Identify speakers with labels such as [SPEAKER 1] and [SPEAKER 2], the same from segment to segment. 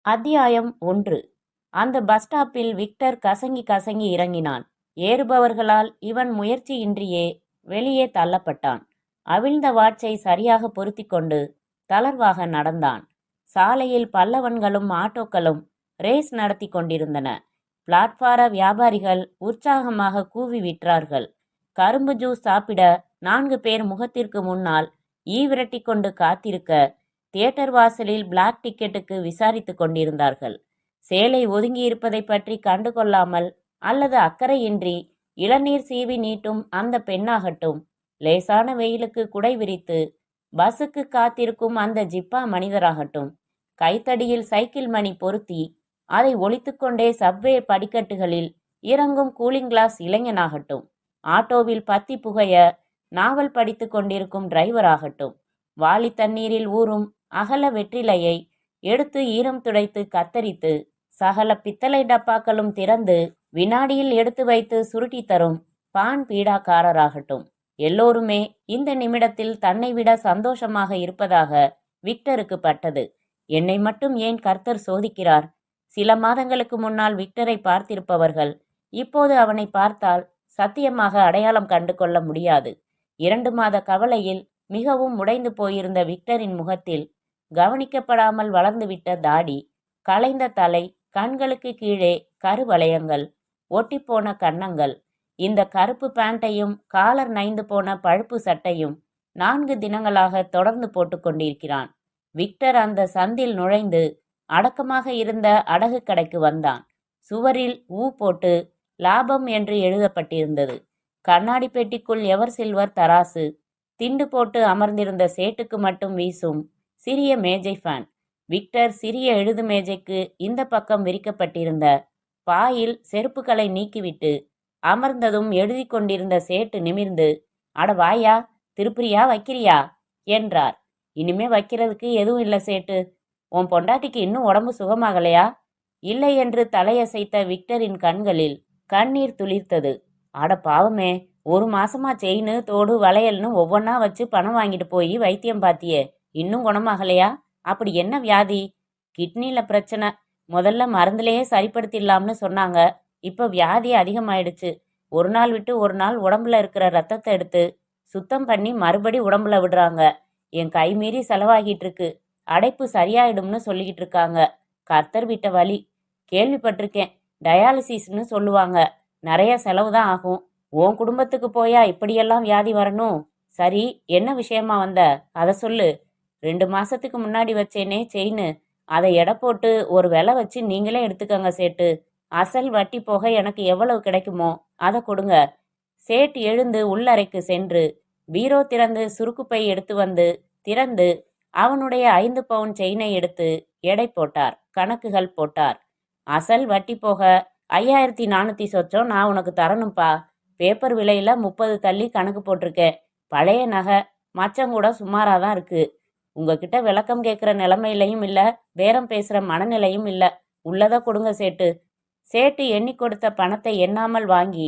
[SPEAKER 1] அத்தியாயம் 1. அந்த பஸ் ஸ்டாப்பில் விக்டர் கசங்கி கசங்கி இறங்கினான். ஏறுபவர்களால் இவன் முயற்சியின்றியே வெளியே தள்ளப்பட்டான். அவிழ்ந்த வாட்சை சரியாக பொருத்தி கொண்டு தளர்வாக நடந்தான். சாலையில் பல்லவன்களும் ஆட்டோக்களும் ரேஸ் நடத்தி கொண்டிருந்தன. பிளாட்பார வியாபாரிகள் உற்சாகமாக கூவி விற்றார்கள். கரும்பு ஜூஸ் சாப்பிட 4 பேர் முகத்திற்கு முன்னால் ஈவிரட்டி கொண்டு காத்திருக்க தியேட்டர் வாசலில் பிளாக் டிக்கெட்டுக்கு விசாரித்து கொண்டிருந்தார்கள். சேலை ஒதுங்கியிருப்பதை பற்றி கண்டுகொள்ளாமல் அல்லது அக்கறையின்றி இளநீர் சீவி நீட்டும் அந்த பெண்ணாகட்டும், லேசான வெயிலுக்கு குடை விரித்து பஸ்ஸுக்கு காத்திருக்கும் அந்த ஜிப்பா மனிதராகட்டும், கைத்தடியில் சைக்கிள் மணி பொருத்தி அதை ஒலித்துக்கொண்டே சப்வே படிக்கட்டுகளில் இறங்கும் கூலிங் கிளாஸ் இளைஞனாகட்டும், ஆட்டோவில் பத்தி புகைய நாவல் படித்து கொண்டிருக்கும் டிரைவராகட்டும், வாளி தண்ணீரில் ஊறும் அகல வெற்றிலையை எடுத்து ஈரம் துடைத்து கத்தரித்து சகல பித்தளை டப்பாக்களும் திறந்து வினாடியில் எடுத்து வைத்து சுருட்டி தரும் பான் பீடாக்காரராகட்டும், எல்லோருமே இந்த நிமிடத்தில் தன்னை விட சந்தோஷமாக இருப்பதாக விக்டருக்கு பட்டது. என்னை மட்டும் ஏன் கர்த்தர் சோதிக்கிறார்? சில மாதங்களுக்கு முன்னால் விக்டரை பார்த்திருப்பவர்கள் இப்போது அவனை பார்த்தால் சத்தியமாக அடையாளம் கண்டு கொள்ள முடியாது. 2 மாத கவலையில் மிகவும் உடைந்து போயிருந்த விக்டரின் முகத்தில் கவனிக்கப்படாமல் வளர்ந்துவிட்ட தாடி, களைந்த தலை, கண்களுக்கு கீழே கருவளையங்கள், ஒட்டிப்போன கன்னங்கள், இந்த கருப்பு பேண்ட்டையும் காலர் நைந்து போன பழுப்பு சட்டையும் 4 தினங்களாக தொடர்ந்து போட்டு கொண்டிருக்கிறான். விக்டர் அந்த சந்தில் நுழைந்து அடக்கமாக இருந்த அடகு கடைக்கு வந்தான். சுவரில் ஊ போட்டு லாபம் என்று எழுதப்பட்டிருந்தது. கண்ணாடி பெட்டிக்குள் எவர் சில்வர் தராசு, திண்டு போட்டு அமர்ந்திருந்த சேட்டுக்கு மட்டும் வீசும் சிறிய மேஜை ஃபேன். விக்டர் சிறிய எழுது மேஜைக்கு இந்த பக்கம் விரிக்கப்பட்டிருந்த பாயில் செருப்புகளை நீக்கிவிட்டு அமர்ந்ததும் எழுதி கொண்டிருந்த சேட்டு நிமிர்ந்து, அட வாயா, திருப்புரியா வைக்கிறியா என்றார். இனிமே வைக்கிறதுக்கு எதுவும் இல்லை சேட்டு. உன் பொண்டாட்டிக்கு இன்னும் உடம்பு சுகமாகலையா? இல்லை என்று தலையசைத்த விக்டரின் கண்களில் கண்ணீர் துளிர்த்தது. அட பாவமே, 1 மாசமா செயின், தோடு, வளையல்னு ஒவ்வொன்றா வச்சு பணம் வாங்கிட்டு போய் வைத்தியம் பார்த்தியே, இன்னும் குணமாகலையா? அப்படி என்ன வியாதி? கிட்னில பிரச்சனை. முதல்ல மருந்துலேயே சரிப்படுத்திடலாம்னு சொன்னாங்க. இப்போ வியாதி அதிகமாயிடுச்சு. ஒரு நாள் விட்டு ஒரு நாள் உடம்புல இருக்கிற ரத்தத்தை எடுத்து சுத்தம் பண்ணி மறுபடி உடம்புல விடுறாங்க. என் கை மீறி செலவாகிட்டு இருக்கு. அடைப்பு சரியாயிடும்னு சொல்லிக்கிட்டு இருக்காங்க. கர்த்தர் விட்ட வழி. கேள்விப்பட்டிருக்கேன், டயாலிசிஸ்ன்னு சொல்லுவாங்க. நிறைய செலவு தான் ஆகும். உன் குடும்பத்துக்கு போயா இப்படியெல்லாம் வியாதி வரணும்? சரி, என்ன விஷயமா வந்த? அதை சொல்லு. 2 மாசத்துக்கு முன்னாடி வச்சேனே செயின், அதை எடை போட்டு ஒரு விலை வச்சு நீங்களே எடுத்துக்கங்க சேட்டு. அசல் வட்டி போக எனக்கு எவ்வளவு கிடைக்குமோ அதை கொடுங்க. சேட் எழுந்து உள்ளறைக்கு சென்று பீரோ திறந்து சுருக்குப்பை எடுத்து வந்து திறந்து அவனுடைய 5 பவுன் செயினை எடுத்து எடை போட்டார். கணக்குகள் போட்டார். அசல் வட்டி போக 5400 சொச்சம் நான் உனக்கு தரணும்ப்பா. பேப்பர் விலையில 30 தள்ளி கணக்கு போட்டிருக்கேன். பழைய நகை, மச்சம் கூட சுமாராக தான் இருக்கு. உங்ககிட்ட விளக்கம் கேட்குற நிலைமையிலையும் இல்லை, பேரம் பேசுகிற மனநிலையும் இல்லை. உள்ளதை கொடுங்க சேட்டு. சேட்டு எண்ணி கொடுத்த பணத்தை எண்ணாமல் வாங்கி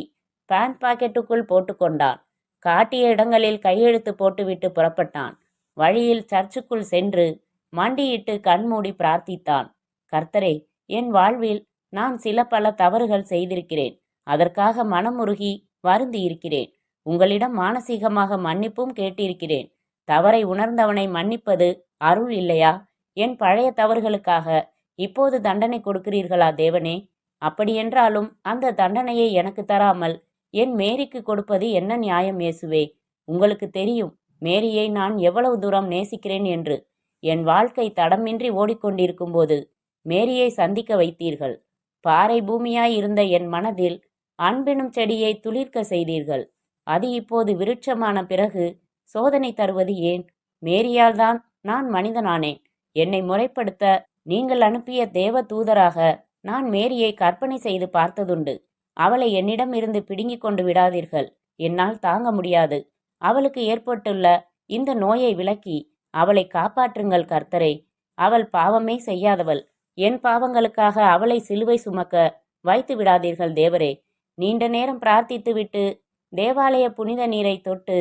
[SPEAKER 1] பேண்ட் பாக்கெட்டுக்குள் போட்டுக்கொண்டான். காட்டிய இடங்களில் கையெழுத்து போட்டுவிட்டு புறப்பட்டான். வழியில் சர்ச்சுக்குள் சென்று மண்டியிட்டு கண்மூடி பிரார்த்தித்தான். கர்த்தரே, என் வாழ்வில் நான் சில பல தவறுகள் செய்திருக்கிறேன். அதற்காக மனமுருகி வருந்தி இருக்கிறேன். உங்களிடம் மானசீகமாக மன்னிப்பும் கேட்டிருக்கிறேன். தவறை உணர்ந்தவனை மன்னிப்பது அருள் இல்லையா? என் பழைய தவறுகளுக்காக இப்போது தண்டனை கொடுக்கிறீர்களா தேவனே? அப்படியென்றாலும் அந்த தண்டனையை எனக்கு தராமல் என் மேரிக்கு கொடுப்பது என்ன நியாயம் இயேசுவே? உங்களுக்கு தெரியும் மேரியை நான் எவ்வளவு தூரம் நேசிக்கிறேன் என்று. என் வாழ்க்கை தடமின்றி ஓடிக்கொண்டிருக்கும் போது மேரியை சந்திக்க வைத்தீர்கள். பாறை பூமியாய் இருந்த என் மனதில் அன்பெனும் செடியை துளிர்க்க செய்தீர்கள். அது இப்போது விருட்சமான பிறகு சோதனை தருவது ஏன்? மேரியால் தான் நான் மனிதனானேன். என்னை முறைப்படுத்த நீங்கள் அனுப்பிய தேவ தூதராக நான் மேரியை கற்பனை செய்து பார்த்ததுண்டு. அவளை என்னிடம் இருந்து பிடுங்கி கொண்டு விடாதீர்கள். என்னால் தாங்க முடியாது. அவளுக்கு ஏற்பட்டுள்ள இந்த நோயை விலக்கி அவளை காப்பாற்றுங்கள் கர்த்தரே. அவள் பாவமே செய்யாதவள். என் பாவங்களுக்காக அவளை சிலுவை சுமக்க வைத்து விடாதீர்கள் தேவரே. நீண்ட நேரம் பிரார்த்தித்துவிட்டு தேவாலய புனித நீரை தொட்டு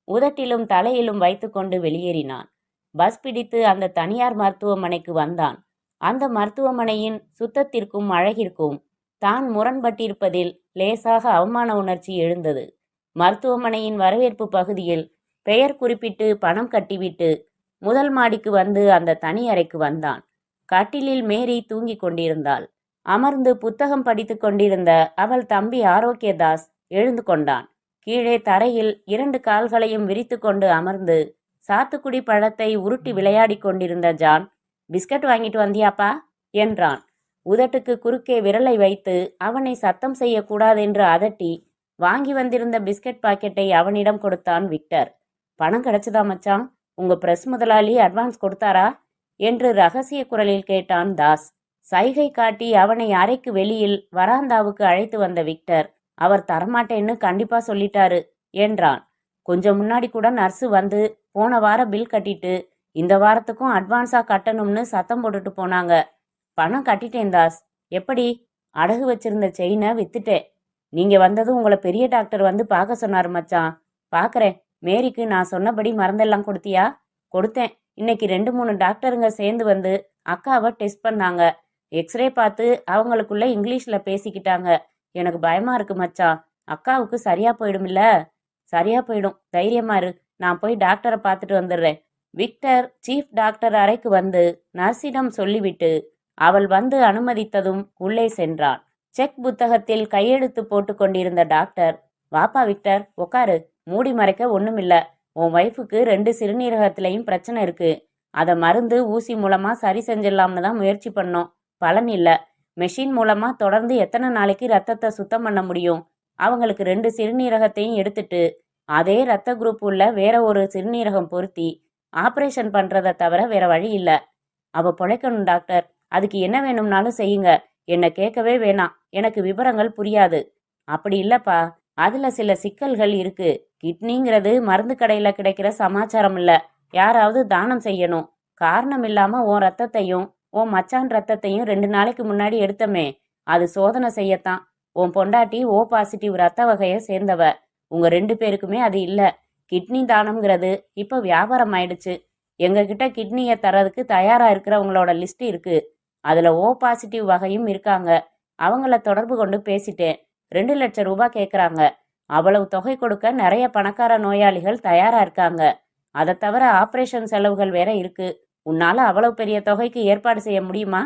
[SPEAKER 1] உதட்டிலும் தலையிலும் வைத்து கொண்டு வெளியேறினான். பஸ் பிடித்து அந்த தனியார் மருத்துவமனைக்கு வந்தான். அந்த மருத்துவமனையின் சுத்தத்திற்கும் அழகிற்கும் தான் முரண்பட்டிருப்பதில் லேசாக அவமான உணர்ச்சி எழுந்தது. மருத்துவமனையின் வரவேற்பு பகுதியில் பெயர் குறிப்பிட்டு பணம் கட்டிவிட்டு முதல் மாடிக்கு வந்து அந்த தனி அறைக்கு வந்தான். கட்டிலில் மேரி தூங்கிக் கொண்டிருந்தாள். அமர்ந்து புத்தகம் படித்து கொண்டிருந்த அவள் தம்பி ஆரோக்கியதாஸ் எழுந்து கொண்டான். கீழே தரையில் 2 கால்களையும் விரித்து கொண்டு அமர்ந்து சாத்துக்குடி பழத்தை உருட்டி விளையாடி கொண்டிருந்த ஜான், பிஸ்கட் வாங்கிட்டு வந்தியாப்பா என்றான். உதட்டுக்கு குறுக்கே விரலை வைத்து அவனை சத்தம் செய்யக்கூடாதென்று அதட்டி வாங்கி வந்திருந்த பிஸ்கட் பாக்கெட்டை அவனிடம் கொடுத்தான் விக்டர். பணம் கிடைச்சதா மச்சான்? உங்க பிரஸ் முதலாளி அட்வான்ஸ் கொடுத்தாரா என்று ரகசிய குரலில் கேட்டான் தாஸ். சைகை காட்டி அவனை அறைக்கு வெளியில் வராந்தாவுக்கு அழைத்து வந்த விக்டர், அவர் தரமாட்டேன்னு கண்டிப்பா சொல்லிட்டாரு என்றான். கொஞ்சம் முன்னாடி கூட நர்ஸு வந்து போன வாரம் பில் கட்டிட்டு இந்த வாரத்துக்கும் அட்வான்ஸா கட்டணும்னு சத்தம் போட்டுட்டு போனாங்க. பணம் கட்டிட்டேன் தாஸ். எப்படி? அடகு வச்சிருந்த செயினை வித்துட்டேன். நீங்க வந்ததும் உங்களை பெரிய டாக்டர் வந்து பார்க்க சொன்னாரு மச்சான். பார்க்கறேன். மேரிக்கு நான் சொன்னபடி மருந்தெல்லாம் கொடுத்தியா? கொடுத்தேன். இன்னைக்கு 2-3 டாக்டருங்க சேர்ந்து வந்து அக்காவை டெஸ்ட் பண்ணாங்க. எக்ஸ்ரே பார்த்து அவங்களுக்குள்ள இங்கிலீஷ்ல பேசிக்கிட்டாங்க. எனக்கு பயமா இருக்கு மச்சான். அக்காவுக்கு சரியா போயிடும்ல? சரியா போயிடும், தைரியமா இரு. நான் போய் டாக்டரை பார்த்துட்டு வந்துடுறேன். விக்டர் சீஃப் டாக்டர் அறைக்கு வந்து நர்ஸிடம் சொல்லிவிட்டு அவள் வந்து அனுமதித்ததும் உள்ளே சென்றான். செக் புத்தகத்தில் கையெழுத்து போட்டு கொண்டிருந்த டாக்டர், வாப்பா விக்டர், உக்காரு. மூடி மறைக்க ஒண்ணுமில்ல. உன் ஒய்ஃபுக்கு 2 சிறுநீரகத்திலையும் பிரச்சனை இருக்கு. அதை மருந்து ஊசி மூலமா சரி செஞ்சிடலாம்னு தான் முயற்சி பண்ணோம். பலன் இல்ல. மெஷின் மூலமா தொடர்ந்து எத்தனை நாளைக்கு ரத்தத்தை சுத்தம் பண்ண முடியும்? அவங்களுக்கு 2 சிறுநீரகத்தையும் எடுத்துட்டு அதே ரத்த குரூப் உள்ள வேற ஒரு சிறுநீரகம் பொருத்தி ஆபரேஷன் பண்றதை தவிர வேற வழி இல்ல. அவ பொழைக்கணும் டாக்டர். அதுக்கு என்ன வேணும்னாலும் செய்யுங்க. என்னை கேட்கவே வேணாம். எனக்கு விவரங்கள் புரியாது. அப்படி இல்லப்பா, அதுல சில சிக்கல்கள் இருக்கு. கிட்னிங்கிறது மருந்து கடையில கிடைக்கிற சமாச்சாரம் இல்ல. யாராவது தானம் செய்யணும். காரணம் இல்லாம உன் ரத்தத்தையும் உன் மச்சான் ரத்தத்தையும் 2 நாளைக்கு முன்னாடி எடுத்தமே, அது சோதனை செய்யத்தான். உன் பொண்டாட்டி ஓ பாசிட்டிவ் ரத்த வகையை சேர்ந்தவ. உங்க 2 பேருக்குமே அது இல்ல. கிட்னி தானம்ங்கிறது இப்ப வியாபாரம் ஆயிடுச்சு. எங்ககிட்ட கிட்னியை தரதுக்கு தயாரா இருக்கிறவங்களோட லிஸ்ட் இருக்கு. அதுல ஓ பாசிட்டிவ் வகையும் இருக்காங்க. அவங்கள தொடர்பு கொண்டு பேசிட்டேன். 2 லட்சம் ரூபாய் கேட்குறாங்க. அவ்வளவு தொகை கொடுக்க நிறைய பணக்கார நோயாளிகள் தயாரா இருக்காங்க. அதை தவிர ஆபரேஷன் செலவுகள் வேற இருக்கு. உன்னால அவ்வளவு பெரிய தொகைக்கு ஏற்பாடு செய்ய முடியுமா?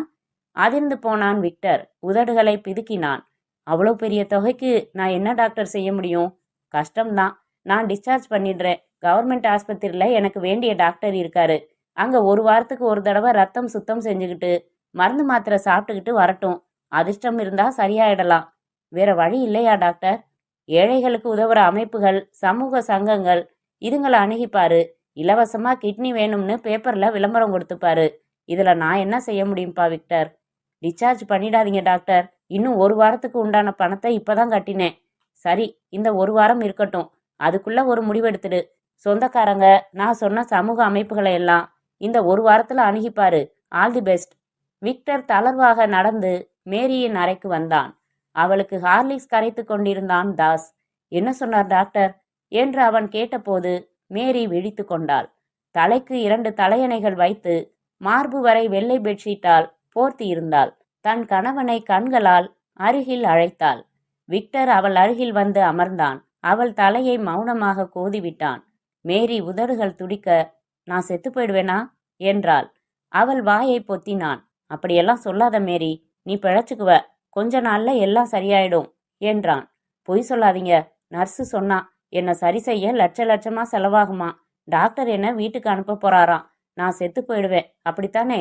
[SPEAKER 1] அதிர்ந்து போனான் விக்டர். உதடுகளை பிதுக்கினான். அவ்வளவு பெரிய தொகைக்கு நான் என்ன டாக்டர் செய்ய முடியும்? கஷ்டம்தான். நான் டிஸ்சார்ஜ் பண்ணிடுறேன். கவர்மெண்ட் ஆஸ்பத்திரியில் எனக்கு வேண்டிய டாக்டர் இருக்காரு. அங்க 1 வாரத்துக்கு ஒரு தடவை ரத்தம் சுத்தம் செஞ்சுக்கிட்டு மருந்து மாத்திரை சாப்பிட்டுக்கிட்டு வரட்டும். அதிர்ஷ்டம் இருந்தா சரியாயிடலாம். வேற வழி இல்லையா டாக்டர்? ஏழைகளுக்கு உதவுற அமைப்புகள், சமூக சங்கங்கள் இதுங்களை அணுகிப்பாரு. இலவசமா கிட்னி வேணும்னு பேப்பர்ல விளம்பரம் கொடுத்துப்பாரு. இதுல நான் என்ன செய்ய முடியும்பா விக்டர்? டிஸ்சார்ஜ் பண்ணிடாதீங்க டாக்டர். இன்னும் 1 வாரத்துக்கு உண்டான பணத்தை இப்பதான் கட்டினேன். சரி, இந்த 1 வாரம் இருக்கட்டும். அதுக்குள்ள ஒரு முடிவெடுத்துடு. சொந்தக்காரங்க, நான் சொன்ன சமூக அமைப்புகளை எல்லாம் இந்த 1 வாரத்துல அணுகிப்பாரு. All the best. விக்டர் தளர்வாக நடந்து மேரியின் அறைக்கு வந்தான். அவளுக்கு ஹார்லிக்ஸ் கரைத்து கொண்டிருந்தான் தாஸ். என்ன சொன்னார் டாக்டர் என்று அவன் கேட்டபோது மேரி விழித்து கொண்டாள். தலைக்கு 2 தலையணைகள் வைத்து மார்பு வரை வெள்ளை பெட்ஷீட்டால் போர்த்தி இருந்தாள். தன் கணவனை கண்களால் அருகில் அழைத்தாள். விக்டர் அவள் அருகில் வந்து அமர்ந்தான். அவள் தலையை மௌனமாக கோதிவிட்டான். மேரி உதடுகள் துடிக்க, நான் செத்து போயிடுவேனா என்றாள். அவள் வாயை பொத்தினான். அப்படியெல்லாம் சொல்லாத மேரி, நீ பிழைச்சுக்குவ. கொஞ்ச நாள்ல எல்லாம் சரியாயிடும் என்றான். பொய் சொல்லாதீங்க. நர்ஸு சொன்னா என்னை சரி செய்ய லட்சமா செலவாகுமா. டாக்டர் என்ன வீட்டுக்கு அனுப்ப போறாராம். நான் செத்து போயிடுவேன், அப்படித்தானே?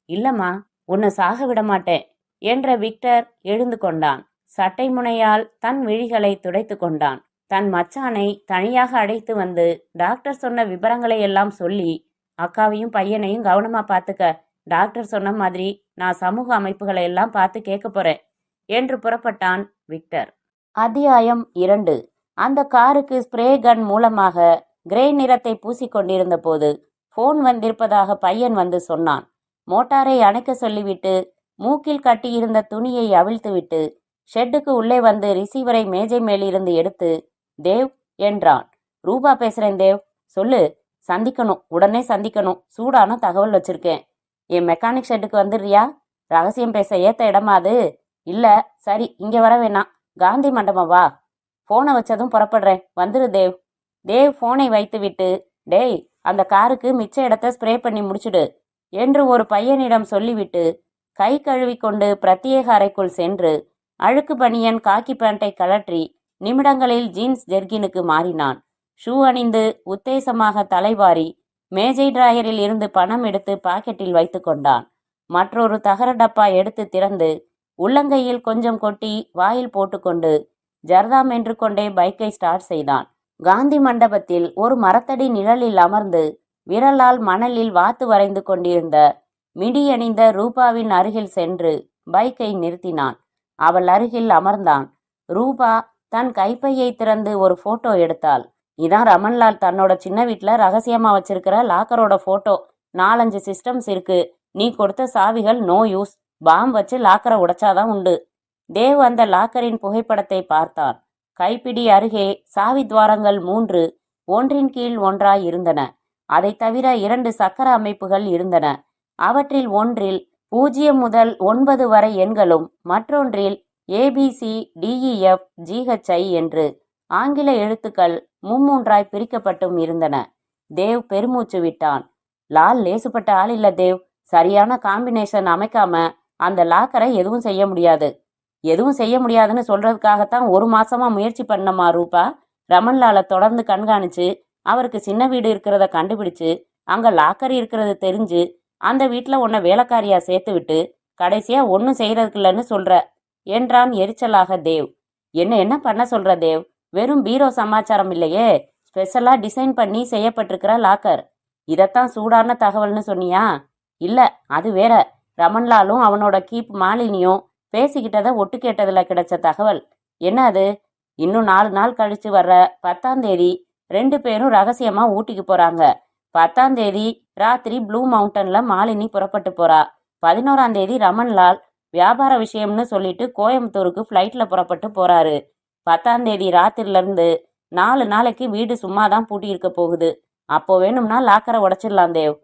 [SPEAKER 1] இல்லம்மா, உன்னை சாக விட மாட்டேன் என்ற விக்டர் எழுந்து கொண்டான். சட்டை முனையால் தன் விழிகளை துடைத்து கொண்டான். தன் மச்சானை தனியாக அழைத்து வந்து டாக்டர் சொன்ன விவரங்களை எல்லாம் சொல்லி, அக்காவையும் பையனையும் கவனமா பார்த்துக்க. டாக்டர் சொன்ன மாதிரி நான் சமூக அமைப்புகளை எல்லாம் பார்த்து கேட்க போறேன் என்று புறப்பட்டான் விக்டர். அத்தியாயம் 2. அந்த காருக்கு ஸ்ப்ரே கன் மூலமாக கிரே நிறத்தை பூசிக்கொண்டிருந்த போது போன் வந்திருப்பதாக பையன் வந்து சொன்னான். மோட்டாரை அணைக்க சொல்லிவிட்டு மூக்கில் கட்டியிருந்த துணியை அவிழ்த்துவிட்டு ஷெட்டுக்கு உள்ளே வந்து ரிசீவரை மேஜை மேலிருந்து எடுத்து, தேவ் என்றான். ரூபா பேசுறேன் தேவ். சொல்லு. சந்திக்கணும், உடனே சந்திக்கணும். சூடான தகவல் வச்சிருக்கேன். என் மெக்கானிக் ஷெட்டுக்கு வந்துடுறியா? ரகசியம் பேச ஏத்த இடமா அது? இல்ல, சரி, இங்க வர வேணாம், காந்தி மண்டபம் வா. போனை வச்சதும் புறப்படுறேன், வந்துரு தேவ். தேவ் போனை வைத்துவிட்டு, டேய், அந்த காருக்கு மிச்ச இடத்த ஸ்ப்ரே பண்ணி முடிச்சுடு என்று ஒரு பையனிடம் சொல்லிவிட்டு கை கழுவி கொண்டு பிரத்யேக அறைக்குள் சென்று அழுக்கு பனியன் காக்கி பேண்டை கழற்றி நிமிடங்களில் ஜீன்ஸ் ஜெர்கினுக்கு மாறினான். ஷூ அணிந்து உத்தேசமாக தலைவாரி மேஜை டிராயரில் இருந்து பணம் எடுத்து பாக்கெட்டில் வைத்து கொண்டான். மற்றொரு தகர டப்பா எடுத்து திறந்து உள்ளங்கையில் கொஞ்சம் கொட்டி வாயில் போட்டுக்கொண்டு ஜர்தாம் என்று கொண்டே பைக்கை ஸ்டார்ட் செய்தான். காந்தி மண்டபத்தில் ஒரு மரத்தடி நிழலில் அமர்ந்து விரலால் மணலில் வாத்து வரைந்து கொண்டிருந்த மிடி அணிந்த ரூபாவின் அருகில் சென்று பைக்கை நிறுத்தினான். அவள் அருகில் அமர்ந்தான். ரூபா தன் கைப்பையை திறந்து ஒரு போட்டோ எடுத்தாள். இதான் ரமன்லால் தன்னோட சின்ன வீட்டில் ரகசியமா வச்சிருக்கிற லாக்கரோட போட்டோ. 4-5 சிஸ்டம்ஸ் இருக்கு. நீ கொடுத்த சாவிகள் நோ யூஸ். பாம் வச்சு லாக்கரை உடைச்சாதான் உண்டு. தேவ் அந்த லாக்கரின் புகைப்படத்தை பார்த்தான். கைப்பிடி அருகே சாவி துவாரங்கள் 3 ஒன்றின் கீழ் ஒன்றாய் இருந்தன. அதை தவிர 2 சக்கர அமைப்புகள் இருந்தன. அவற்றில் ஒன்றில் 0 முதல் 9 வரை எண்களும் மற்றொன்றில் ABCDEFGHI என்று ஆங்கில எழுத்துக்கள் மும்மூன்றாய் பிரிக்கப்பட்டும் இருந்தன. தேவ் பெருமூச்சு விட்டான். லால் லேசுப்பட்ட ஆள் இல்ல தேவ். சரியான காம்பினேஷன் அமைக்காம அந்த லாக்கரை எதுவும் செய்ய முடியாது. எதுவும் செய்ய முடியாதுன்னு சொல்றதுக்காகத்தான் 1 மாசமா முயற்சி பண்ணமா ரூபா. ரமன்லாலை தொடர்ந்து கண்காணிச்சு அவருக்கு சின்ன வீடு இருக்கிறத கண்டுபிடிச்சு அங்க லாக்கர் இருக்கிறது தெரிஞ்சு அந்த வீட்டுல உன்னை வேலைக்காரியா சேர்த்து விட்டு கடைசியா ஒன்னும் செய்யறதுக்கு இல்லைன்னு சொல்ற என்றான் எரிச்சலாக தேவ். என்ன பண்ண சொல்ற தேவ்? வெறும் பீரோ சமாச்சாரம் இல்லையே, ஸ்பெஷலா டிசைன் பண்ணி செய்யப்பட்டிருக்கிற லாக்கர். இதத்தான் சூடான தகவல்னு சொன்னியா? இல்ல, அது வேற. ரமன்லாலும் அவனோட கீப் மாலினியும் பேசிக்கிட்டதை ஒட்டு கேட்டதுல கிடைச்ச தகவல். என்ன அது? இன்னும் 4 நாள் கழிச்சு வர்ற 10ஆம் தேதி 2 பேரும் ரகசியமா ஊட்டிக்கு போறாங்க. 10ஆம் தேதி ராத்திரி ப்ளூ மவுண்டன்ல மாலினி புறப்பட்டு போறா. 11ஆம் தேதி ரமன்லால் வியாபார விஷயம்னு சொல்லிட்டு கோயம்புத்தூருக்கு ஃப்ளைட்ல புறப்பட்டு போறாரு. 10ஆம் தேதி ராத்திரில இருந்து 4 நாளைக்கு வீடு சும்மாதான் பூட்டி இருக்க போகுது. அப்போ வேணும்னா லாக்கரை உடைச்சிடலாம் தேவ்.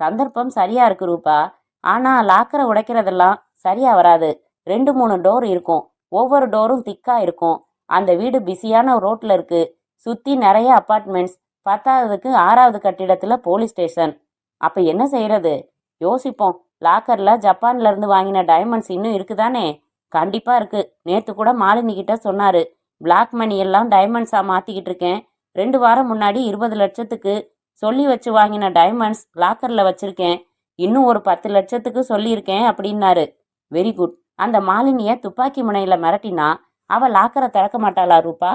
[SPEAKER 1] சந்தர்ப்பம் சரியா இருக்கு ரூபா. ஆனா லாக்கரை உடைக்கிறதெல்லாம் சரியா வராது. 2-3 டோர் இருக்கும். ஒவ்வொரு டோரும் திக்கா இருக்கும். அந்த வீடு பிஸியான ரோட்ல இருக்கு. சுத்தி நிறைய அப்பார்ட்மெண்ட்ஸ். 10ஆவதுக்கு 6ஆவது கட்டிடத்துல போலீஸ் ஸ்டேஷன். அப்ப என்ன செய்யறது? யோசிப்போம். லாக்கர்ல ஜப்பான்ல இருந்து வாங்கின டைமண்ட்ஸ் இன்னும் இருக்குதானே? கண்டிப்பா இருக்கு. நேத்து கூட மாலினி கிட்ட சொன்னாரு. பிளாக் மணி எல்லாம் டைமண்ட்ஸா மாத்திக்கிட்டு இருக்கேன். 2 வாரம் முன்னாடி 20 லட்சத்துக்கு சொல்லி வச்சு வாங்கின டைமண்ட்ஸ் லாக்கர்ல வச்சிருக்கேன். இன்னும் ஒரு 10 லட்சத்துக்கு சொல்லியிருக்கேன் அப்படின்னாரு. Very good. அந்த மாலினிய துப்பாக்கி முனையில மிரட்டினா அவ லாக்கரை திறக்க மாட்டாளா ரூபா?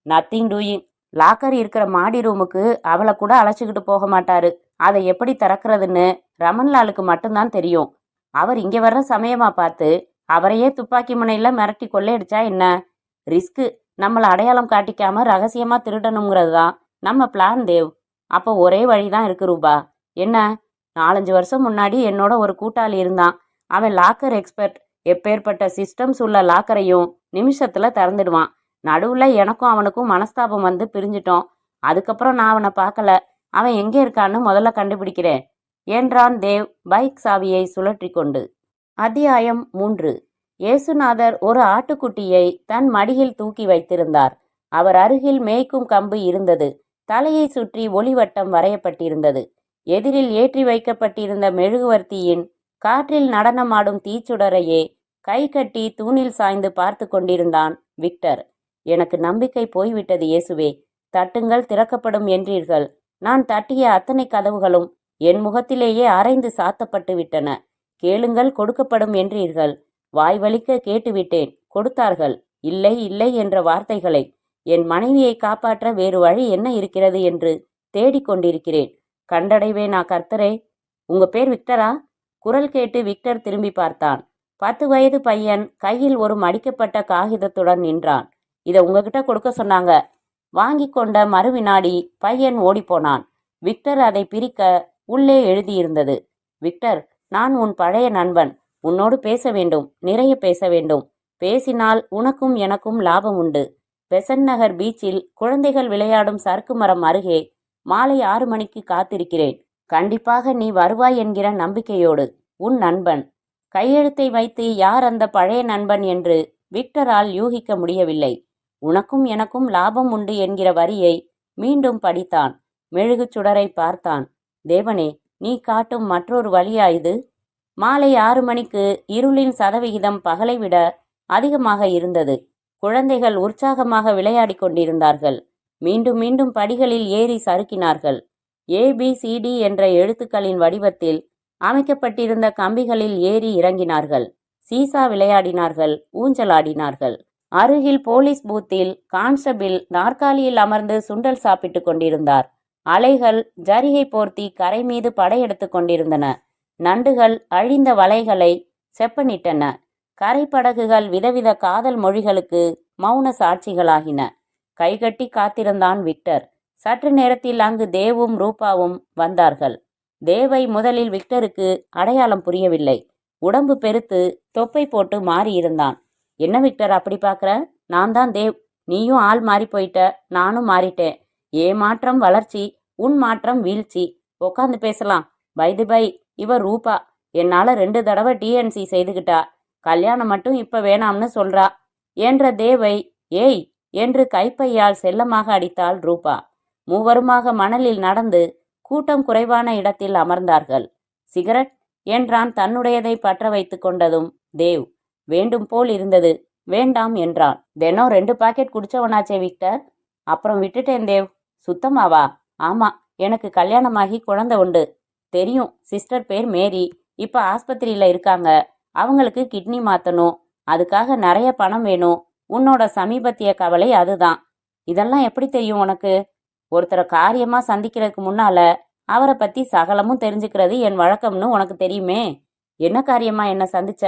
[SPEAKER 1] Nothing doing. லாக்கர் இருக்கிற மாடி ரூமுக்கு அவளை கூட அழைச்சிக்கிட்டு போக மாட்டாரு. அதை எப்படி திறக்கிறதுன்னு ரமன்லாலுக்கு மட்டும்தான் தெரியும். அவர் இங்க வர்ற சமயமா பார்த்து அவரையே துப்பாக்கி முனையில மிரட்டி கொள்ளையடிச்சா என்ன? ரிஸ்க்கு. நம்மளை அடையாளம் காட்டிக்காம ரகசியமா திருடணுங்கிறது தான் நம்ம பிளான் தேவ். அப்போ ஒரே வழிதான் இருக்கு ரூபா. என்ன? 4-5 வருஷம் முன்னாடி என்னோட ஒரு கூட்டாளி இருந்தான். அவன் லாக்கர் எக்ஸ்பர்ட். எப்பேற்பட்ட சிஸ்டம்ஸ் உள்ள லாக்கரையும் நிமிஷத்துல திறந்துடுவான். நடுவுல எனக்கும் அவனுக்கும் மனஸ்தாபம் வந்து பிரிஞ்சிட்டோம். அதுக்கப்புறம் நான் அவனை பார்க்கல. அவன் எங்கே இருக்கான்னு முதல்ல கண்டுபிடிக்கிறேன் என்றான் தேவ் பைக் சாவியை சுழற்றி கொண்டு. அத்தியாயம் 3. இயேசுநாதர் ஒரு ஆட்டுக்குட்டியை தன் மடியில் தூக்கி வைத்திருந்தார். அவர் அருகில் மேய்க்கும் கம்பு இருந்தது. தலையை சுற்றி ஒளிவட்டம் வரையப்பட்டிருந்தது. எதிரில் ஏற்றி வைக்கப்பட்டிருந்த மெழுகுவர்த்தியின் காற்றில் நடனமாடும் தீச்சுடரையே கை கட்டி தூணில் சாய்ந்து பார்த்து கொண்டிருந்தான் விக்டர். எனக்கு நம்பிக்கை போய்விட்டது இயேசுவே. தட்டுங்கள் திறக்கப்படும் என்றீர்கள். நான் தட்டிய அத்தனை கதவுகளும் என் முகத்திலேயே அரைந்து சாத்தப்பட்டு விட்டன. கேளுங்கள் கொடுக்கப்படும் என்றீர்கள். வாய் வலிக்க கேட்டுவிட்டேன். கொடுத்தார்கள். இல்லை இல்லை என்ற வார்த்தைகளை. என் மனைவியை காப்பாற்ற வேறு வழி என்ன இருக்கிறது என்று தேடிக்கொண்டிருக்கிறேன். கண்டடைவேனா கர்த்தரே? உங்க பேர் விக்டரா? குரல் கேட்டு விக்டர் திரும்பி பார்த்தான். 10 வயது பையன் கையில் ஒரு மடிக்கப்பட்ட காகிதத்துடன் நின்றான். இதை உங்ககிட்ட கொடுக்க சொன்னாங்க. வாங்கி கொண்ட மறுவினாடி பையன் ஓடிப்போனான். விக்டர் அதை பிரிக்க உள்ளே எழுதியிருந்தது. விக்டர், நான் உன் பழைய நண்பன். உன்னோடு பேச வேண்டும். நிறைய பேச வேண்டும். பேசினால் உனக்கும் எனக்கும் லாபம் உண்டு. பெசன்ட் நகர் பீச்சில் குழந்தைகள் விளையாடும் சறுக்கு மரம் அருகே மாலை 6 மணிக்கு காத்திருக்கிறேன். கண்டிப்பாக நீ வருவாய் என்கிற நம்பிக்கையோடு உன் நண்பன். கையெழுத்தை வைத்து யார் அந்த பழைய நண்பன் என்று விக்டரால் யூகிக்க முடியவில்லை. உனக்கும் எனக்கும் லாபம் உண்டு என்கிற வரியை மீண்டும் படித்தான். மெழுகுச் சுடரை பார்த்தான். தேவனே, நீ காட்டும் மற்றொரு வழியா இது? மாலை 6 மணிக்கு இருளின் சதவிகிதம் பகலை விட அதிகமாக இருந்தது. குழந்தைகள் உற்சாகமாக விளையாடிக் கொண்டிருந்தார்கள். மீண்டும் மீண்டும் படிகளில் ஏறி சறுக்கினார்கள். ABCD என்ற எழுத்துக்களின் வடிவத்தில் அமைக்கப்பட்டிருந்த கம்பிகளில் ஏறி இறங்கினார்கள். சீசா விளையாடினார்கள், ஊஞ்சலாடினார்கள். அருகில் போலீஸ் பூத்தில் கான்ஸ்டபிள் நாற்காலியில் அமர்ந்து சுண்டல் சாப்பிட்டு கொண்டிருந்தார். அலைகள் ஜரிகை போர்த்தி கரை மீது படையெடுத்து கொண்டிருந்தன. நண்டுகள் அழிந்த வலைகளை செப்பனிட்டன. கரைப்படகுகள் விதவித காதல் மொழிகளுக்கு மௌன சாட்சிகளாகின. கைகட்டி காத்திருந்தான் விக்டர். சற்று நேரத்தில் அங்கு தேவும் ரூபாவும் வந்தார்கள். தேவை முதலில் விக்டருக்கு அடையாளம் புரியவில்லை. உடம்பு பெருத்து தொப்பை போட்டு மாறியிருந்தான். என்ன விக்டர் அப்படி பார்க்குற? நான் தான் தேவ். நீயும் ஆள் மாறி போயிட்ட, நானும் மாறிட்டேன். மாற்றம் வளர்ச்சி, உன் மாற்றம் வீழ்ச்சி. உக்காந்து பேசலாம். பை இவ ரூபா. என்னால் 2 தடவை TNC செய்துகிட்டா. கல்யாணம் மட்டும் இப்ப வேணாம்னு சொல்றா என்ற தேவை ஏய் என்று கைப்பையால் செல்லமாக அடித்தாள் ரூபா. மூவருமாக மணலில் நடந்து கூட்டம் குறைவான இடத்தில் அமர்ந்தார்கள். சிகரெட் என்றான் தன்னுடையதை பற்ற வைத்து கொண்டதும். தேவ் வேண்டும் போல் இருந்தது. வேண்டாம் என்றான். தினம் 2 பாக்கெட் குடிச்சவனாச்சே விக்டர். அப்புறம் விட்டுட்டேன் தேவ். சுத்தமாவா? ஆமா, எனக்கு கல்யாணமாகி குழந்தை உண்டு. தெரியும். சிஸ்டர் பேர் மேரி. இப்ப ஆஸ்பத்திரியில இருக்காங்க. அவங்களுக்கு கிட்னி மாத்தணும். அதுக்காக நிறைய பணம் வேணும். உன்னோட சமீபத்திய கவலை அதுதான். இதெல்லாம் எப்படி தெரியும் உனக்கு? ஒருத்தரை காரியமா சந்திக்கிறதுக்கு முன்னால அவரை பத்தி சகலமும் தெரிஞ்சுக்கிறது என் வழக்கம்னு உனக்கு தெரியுமே. என்ன காரியமா என்ன சந்திச்ச?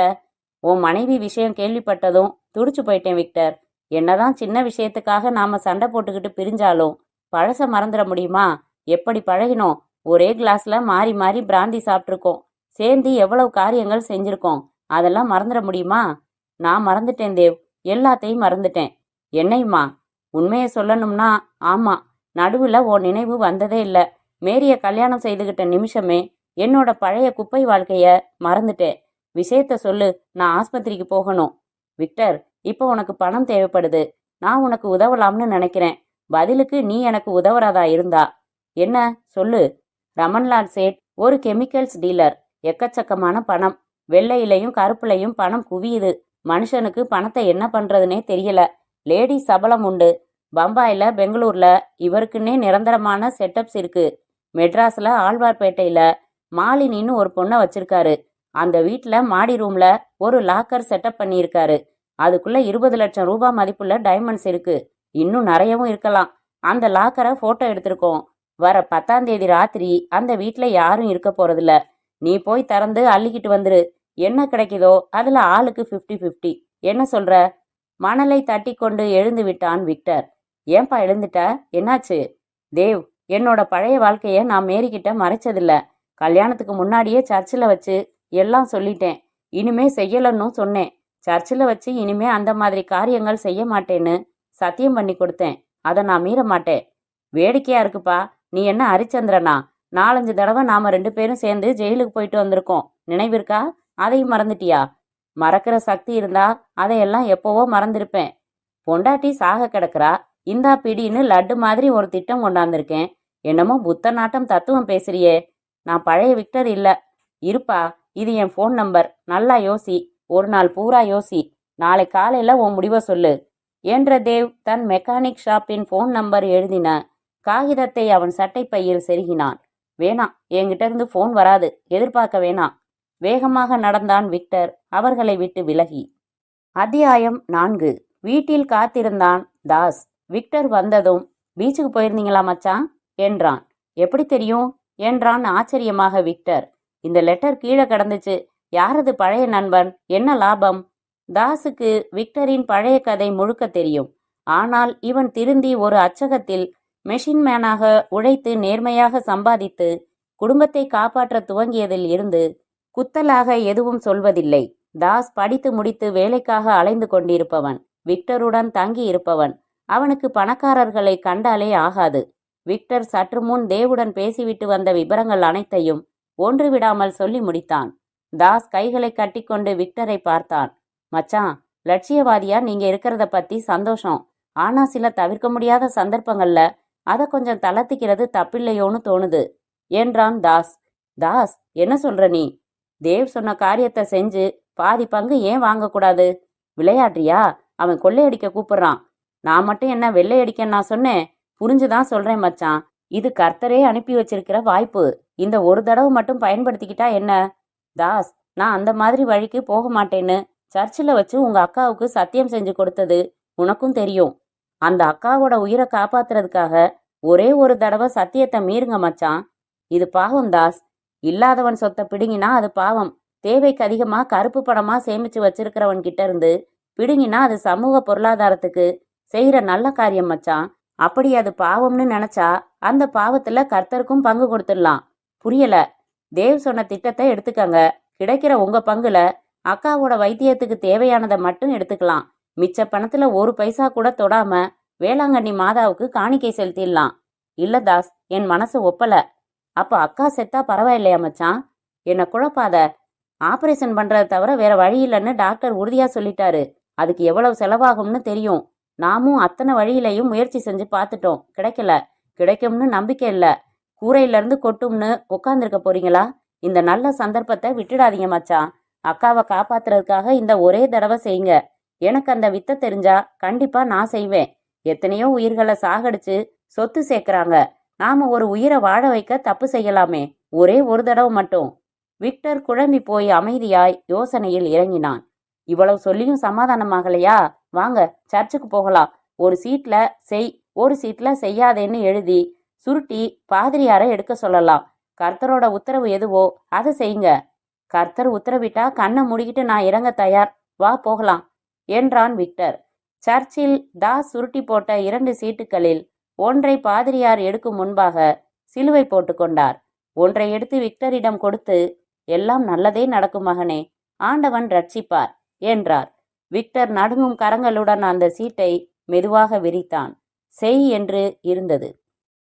[SPEAKER 1] உன் மனைவி விஷயம் கேள்விப்பட்டதும் துடிச்சு போயிட்டேன் விக்டர். என்னதான் சின்ன விஷயத்துக்காக நாம சண்டை போட்டுக்கிட்டு பிரிஞ்சாலும் பழச மறந்துட முடியுமா? எப்படி பழகினோம்? ஒரே கிளாஸ்ல மாறி மாறி பிராந்தி சாப்பிட்ருக்கோம். சேர்ந்து எவ்வளவு காரியங்கள் செஞ்சிருக்கோம். அதெல்லாம் மறந்துட முடியுமா? நான் மறந்துட்டேன் தேவ். எல்லாத்தையும் மறந்துட்டேன். என்னையுமா? உண்மையை சொல்லணும்னா ஆமா, நடுவுல உன் நினைவு வந்ததே இல்லை. மேரிய கல்யாணம் செய்துகிட்ட நிமிஷமே என்னோட பழைய குப்பை வாழ்க்கைய மறந்துட்டேன். விஷயத்த சொல்லு. நான் ஆஸ்பத்திரிக்கு போகணும். விக்டர், இப்போ உனக்கு பணம் தேவைப்படுது. நான் உனக்கு உதவலாம்னு நினைக்கிறேன். பதிலுக்கு நீ எனக்கு உதவுறதா இருந்தா என்ன சொல்லு. ரமன்லால் சேட் ஒரு கெமிக்கல்ஸ் டீலர். எக்கச்சக்கமான பணம். வெள்ளையிலையும் கருப்புலையும் பணம் குவியுது. மனுஷனுக்கு பணத்தை என்ன பண்றதுனே தெரியல. லேடி சபலம் உண்டு. பம்பாயில, பெங்களூர்ல இவருக்குன்னே நிரந்தரமான செட்டப்ஸ் இருக்கு. மெட்ராஸ்ல ஆழ்வார்பேட்டையில மாலினின்னு ஒரு பொண்ணை வச்சிருக்காரு. அந்த வீட்டுல மாடி ரூம்ல ஒரு லாக்கர் செட்டப் பண்ணியிருக்காரு. அதுக்குள்ள 20 லட்சம் ரூபாய் மதிப்புள்ள டைமண்ட்ஸ் இருக்கு. இன்னும் நிறையவும் இருக்கலாம். அந்த லாக்கரை போட்டோ எடுத்திருக்கோம். வர 10ஆம் தேதி ராத்திரி அந்த வீட்டுல யாரும் இருக்க போறதில்ல. நீ போய் திறந்து அள்ளிக்கிட்டு வந்துரு. என்ன கிடைக்குதோ அதுல ஆளுக்கு 50-50. என்ன சொல்ற? மணலை தட்டி கொண்டு எழுந்து விட்டான் விக்டர். ஏன்பா எழுந்துட்ட? என்னாச்சு? தேவ், என்னோட பழைய வாழ்க்கைய நான் மேரிக்கிட்ட மறைச்சதில்ல. கல்யாணத்துக்கு முன்னாடியே சர்ச்சில் வச்சு எல்லாம் சொல்லிட்டேன். இனிமே செய்யலன்னு சொன்னேன். சர்ச்சில் வச்சு இனிமே அந்த மாதிரி காரியங்கள் செய்ய மாட்டேன்னு சத்தியம் பண்ணி கொடுத்தேன். அதை நான் மீற மாட்டேன். வேடிக்கையா இருக்குப்பா. நீ என்ன ஹரிச்சந்திரனா? 4-5 தடவை நாம 2 பேரும் சேர்ந்து ஜெயிலுக்கு போயிட்டு வந்திருக்கோம். நினைவிருக்கா? அதையும் மறந்துட்டியா? மறக்கிற சக்தி இருந்தா அதையெல்லாம் எப்போவோ மறந்திருப்பேன். பொண்டாட்டி சாக கிடக்குறா. இந்தா பிடின்னு லட்டு மாதிரி ஒரு திட்டம் கொண்டாந்துருக்கேன். என்னமோ புத்த நாட்டம் தத்துவம் பேசுறியே. நான் பழைய விக்டர் இல்ல. இருப்பா, இது என் ஃபோன் நம்பர். நல்லா யோசி. ஒரு நாள் பூரா யோசி. நாளை காலையில உன் முடிவை சொல்லு என்ற தேவ் தன் மெக்கானிக் ஷாப்பின் ஃபோன் நம்பர் எழுதின காகிதத்தை அவன் சட்டை பையில் செருகினான். வேணாம், என்கிட்ட இருந்து ஃபோன் வராது. எதிர்பார்க்க வேணாம். வேகமாக நடந்தான் விக்டர் அவர்களை விட்டு விலகி. அத்தியாயம் 4. வீட்டில் காத்திருந்தான் தாஸ். விக்டர் வந்ததும், பீச்சுக்கு போயிருந்தீங்களா மச்சான் என்றான். எப்படி தெரியும் என்றான் ஆச்சரியமாக விக்டர். இந்த லெட்டர் கீழே கிடந்துச்சு. யாரது பழைய நண்பன்? என்ன லாபம்? தாஸுக்கு விக்டரின் பழைய கதை முழுக்க தெரியும். ஆனால் இவன் திருந்தி ஒரு அச்சகத்தில் மெஷின் மேனாக உழைத்து நேர்மையாக சம்பாதித்து குடும்பத்தை காப்பாற்ற துவங்கியதில் இருந்து குத்தலாக எதுவும் சொல்வதில்லை. தாஸ் படித்து முடித்து வேலைக்காக அலைந்து கொண்டிருப்பவன். விக்டருடன் தங்கி இருப்பவன். அவனுக்கு பணக்காரர்களை கண்டாலே ஆகாது. விக்டர் சற்று முன் தேவுடன் பேசிவிட்டு வந்த விபரங்கள் அனைத்தையும் ஒன்று விடாமல் சொல்லி முடித்தான். தாஸ் கைகளை கட்டிக்கொண்டு விக்டரை பார்த்தான். மச்சான், லட்சியவாதியா நீங்க இருக்கிறத பத்தி சந்தோஷம். ஆனா சில தவிர்க்க முடியாத சந்தர்ப்பங்கள்ல அதை கொஞ்சம் தளர்த்திக்கிறது தப்பில்லையோன்னு தோணுது என்றான் தாஸ். தாஸ், என்ன சொல்ற நீ? தேவ் சொன்ன காரியத்தை செஞ்சு பாதி பங்கு ஏன் வாங்கக்கூடாது? விளையாடுறியா? அவன் கொள்ளையடிக்க கூப்பிடுறான். நான் மட்டும் என்ன வெள்ளையடிக்க நான் சொன்னேன்? புரிஞ்சுதான் சொல்றேன் மச்சான். இது கர்த்தரே அனுப்பி வச்சிருக்கிற வாய்ப்பு. இந்த ஒரு தடவை மட்டும் பயன்படுத்திக்கிட்டா என்ன? தாஸ், நான் அந்த மாதிரி வழிக்கு போக மாட்டேன்னு சர்ச்சில் வச்சு உங்க அக்காவுக்கு சத்தியம் செஞ்சு கொடுத்தது உனக்கும் தெரியும். அந்த அக்காவோட உயிரை காப்பாத்துறதுக்காக ஒரே ஒரு தடவை சத்தியத்தை மீறுங்க மச்சான். இது பாவம் தாஸ். இல்லாதவன் சொத்தை பிடுங்கினா அது பாவம். தேவைக்கு அதிகமா கருப்பு பணமா சேமிச்சு வச்சிருக்கிறவன் கிட்ட இருந்து பிடுங்கினா அது சமூக பொருளாதாரத்துக்கு செய்யற நல்ல காரியம் மச்சான். அப்படி அது பாவம்னு நினைச்சா அந்த பாவத்துல கர்த்தருக்கும் பங்கு கொடுத்துடலாம். புரியல? தேவ் சொன்ன திட்டத்தை எடுத்துக்கங்க. கிடைக்கிற உங்க பங்குல அக்காவோட வைத்தியத்துக்கு தேவையானதை மட்டும் எடுத்துக்கலாம். மிச்ச பணத்துல ஒரு பைசா கூட தொடாம வேளாங்கண்ணி மாதாவுக்கு காணிக்கை செலுத்திடலாம். இல்ல தாஸ், என் மனசு ஒப்பல. அப்ப அக்கா செத்தா பரவாயில்லையா மச்சான்? என்ன குழப்பாத. ஆபரேஷன் பண்றதை தவிர வேற வழி இல்லைன்னு டாக்டர் உறுதியா சொல்லிட்டாரு. அதுக்கு எவ்வளவு செலவாகும்னு தெரியும். நாமும் அத்தனை வழியிலையும் முயற்சி செஞ்சு பார்த்துட்டோம். கிடைக்கல. கிடைக்கும்னு நம்பிக்கை இல்ல. கூரையிலிருந்து கொட்டும்னு உட்காந்துருக்க போறீங்களா? இந்த நல்ல சந்தர்ப்பத்தை விட்டுடாதீங்க மச்சான். அக்காவை காப்பாத்துறதுக்காக இந்த ஒரே தடவை செய்யுங்க. எனக்கு அந்த வித்தை தெரிஞ்சா கண்டிப்பா நான் செய்வேன். எத்தனையோ உயிர்களை சாகடிச்சு சொத்து சேர்க்கறாங்க. நாம ஒரு உயிரை வாழ வைக்க தப்பு செய்யலாமே. ஒரே ஒரு தடவை மட்டும். விக்டர் குழம்பி போய் அமைதியாய் யோசனையில் இறங்கினான். இவ்வளவு சொல்லியும் சமாதானமாகலையா? வாங்க, சர்ச்சுக்கு போகலாம். ஒரு சீட்ல செய், ஒரு சீட்ல செய்யாதேன்னு எழுதி சுருட்டி பாதிரியாரை எடுக்க சொல்லலாம். கர்த்தரோட உத்தரவு எதுவோ அதை செய்யுங்க. கர்த்தர் உத்தரவிட்டா கண்ணை மூடிக்கிட்டு நான் இறங்க தயார். வா போகலாம் என்றான் விக்டர். சர்ச்சில் தாஸ் சுருட்டி போட்ட 2 சீட்டுகளில் ஒன்றை பாதிரியார் எடுக்கும் முன்பாக சிலுவை போட்டு கொண்டார். ஒன்றை எடுத்து விக்டரிடம் கொடுத்து, எல்லாம் நல்லதே நடக்கும் மகனே, ஆண்டவன் ரட்சிப்பார் என்றார். விக்டர் நடுங்கும் கரங்களுடன் அந்த சீட்டை மெதுவாக விரித்தான். செய் என்று இருந்தது.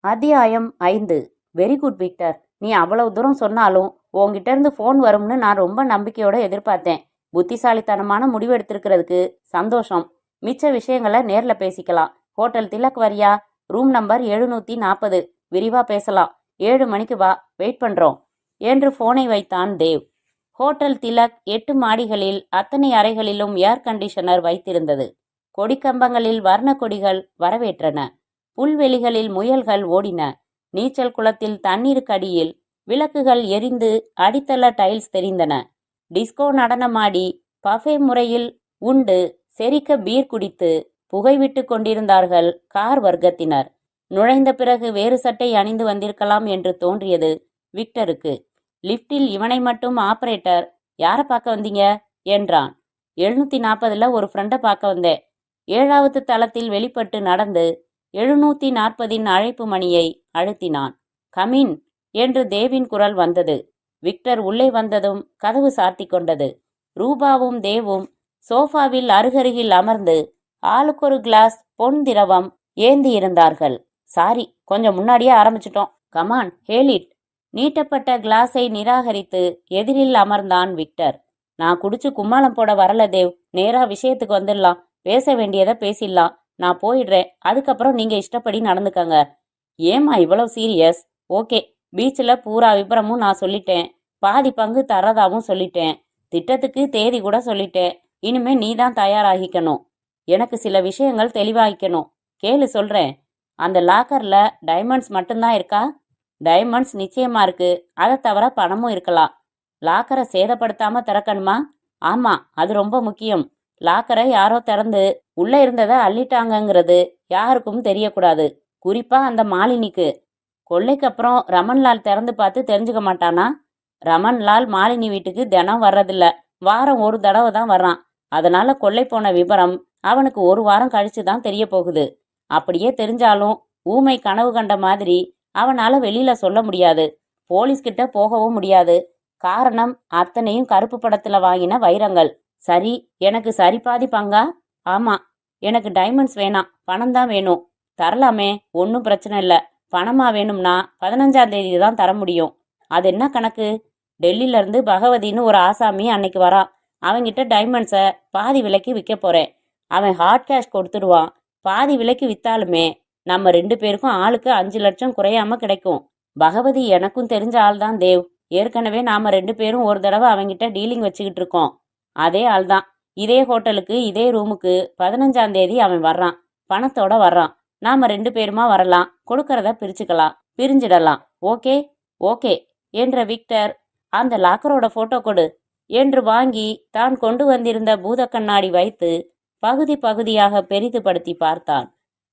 [SPEAKER 1] அத்தியாயம் 5. Very good Victor. நீ அவ்வளவு தூரம் சொன்னாலும் உங்ககிட்ட இருந்து ஃபோன் வரும்னு நான் ரொம்ப நம்பிக்கையோட எதிர்பார்த்தேன். புத்திசாலித்தனமான முடிவு எடுத்திருக்கிறதுக்கு சந்தோஷம். மிச்ச விஷயங்களை நேர்ல பேசிக்கலாம். ஹோட்டல் திலக் வரியா? Room number 740. விரிவா பேசலாம். 7 மணிக்கு வா, வெயிட் பண்றோம் என்று போனை வைத்தான் தேவ். ஹோட்டல் திலக் 8 மாடிகளில் அத்தனை அறைகளிலும் ஏர் கண்டிஷனர் வைத்திருந்தது. கொடிக்கம்பங்களில் வர்ண கொடிகள் வரவேற்றன. புல்வெளிகளில் முயல்கள் ஓடின. நீச்சல் குளத்தில் தண்ணீருக்கடியில் விளக்குகள் எரிந்து அடித்தள டைல்ஸ் தெரிந்தன. டிஸ்கோ நடனமாடி பஃபே முறையில் உண்டு செரிக்க பீர் குடித்து புகைவிட்டு கொண்டிருந்தார்கள் கார் வர்க்கத்தினர். நுழைந்த பிறகு வேறு சட்டை அணிந்து வந்திருக்கலாம் என்று தோன்றியது விக்டருக்கு. லிப்டில் இவனை மட்டும் ஆபரேட்டர், யாரை பார்க்க வந்தீங்க என்றான். 740 ஒரு ஃப்ரெண்டை பார்க்க வந்தேன். 7வது தளத்தில் வெளிப்பட்டு நடந்து 740 அழைப்பு மணியை அழுத்தினான். கமின் என்று தேவின் குரல் வந்தது. விக்டர் உள்ளே வந்ததும் கதவு சாத்தி கொண்டது. ரூபாவும் தேவும் சோஃபாவில் அருகருகில் அமர்ந்து ஆளுக்கொரு கிளாஸ் பொன் திரவம் ஏந்தி இருந்தார்கள். சாரி, கொஞ்சம் முன்னாடியே ஆரம்பிச்சிட்டோம். கமான், ஹேலிட். நீட்டப்பட்ட கிளாஸை நிராகரித்து எதிரில் அமர்ந்தான் விக்டர். நான் குடிச்சு கும்மாளம் போட வரல தேவ். நேரா விஷயத்துக்கு வந்துடலாம். பேச வேண்டியதை பேசிடலாம். நான் போயிடுறேன். அதுக்கப்புறம் நீங்க இஷ்டப்படி நடந்துக்கங்க. ஏமா இவ்வளவு சீரியஸ்? ஓகே, பீச்சில் பூரா விபரமும் நான் சொல்லிட்டேன். பாதி பங்கு தரதாவும் சொல்லிட்டேன். திட்டத்துக்கு தேதி கூட சொல்லிட்டேன். இனிமே நீ தான் தயாராகிக்கணும். எனக்கு சில விஷயங்கள் தெளிவாகிக்கணும். கேளு சொல்றேன். அந்த லாக்கர்ல டைமண்ட்ஸ் மட்டும்தான் இருக்கா? டைமண்ட்ஸ் நிச்சயமா இருக்கு. அதை தவிர பணமும் இருக்கலாம். லாக்கரை சேதப்படுத்தாம திறக்கணுமா? ஆமா, அது ரொம்ப முக்கியம். லாக்கரை யாரோ திறந்து உள்ள இருந்ததை அள்ளிட்டாங்கங்கிறது யாருக்கும் தெரியக்கூடாது. குறிப்பா அந்த மாலினிக்கு. கொள்ளைக்கு அப்புறம் ரமன்லால் திறந்து பார்த்து தெரிஞ்சுக்க மாட்டானா? ரமன்லால் மாலினி வீட்டுக்கு தினம் வர்றதில்ல. வாரம் ஒரு தடவை தான் வர்றான். அதனால கொள்ளை போன விபரம் அவனுக்கு 1 வாரம் கழிச்சு தான் தெரிய போகுது. அப்படியே தெரிஞ்சாலும் ஊமை கனவு கண்ட மாதிரி அவனால வெளியில சொல்ல முடியாது. போலீஸ்கிட்ட போகவும் முடியாது. காரணம், அத்தனையும் கருப்பு படத்துல வாங்கின வைரங்கள். சரி, எனக்கு சரி பாதி பங்கா? ஆமா, எனக்கு டைமண்ட்ஸ் வேணாம், பணம் தான் வேணும். தரலாமே, ஒன்றும் பிரச்சனை இல்லை. பணமா வேணும்னா 15ஆம் தேதி தான் தர முடியும். அது என்ன கணக்கு? டெல்லியில இருந்து பகவதின்னு ஒரு ஆசாமி அன்னைக்கு வரான். அவன்கிட்ட டைமண்ட்ஸை பாதி விலைக்கு விற்க போறேன். அவன் ஹார்ட் கேஷ் கொடுத்துடுவான். பாதி விலைக்கு வித்தாலுமே நம்ம 2 பேருக்கும் ஆளுக்கு 5 லட்சம் குறையாம கிடைக்கும். பகவதி எனக்கும் தெரிஞ்ச ஆள் தான் தேவ். ஏற்கனவே நாம 2 பேரும் ஒரு தடவை அவங்கிட்ட டீலிங் வச்சுக்கிட்டு இருக்கோம். அதே ஆள் தான். இதே ஹோட்டலுக்கு இதே ரூமுக்கு 15ஆம் தேதி அவன் வர்றான். பணத்தோட வர்றான். நாம 2 பேருமா வரலாம். கொடுக்கறத பிரிச்சுக்கலாம், பிரிஞ்சிடலாம். ஓகே ஓகே என்ற விக்டர், அந்த லாக்கரோட போட்டோ கொடு என்று வாங்கி தான் கொண்டு வந்திருந்த பூத கண்ணாடி வைத்து பகுதி பகுதியாக பெரிதுபடுத்தி பார்த்தான்.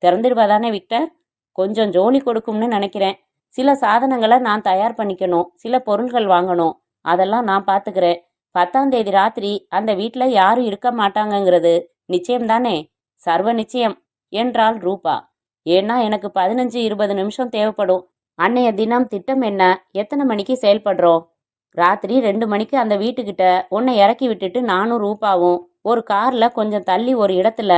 [SPEAKER 1] திறந்துடுவதானே விக்டர்? கொஞ்சம் ஜோலி கொடுக்கும்னு நினைக்கிறேன். சில சாதனங்களை நான் தயார் பண்ணிக்கணும், சில பொருள்கள் வாங்கணும். அதெல்லாம் நான் பார்த்துக்கிறேன். 10ஆம் தேதி ராத்திரி அந்த வீட்டில் யாரும் இருக்க மாட்டாங்கங்கிறது நிச்சயம்தானே? சர்வ நிச்சயம் என்றாள் ரூபா. ஏன்னா எனக்கு 15-20 நிமிஷம் தேவைப்படும். அன்னைய தினம் திட்டம் என்ன? எத்தனை மணிக்கு செயல்படுறோம்? ராத்திரி 2 மணிக்கு அந்த வீட்டுக்கிட்ட உன்னை இறக்கி விட்டுட்டு நானும் ரூபாவும் ஒரு கார்ல கொஞ்சம் தள்ளி ஒரு இடத்துல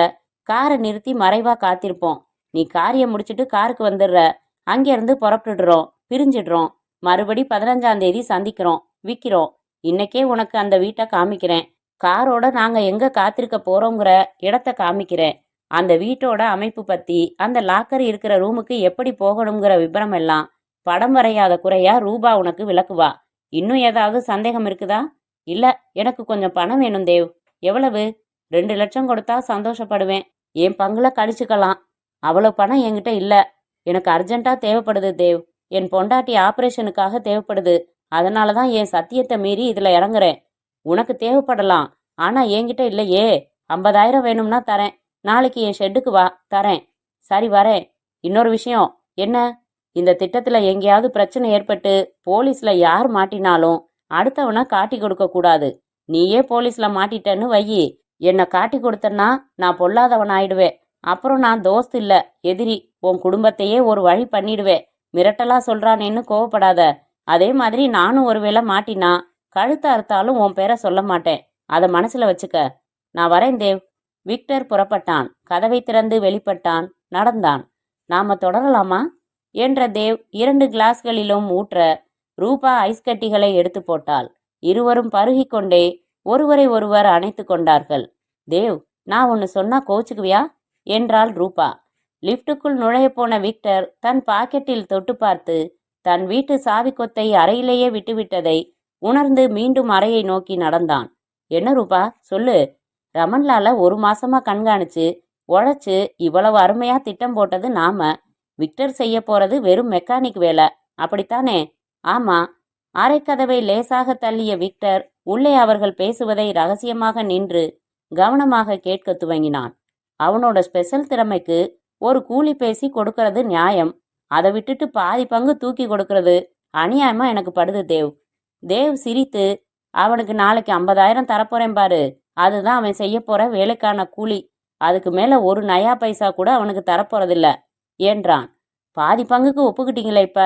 [SPEAKER 1] காரை நிறுத்தி மறைவா காத்திருப்போம். நீ காரியம் முடிச்சிட்டு காருக்கு வந்துடுற. அங்கிருந்து புறப்பட்டுடுறோம், பிரிஞ்சிடுறோம். மறுபடி 15ஆம் தேதி சந்திக்கிறோம், விற்கிறோம். இன்னைக்கே உனக்கு அந்த வீட்டை காமிக்கிறேன். காரோட நாங்க எங்க காத்திருக்க போறோங்கிற இடத்த காமிக்கிறேன். அந்த வீட்டோட அமைப்பு பத்தி, அந்த லாக்கர் இருக்கிற ரூமுக்கு எப்படி போகணுங்கிற விபரம் எல்லாம் படம் வரையாத குறையா ரூபா உனக்கு விளக்குவா. இன்னும் ஏதாவது சந்தேகம் இருக்குதா? இல்ல, எனக்கு கொஞ்சம் பணம் வேணும் தேவ். எவ்வளவு? 2 லட்சம் கொடுத்தா சந்தோஷப்படுவேன். என் பங்குல கழிச்சுக்கலாம். அவ்வளவு பணம் என்கிட்ட இல்ல. எனக்கு அர்ஜென்ட்டா தேவைப்படுது தேவ். என் பொண்டாட்டி ஆபரேஷனுக்காக தேவைப்படுது. அதனாலதான் என் சத்தியத்தை மீறி இதுல இறங்குறேன். உனக்கு தேவைப்படலாம், ஆனா என்கிட்ட இல்லையே. 50,000 வேணும்னா தரேன். நாளைக்கு என் ஷெட்டுக்கு வா, தரேன். சரி, வரேன். இன்னொரு விஷயம். என்ன? இந்த திட்டத்துல எங்கேயாவது பிரச்சனை ஏற்பட்டு போலீஸ்ல யார் மாட்டினாலும் அடுத்தவனை காட்டி கொடுக்க கூடாது. நீயே போலீஸ்ல மாட்டிட்டேன்னு வையி, என்னை காட்டி கொடுத்தன்னா நான் பொல்லாதவன் ஆயிடுவேன். அப்புறம் நான் தோஸ்த் இல்ல, எதிரி. உன் குடும்பத்தையே ஒரு வழி பண்ணிடுவேன். மிரட்டலா சொல்றானேன்னு கோவப்படாத. அதே மாதிரி நானும் ஒருவேளை மாட்டினா கழுத்து அறுத்தாலும் உன் பேரை சொல்ல மாட்டேன். அதை மனசுல வச்சுக்க. நான் வரேன் தேவ். விக்டர் புறப்பட்டான். கதவை திறந்து வெளிப்பட்டான். நடந்தான். நாம தொடரலாமா என்ற தேவ் 2 கிளாஸ்களிலும் ஊற்ற ரூபா ஐஸ் கட்டிகளை எடுத்து போட்டாள். இருவரும் பருகிக்கொண்டே ஒருவரை ஒருவர் அணைத்து கொண்டார்கள். தேவ், நான் ஒன்னு சொன்னா கோச்சுக்குவியா என்றாள் ரூபா. லிப்டுக்குள் நுழைய போன விக்டர் தன் பாக்கெட்டில் தொட்டு பார்த்து தன் வீட்டு சாவி கொத்தை அறையிலேயே விட்டுவிட்டதை உணர்ந்து மீண்டும் அறையை நோக்கி நடந்தான். என்ன ரூபா, சொல்லு. ரமன்லால 1 மாசமா கண்காணிச்சு உழைச்சு இவ்வளவு அருமையா திட்டம் போட்டது நாம. விக்டர் செய்ய போறது வெறும் மெக்கானிக் வேலை, அப்படித்தானே? ஆமா. அரைக்கதவை லேசாக தள்ளிய விக்டர் உள்ளே அவர்கள் பேசுவதை ரகசியமாக நின்று கவனமாக கேட்க துவங்கினான். அவனோட ஸ்பெஷல் திறமைக்கு ஒரு கூலி பேசி கொடுக்கறது நியாயம். அதை விட்டுட்டு பாதி பங்கு தூக்கி கொடுக்கறது அநியாயமா எனக்கு படுது தேவ். தேவ் சிரித்து, அவனுக்கு நாளைக்கு 50,000 தரப்போறேன் பாரு. அதுதான் அவன் செய்ய போற வேலைக்கான கூலி. அதுக்கு மேல ஒரு நயா பைசா கூட அவனுக்கு தரப்போறதில்ல என்றான். பாதி பங்குக்கு ஒப்புக்கிட்டீங்களே இப்ப?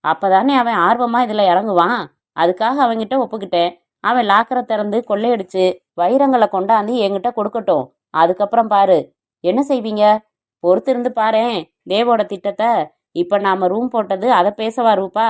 [SPEAKER 1] அப்பதானே அவன் ஆர்வமா இதுல இறங்குவான். அதுக்காக அவன்கிட்ட ஒப்புக்கிட்டேன். அவன் லாக்கரை திறந்து கொள்ளையடிச்சு வைரங்களை கொண்டாந்து என்கிட்ட கொடுக்கட்டும். அதுக்கப்புறம் பாரு என்ன செய்வீங்க. பொறுத்திருந்து பாரேன் தேவோட திட்டத்தை. இப்ப நாம ரூம் போட்டது அதை பேசவா ரூபா?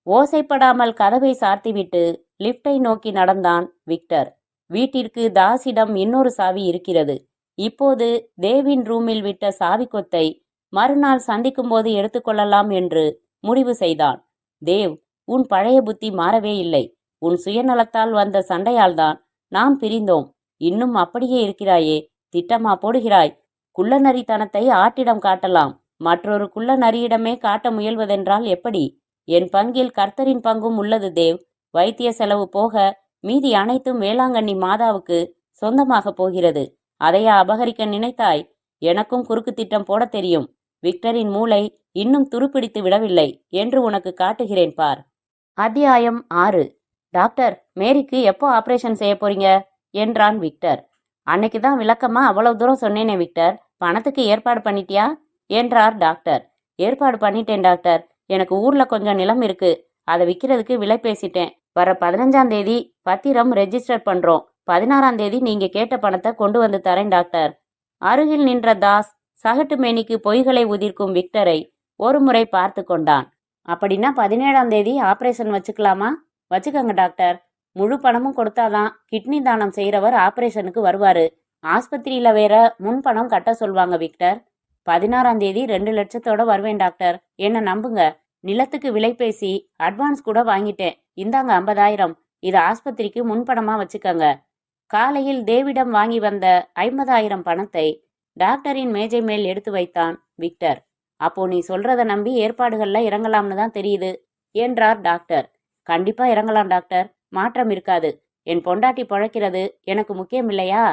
[SPEAKER 1] ஓசைப்படாமல் கதவை சாத்திவிட்டு லிப்டை நோக்கி நடந்தான் விக்டர். வீட்டிற்கு தாஸிடம் இன்னொரு சாவி இருக்கிறது. இப்போது தேவின் ரூமில் விட்ட சாவி கொத்தை மறுநாள் சந்திக்கும் போது எடுத்துக்கொள்ளலாம் என்று முடிவு செய்தான். தேவ், உன் பழைய புத்தி மாறவே இல்லை. உன் சுயநலத்தால் வந்த சண்டையால்தான் நாம் பிரிந்தோம். இன்னும் அப்படியே இருக்கிறாயே. திட்டமா போடுகிறாய்? குள்ளநரித்தனத்தை ஆட்டிடம் காட்டலாம். மற்றொரு குள்ளநரியிடமே காட்ட முயல்வதென்றால் எப்படி? என் பங்கில் கர்த்தரின் பங்கும் உள்ளது தேவ். வைத்திய செலவு போக மீதி அனைத்தும் வேளாங்கண்ணி மாதாவுக்கு சொந்தமாக போகிறது. அதையா அபகரிக்க நினைத்தாய்? எனக்கும் குறுக்கு திட்டம் போட தெரியும். விக்டரின் மூளை இன்னும் துருப்பிடித்து விடவில்லை என்று உனக்கு காட்டுகிறேன் பார். அத்தியாயம் 6. டாக்டர், மேரிக்கு எப்போ ஆபரேஷன் செய்ய போறீங்க என்றான் விக்டர். அன்னைக்கு தான் விளக்கமா அவ்வளவு தூரம் சொன்னேனே விக்டர். பணத்துக்கு ஏற்பாடு பண்ணிட்டியா என்றார் டாக்டர். ஏற்பாடு பண்ணிட்டேன் டாக்டர். எனக்கு ஊர்ல கொஞ்சம் நிலம் இருக்கு. அதை விற்கிறதுக்கு விலை பேசிட்டேன். வர 15ஆம் தேதி பத்திரம் ரெஜிஸ்டர் பண்றோம். 16ஆம் தேதி நீங்க கேட்ட பணத்தை கொண்டு வந்து தரேன் டாக்டர். அருகில் நின்ற தாஸ் சகட்டு மேனிக்கு பொய்களை உதிர்க்கும் விக்டரை ஒரு முறை பார்த்து கொண்டான். அப்படின்னா 17ஆம் தேதி ஆபரேஷன் வச்சுக்கலாமா? வச்சுக்கோங்க டாக்டர். முழு பணமும் கொடுத்தாதான் கிட்னி தானம் செய்கிறவர் ஆபரேஷனுக்கு வருவாரு. ஆஸ்பத்திரியில வேற முன்பணம் கட்ட சொல்வாங்க விக்டர். 16ஆம் தேதி 2 லட்சத்தோட வருவேன் டாக்டர். என்ன நம்புங்க. நிலத்துக்கு விலை பேசி அட்வான்ஸ் கூட வாங்கிட்டேன். இந்தாங்க 50,000. இது ஆஸ்பத்திரிக்கு முன்பணமா வச்சுக்கோங்க. காலையில் தேவிடம் வாங்கி வந்த 50,000 பணத்தை டாக்டரின் மேஜை மேல் எடுத்து வைத்தான் விக்டர். அப்போ நீ சொல்றத நம்பி ஏற்பாடுகள்ல இறங்கலாம்னு தான் தெரியுது என்றார் டாக்டர். கண்டிப்பா இறங்கலாம் டாக்டர், மாற்றம் இருக்காது. என் பொண்டாட்டி பொழைக்கிறது எனக்கு முக்கியம் இல்லையா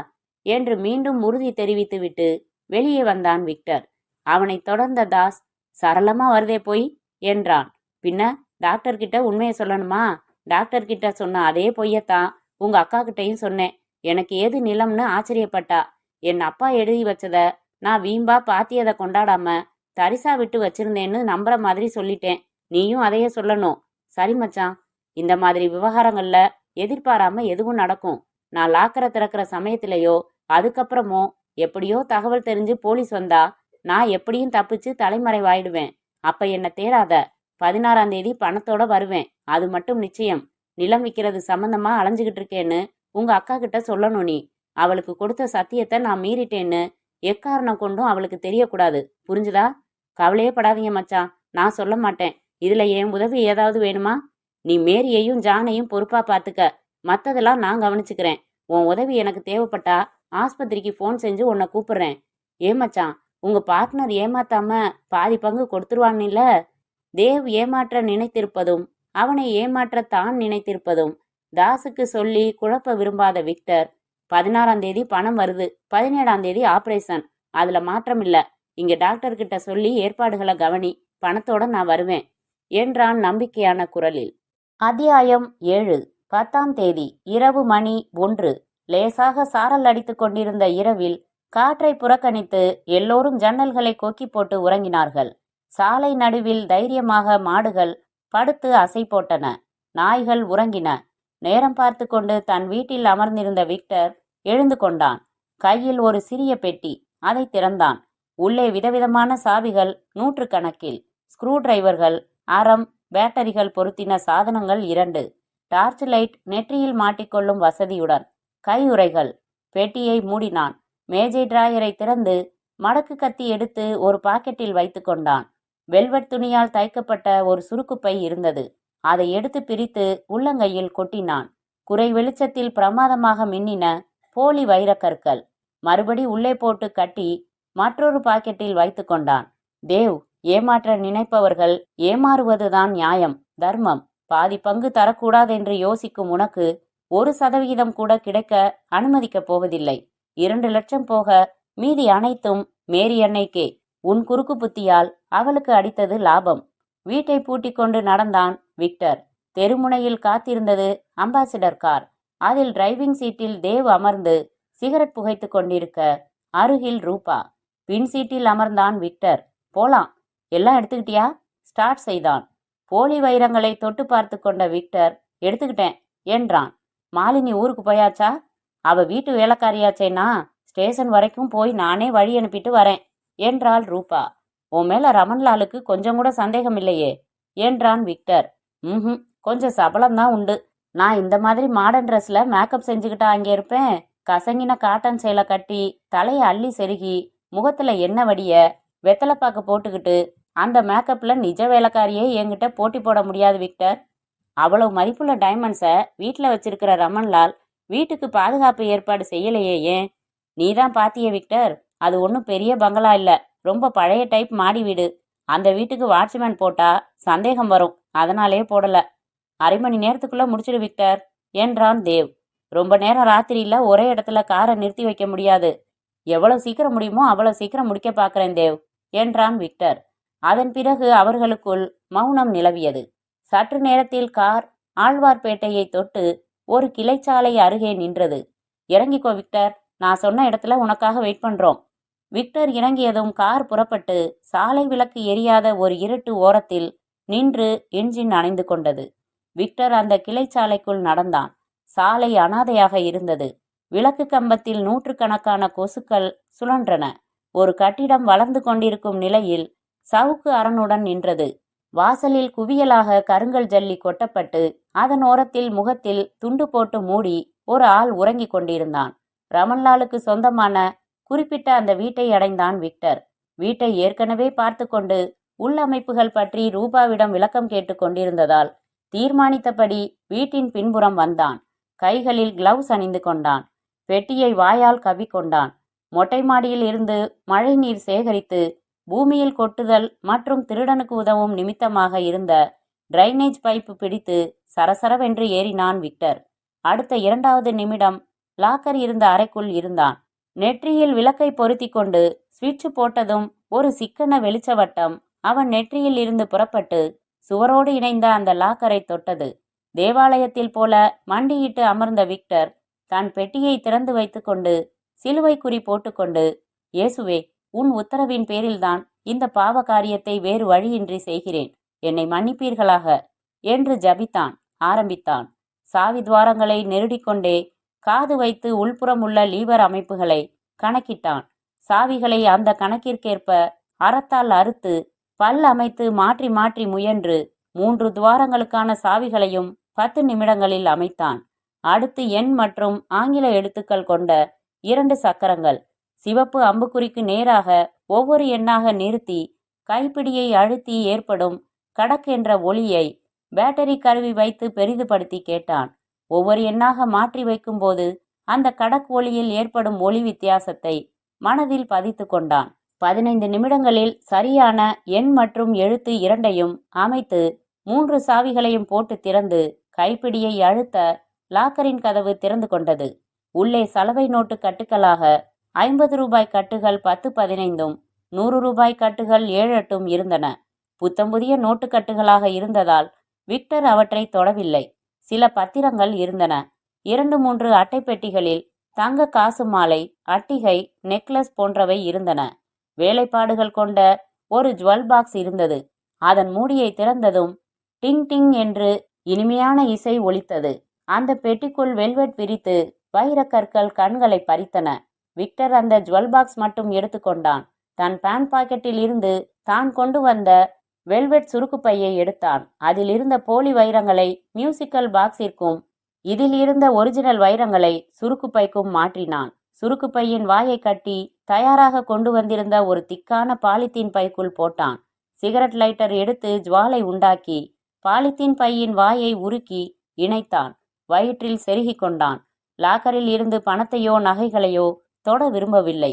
[SPEAKER 1] என்று மீண்டும் உறுதி தெரிவித்துவிட்டு வெளியே வந்தான் விக்டர். அவனை தொடர்ந்த தாஸ், சரளமா வருதே போய் என்றான். பின்ன டாக்டர் கிட்ட உண்மையை சொல்லணுமா? டாக்டர் கிட்ட சொன்ன அதே பொய்யத்தான் உங்க அக்கா கிட்டையும் சொன்னேன். எனக்கு ஏது நிலம்னு ஆச்சரியப்பட்டா. என் அப்பா எழுதி வச்சத நான் வீம்பா பாத்தியதை கொண்டாடாம தரிசா விட்டு வச்சிருந்தேன்னு நம்புற மாதிரி சொல்லிட்டேன். நீயும் அதையே சொல்லணும். சரி மச்சான், இந்த மாதிரி விவகாரங்கள்ல எதிர்பாராம எதுவும் நடக்கும். நான் லாக்கரை திறக்கிற சமயத்திலேயோ அதுக்கப்புறமோ எப்படியோ தகவல் தெரிஞ்சு போலீஸ் வந்தா நான் எப்படியும் தப்பிச்சு தலைமறைவாயிடுவேன். அப்ப என்ன தேடாத. 16ஆம் தேதி பணத்தோட வருவேன், அது மட்டும் நிச்சயம். நிலம் விற்கிறது சம்பந்தமா அலைஞ்சுகிட்டு இருக்கேன்னு உங்க அக்கா கிட்ட சொல்லணும். நீ அவளுக்கு கொடுத்த சத்தியத்தை நான் மீறிட்டேன்னு எக்காரணம் கொண்டும் அவளுக்கு தெரியக்கூடாது. புரிஞ்சுதா? கவலையே படாதீங்க மச்சான், நான் சொல்ல மாட்டேன். இதுல என் உதவி ஏதாவது வேணுமா? நீ மேரியையும் ஜானையும் பொறுப்பா பாத்துக்க. மத்ததெல்லாம் நான் கவனிச்சுக்கிறேன். உன் உதவி எனக்கு தேவைப்பட்டா ஆஸ்பத்திரிக்கு ஃபோன் செஞ்சு உன்னை கூப்பிடுறேன். மச்சான், உங்க பார்ட்னர் ஏமாத்தாம பாதி பங்கு கொடுத்துருவான்ல? தேவ் ஏமாற்ற நினைத்திருப்பதும் அவனை ஏமாற்ற தான் நினைத்திருப்பதும் தாஸுக்கு சொல்லி குழப்ப விரும்பாத விக்டர், 16ஆம் தேதி பணம் வருது, 17ஆம் தேதி ஆபரேஷன், அதுல மாற்றம் இல்ல. இங்க டாக்டர் கிட்ட சொல்லி ஏற்பாடுகளை கவனி. பணத்தோட நான் வருவேன் என்றான் நம்பிக்கையான குரலில். அத்தியாயம் 7. 10ஆம் தேதி இரவு மணி 1. லேசாக சாரல் அடித்து கொண்டிருந்த இரவில் காற்றை புறக்கணித்து எல்லோரும் ஜன்னல்களை கொக்கி போட்டு உறங்கினார்கள். சாலை நடுவில் தைரியமாக மாடுகள் படுத்து அசை போட்டன. நாய்கள் உறங்கின. நேரம் பார்த்து கொண்டு தன் வீட்டில் அமர்ந்திருந்த விக்டர் எழுந்து கொண்டான். கையில் ஒரு சிறிய பெட்டி. அதை திறந்தான். உள்ளே விதவிதமான சாவிகள் 100 கணக்கில், ஸ்க்ரூ டிரைவர்கள், அரம், பேட்டரிகள் பொருத்தின சாதனங்கள் 2, டார்ச் லைட் நெற்றியில் மாட்டிக்கொள்ளும் வசதியுடன், கையுறைகள். பெட்டியை மூடினான். மேஜை டிராயரை திறந்து மடக்கு கத்தி எடுத்து ஒரு பாக்கெட்டில் வைத்து கொண்டான். வெல்வெட் துணியால் தைக்கப்பட்ட ஒரு சுருக்குப்பை இருந்தது. அதை எடுத்து பிரித்து உள்ளங்கையில் கொட்டினான். குறை வெளிச்சத்தில் பிரமாதமாக மின்னின போலி வைரக்கற்கள். மறுபடி உள்ளே போட்டு கட்டி மற்றொரு பாக்கெட்டில் வைத்து கொண்டான். தேவ், ஏமாற்ற நினைப்பவர்கள் ஏமாறுவதுதான் நியாயம், தர்மம். பாதி பங்கு தரக்கூடாதென்று யோசிக்கும் உனக்கு 1% கூட கிடைக்க அனுமதிக்கப் போவதில்லை. 2 லட்சம் போக மீதி அனைத்தும் மேரி அன்னைக்கே. உன் குறுக்கு புத்தியால் அவளுக்கு அடித்தது லாபம். வீட்டை பூட்டிக் கொண்டு நடந்தான் விக்டர். தெருமுனையில் காத்திருந்தது அம்பாசிடர் கார். அதில் டிரைவிங் சீட்டில் தேவ் அமர்ந்து சிகரெட் புகைத்து கொண்டிருக்க அருகில் ரூபா. பின் சீட்டில் அமர்ந்தான் விக்டர். போலாம், எல்லாம் எடுத்துக்கிட்டியா? ஸ்டார்ட் செய்தான். போலி வைரங்களை தொட்டு பார்த்து கொண்ட விக்டர், எடுத்துக்கிட்டேன் என்றான். மாலினி ஊருக்கு போயாச்சா? அவ வீட்டு வேலைக்காரியாச்சேனா? ஸ்டேஷன் வரைக்கும் போய் நானே வழி அனுப்பிட்டு வரேன் என்றாள் ரூபா. உன் மேல ரமன்லாலுக்கு கொஞ்சம் கூட சந்தேகம் இல்லையே என்றான் விக்டர். கொஞ்சம் சபலம்தான் உண்டு. நான் இந்த மாதிரி மாடர்ன் ட்ரெஸ்ல மேக்கப் செஞ்சுக்கிட்டா அங்கே இருப்பேன். கசங்கின காட்டன் சேலை கட்டி தலையை அள்ளி செருகி முகத்துல எண்ணெய் வடிய வெத்தலைப்பாக்கு போட்டுக்கிட்டு அந்த மேக்கப்ல நிஜ வேலைக்காரியே என்கிட்ட போட்டி போட முடியாது விக்டர். அவ்வளவு மதிப்புள்ள டைமண்ட்ஸை வீட்டில் வச்சிருக்கிற ரமன்லால் வீட்டுக்கு பாதுகாப்பு ஏற்பாடு செய்யலையே ஏன்? நீதான் பாத்தியே விக்டர், அது ஒன்றும் பெரிய பங்களா இல்ல, ரொம்ப பழைய டைப் மாடி வீடு. அந்த வீட்டுக்கு வாட்ச்மேன் போட்டா சந்தேகம் வரும், அதனாலே போடல. அரை மணி நேரத்துக்குள்ள முடிச்சிடு விக்டர் என்றான் தேவ். ரொம்ப நேரம் ராத்திரியில ஒரே இடத்துல காரை நிறுத்தி வைக்க முடியாது. எவ்வளவு சீக்கிரம் முடியுமோ அவ்வளவு சீக்கிரம் முடிக்க பார்க்கிறேன் தேவ் என்றான் விக்டர். அதன் பிறகு அவர்களுக்குள் மௌனம் நிலவியது. சற்று நேரத்தில் கார் ஆழ்வார்பேட்டையை தொட்டு ஒரு கிளைச்சாலை அருகே நின்றது. இறங்கிக்கோ விக்டர், நான் சொன்ன இடத்துல உனக்காக வெயிட் பண்றோம். விக்டர் இறங்கியதும் கார் புறப்பட்டு சாலை விளக்கு எரியாத ஒரு இருட்டு ஓரத்தில் நின்று என்ஜின் அணைந்து கொண்டது. விக்டர் அந்த கிளைச்சாலைக்குள் நடந்தான். சாலை அனாதையாக இருந்தது. விளக்கு கம்பத்தில் 100கணக்கான கொசுக்கள் சுழன்றன. ஒரு கட்டிடம் வளர்ந்து கொண்டிருக்கும் நிலையில் சவுக்கு அரணுடன் நின்றது. வாசலில் குவியலாக கருங்கல் ஜல்லி கொட்டப்பட்டு அதன் ஓரத்தில் முகத்தில் துண்டு போட்டு மூடி ஒரு ஆள் உறங்கிக் கொண்டிருந்தான். ரமன்லாலுக்கு சொந்தமான குறிப்பிட்ட அந்த வீட்டை அடைந்தான் விக்டர். வீட்டை ஏற்கனவே பார்த்து கொண்டு உள்ளமைப்புகள் பற்றி ரூபாவிடம் விளக்கம் கேட்டு கொண்டிருந்ததால் தீர்மானித்தபடி வீட்டின் பின்புறம் வந்தான். கைகளில் கிளவுஸ் அணிந்து கொண்டான். பெட்டியை வாயால் கவ்விக்கொண்டான். மொட்டை மாடியில் இருந்து மழை நீர் சேகரித்து பூமியில் கொட்டுதல் மற்றும் திருடனுக்கு உதவும் நிமித்தமாக இருந்த டிரைனேஜ் பைப்பு பிடித்து சரசரவென்று ஏறினான் விக்டர். அடுத்த 2வது நிமிடம் லாக்கர் இருந்த அறைக்குள் இருந்தான். நெற்றியில் விளக்கை பொருத்தி கொண்டு சுவிட்ச் போட்டதும் ஒரு சிக்கன வெளிச்சவட்டம் அவன் நெற்றியில் இருந்து புறப்பட்டு சுவரோடு இணைந்த அந்த லாக்கரை தொட்டது. தேவாலயத்தில் போல மண்டியிட்டு அமர்ந்த விக்டர் தன் பெட்டியை திறந்து வைத்து கொண்டு சிலுவை குறி போட்டுக்கொண்டு, இயேசுவே, உன் உத்தரவின் பேரில்தான் இந்த பாவ காரியத்தை வேறு வழியின்றி செய்கிறேன், என்னை மன்னிப்பீர்களாக என்று ஜபித்தான் ஆரம்பித்தான். சாவி துவாரங்களை நெருடிக்கொண்டே காது வைத்து உள்புறம் உள்ள லீவர் அமைப்புகளை கணக்கிட்டான். சாவிகளை அந்த கணக்கிற்கேற்ப அறத்தால் அறுத்து பல் அமைத்து மாற்றி மாற்றி முயன்று 3 துவாரங்களுக்கான சாவிகளையும் 10 நிமிடங்களில் அமைத்தான். அடுத்து எண் மற்றும் ஆங்கில எழுத்துக்கள் கொண்ட 2 சக்கரங்கள் சிவப்பு அம்புக்குறிக்கு நேராக ஒவ்வொரு எண்ணாக நிறுத்தி கைப்பிடியை அழுத்தி ஏற்படும் கடக் என்ற ஒளியை பேட்டரி கருவி வைத்து பெரிதுபடுத்தி கேட்டான். ஒவ்வொரு எண்ணாக மாற்றி வைக்கும்போது அந்த கடக் ஒளியில் ஏற்படும் ஒளி வித்தியாசத்தை மனதில் பதித்து கொண்டான். 15 நிமிடங்களில் சரியான எண் மற்றும் எழுத்து இரண்டையும் அமைத்து 3 சாவிகளையும் போட்டு திறந்து கைப்பிடியை அழுத்த லாக்கரின் கதவு திறந்து கொண்டது. உள்ளே சலவை நோட்டு கட்டுகளாக 50 ரூபாய் கட்டுகள் 10-15 100 ரூபாய் கட்டுகள் 7-8 இருந்தன. புத்தம் புதிய நோட்டுக்கட்டுகளாக இருந்ததால் விக்டர் அவற்றை தொடவில்லை. சில பத்திரங்கள் இருந்தன. 2-3 அட்டை பெட்டிகளில் தங்க காசு மாலை, அட்டிகை, நெக்லஸ் போன்றவை இருந்தன. வேலைப்பாடுகள் கொண்ட ஒரு ஜுவல் பாக்ஸ் இருந்தது. அதன் மூடியை திறந்ததும் டிங் டிங் என்று இனிமையான இசை ஒலித்தது. அந்த பெட்டிக்குள் வெல்வெட் விரித்து வைரக்கற்கள் கண்களை பறித்தன. விக்டர் அந்த ஜுவல் பாக்ஸ் மட்டும் எடுத்துக்கொண்டான். தன் பேண்ட் பாக்கெட்டில் இருந்து தான் கொண்டு வந்த வெல்வெட் சுருக்கு பையை எடுத்தான். அதில் இருந்த போலி வைரங்களை மியூசிக்கல் பாக்ஸிற்கும் இதில் இருந்த ஒரிஜினல் வைரங்களை சுருக்கு பைக்கும் மாற்றினான். சுருக்கு பையின் வாயை கட்டி தயாராக கொண்டு வந்திருந்த ஒரு திக்கான பாலித்தீன் பைக்குள் போட்டான். சிகரெட் லைட்டர் எடுத்து ஜுவாலை உண்டாக்கி பாலித்தீன் பையின் வாயை உருக்கி இணைத்தான். வயிற்றில் செருகி கொண்டான். லாக்கரில் இருந்து பணத்தையோ நகைகளையோ தொட விரும்பவில்லை.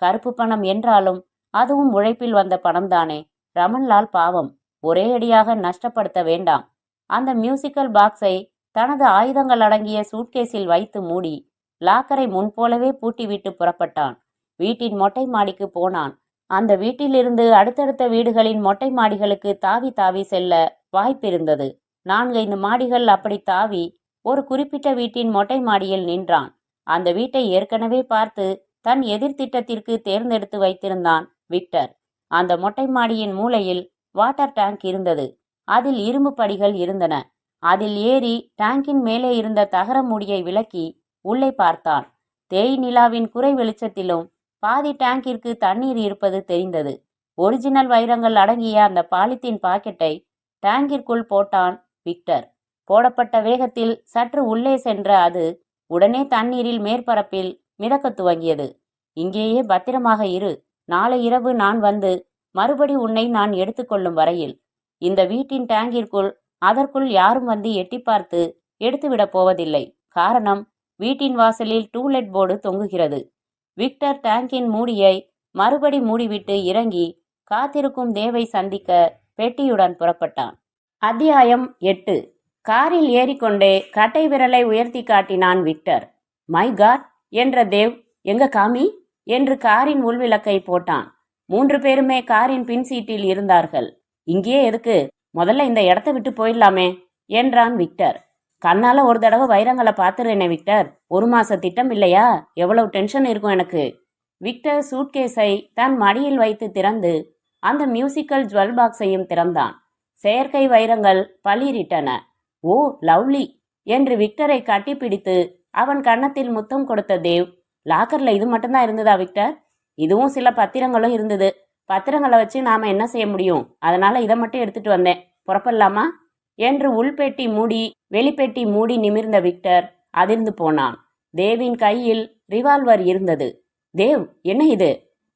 [SPEAKER 1] கருப்பு பணம் என்றாலும் அதுவும் உழைப்பில் வந்த பணம்தானே. ரமன்லால் பாவம், ஒரே அடியாக நஷ்டப்படுத்த வேண்டாம். அந்த மியூசிக்கல் பாக்ஸை தனது ஆயுதங்கள் அடங்கிய சூட்கேஸில் வைத்து மூடி லாக்கரை முன்போலவே பூட்டிவிட்டு புறப்பட்டான். வீட்டின் மொட்டை மாடிக்கு போனான். அந்த வீட்டிலிருந்து அடுத்தடுத்த வீடுகளின் மொட்டை மாடிகளுக்கு தாவி தாவி செல்ல வாய்ப்பிருந்தது. 4-5 மாடிகள் அப்படி தாவி ஒரு குறிப்பிட்ட வீட்டின் மொட்டை மாடியில் நின்றான். அந்த வீட்டை ஏற்கனவே பார்த்து தன் எதிர்த்திட்டத்திற்கு தேர்ந்தெடுத்து வைத்திருந்தான் விக்டர். அந்த மொட்டை மாடியின் மூலையில் வாட்டர் டேங்க் இருந்தது. அதில் இரும்பு படிகள் இருந்தன. அதில் ஏறி டேங்கின் மேலே இருந்த தகர மூடியை விலக்கி உள்ளே பார்த்தான். தேய் நிலாவின் குறை வெளிச்சத்திலும் பாதி டேங்கிற்கு தண்ணீர் இருப்பது தெரிந்தது. ஒரிஜினல் வைரங்கள் அடங்கிய அந்த பாலித்தீன் பாக்கெட்டை டேங்கிற்குள் போட்டான் விக்டர். போடப்பட்ட வேகத்தில் சற்று உள்ளே சென்ற அது உடனே தண்ணீரில் மேற்பரப்பில் மிதக்க துவங்கியது. இங்கேயே பத்திரமாக இரு. நாளை இரவு நான் வந்து மறுபடி உன்னை நான் எடுத்துக்கொள்ளும் வரையில் இந்த வீட்டின் டேங்கிற்குள் அதற்குள் யாரும் வந்து எட்டி பார்த்து எடுத்துவிடப் போவதில்லை. காரணம், வீட்டின் வாசலில் டூலெட் போர்டு தொங்குகிறது. விக்டர் டேங்கின் மூடியை மறுபடி மூடிவிட்டு இறங்கி காத்திருக்கும் தேவை சந்திக்க பெட்டியுடன் புறப்பட்டான். அத்தியாயம் 8. காரில் ஏறிக்கொண்டே கட்டை விரலை உயர்த்தி காட்டினான் விக்டர். மை காட் என்ற தேவ், எங்க காமி என்று காரின் உள்விளக்கை போட்டான். 3 பேருமே காரின் பின் சீட்டில் இருந்தார்கள். இங்கேயே எதுக்கு, முதல்ல இந்த இடத்த விட்டு போயிடலாமே என்றான் விக்டர். கண்ணால ஒரு தடவை வைரங்களை பார்த்துறேனே விக்டர், 1 மாச திட்டம் இல்லையா? எவ்வளவு டென்ஷன் இருக்கும் எனக்கு. விக்டர் சூட்கேஸை தன் மடியில் வைத்து திறந்து அந்த மியூசிக்கல் ஜுவல் பாக்ஸையும் திறந்தான். செயற்கை வைரங்கள் பளிரிட்டன. ஓ லவ்லி என்று விக்டரை கட்டிப்பிடித்து அவன் கன்னத்தில் முத்தம் கொடுத்த தேவ், லாக்கர்ல இது மட்டும்தான் இருந்ததா விக்டர்? இதுவும் சில பத்திரங்களும் இருந்தது. பத்திரங்களை வச்சு நாம என்ன செய்ய முடியும்? அதனால இதை மட்டும் எடுத்துட்டு வந்தேன். புறப்படலாமா என்று உள்பெட்டி மூடி வெளிப்பெட்டி மூடி நிமிர்ந்த விக்டர் அதிர்ந்து போனான். தேவின் கையில் ரிவால்வர் இருந்தது. தேவ், என்ன இது?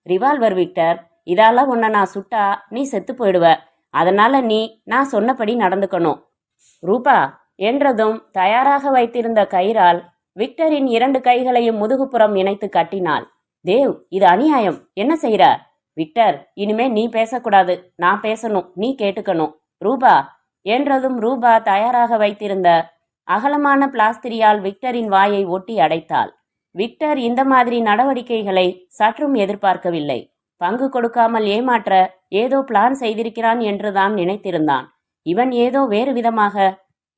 [SPEAKER 1] Revolver Victor. இதால உன்னை நான் சுட்டா நீ செத்து போயிடுவ. அதனால நீ நான் சொன்னபடி நடந்துக்கணும். ரூபா என்றதும் தயாராக வைத்திருந்த கயிறால் விக்டரின் 2 கைகளையும் முதுகுப்புறம் இணைத்து கட்டினாள். தேவ், இது அநியாயம். என்ன செய்யற? விக்டர், இனிமே நீ பேசக்கூடாது. நான் பேசணும், நீ கேட்டுக்கணும். ரூபா என்றதும் ரூபா தயாராக வைத்திருந்த அகலமான பிளாஸ்திரியால் விக்டரின் வாயை ஒட்டி அடைத்தாள். விக்டர் இந்த மாதிரி நடவடிக்கைகளை சற்றும் எதிர்பார்க்கவில்லை. பங்கு கொடுக்காமல் ஏமாற்ற ஏதோ பிளான் செய்திருக்கிறான் என்றுதான் நினைத்திருந்தான். இவன் ஏதோ வேறு விதமாக,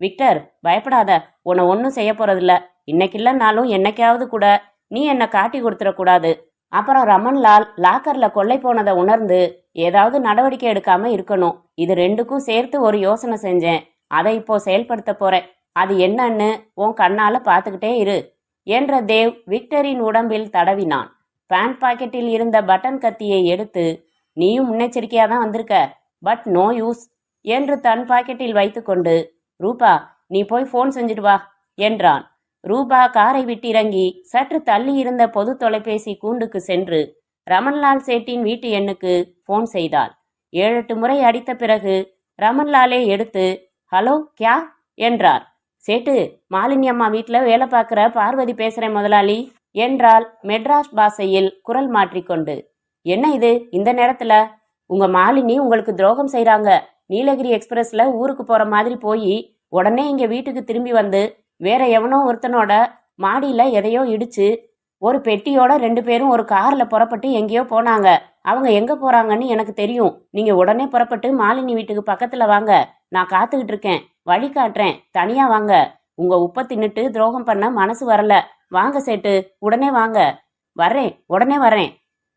[SPEAKER 1] விக்டர் பயப்படாத, உன்னை ஒன்னும் செய்ய போறதில்ல. இன்னைக்கு இல்லைன்னாலும் என்னைக்காவது கூட நீ என்னை காட்டி கொடுத்துடக்கூடாது. அப்புறம் ரமன்லால் லாக்கர்ல கொள்ளை போனதை உணர்ந்து ஏதாவது நடவடிக்கை எடுக்காம இருக்கணும். இது 2க்கும் சேர்த்து ஒரு யோசனை செஞ்சேன். அதை இப்போ செயல்படுத்த போறேன். அது என்னன்னு உன் கண்ணால பாத்துக்கிட்டே இரு என்ற தேவ் விக்டரின் உடம்பில் தடவினான். பேண்ட் பாக்கெட்டில் இருந்த பட்டன் கத்தியை எடுத்து, நீயும் முன்னெச்சரிக்கையா தான் வந்திருக்க, பட் நோ யூஸ் என்று தன் பாக்கெட்டில் வைத்துக்கொண்டு, ரூபா நீ போய் போன் செஞ்சுட்டு வா என்றான். ரூபா காரை விட்டிறங்கி சற்று தள்ளி இருந்த பொது தொலைபேசி கூண்டுக்கு சென்று ரமன்லால் சேட்டின் வீட்டு எண்ணுக்கு போன் செய்தாள். 7-8 முறை அடித்த பிறகு ரமன்லாலே எடுத்து, ஹலோ கியா என்றார். சேட்டு, மாலினி அம்மா வீட்டில் வேலை பார்க்குற பார்வதி பேசுகிறேன் முதலாளி என்றால் மெட்ராஸ் பாஷையில் குரல் மாற்றிக்கொண்டு. என்ன இது இந்த நேரத்தில்? உங்கள் மாலினி உங்களுக்கு துரோகம் செய்கிறாங்க. நீலகிரி எக்ஸ்பிரஸ்ல ஊருக்கு போகிற மாதிரி போய் உடனே இங்கே வீட்டுக்கு திரும்பி வந்து வேற எவனோ ஒருத்தனோட மாடியில் எதையோ இடிச்சு ஒரு பெட்டியோட 2 பேரும் ஒரு காரில் புறப்பட்டு எங்கேயோ போனாங்க. அவங்க எங்கே போகிறாங்கன்னு எனக்கு தெரியும். நீங்கள் உடனே புறப்பட்டு மாலினி வீட்டுக்கு பக்கத்தில் வாங்க. நான் காத்துக்கிட்டு இருக்கேன். வழி காட்டுறேன். தனியாக வாங்க. உங்கள் உப்பை தின்னுட்டு துரோகம் பண்ண மனசு வரல. வாங்க சேட்டு, உடனே வாங்க. வர்றேன், உடனே வரேன்.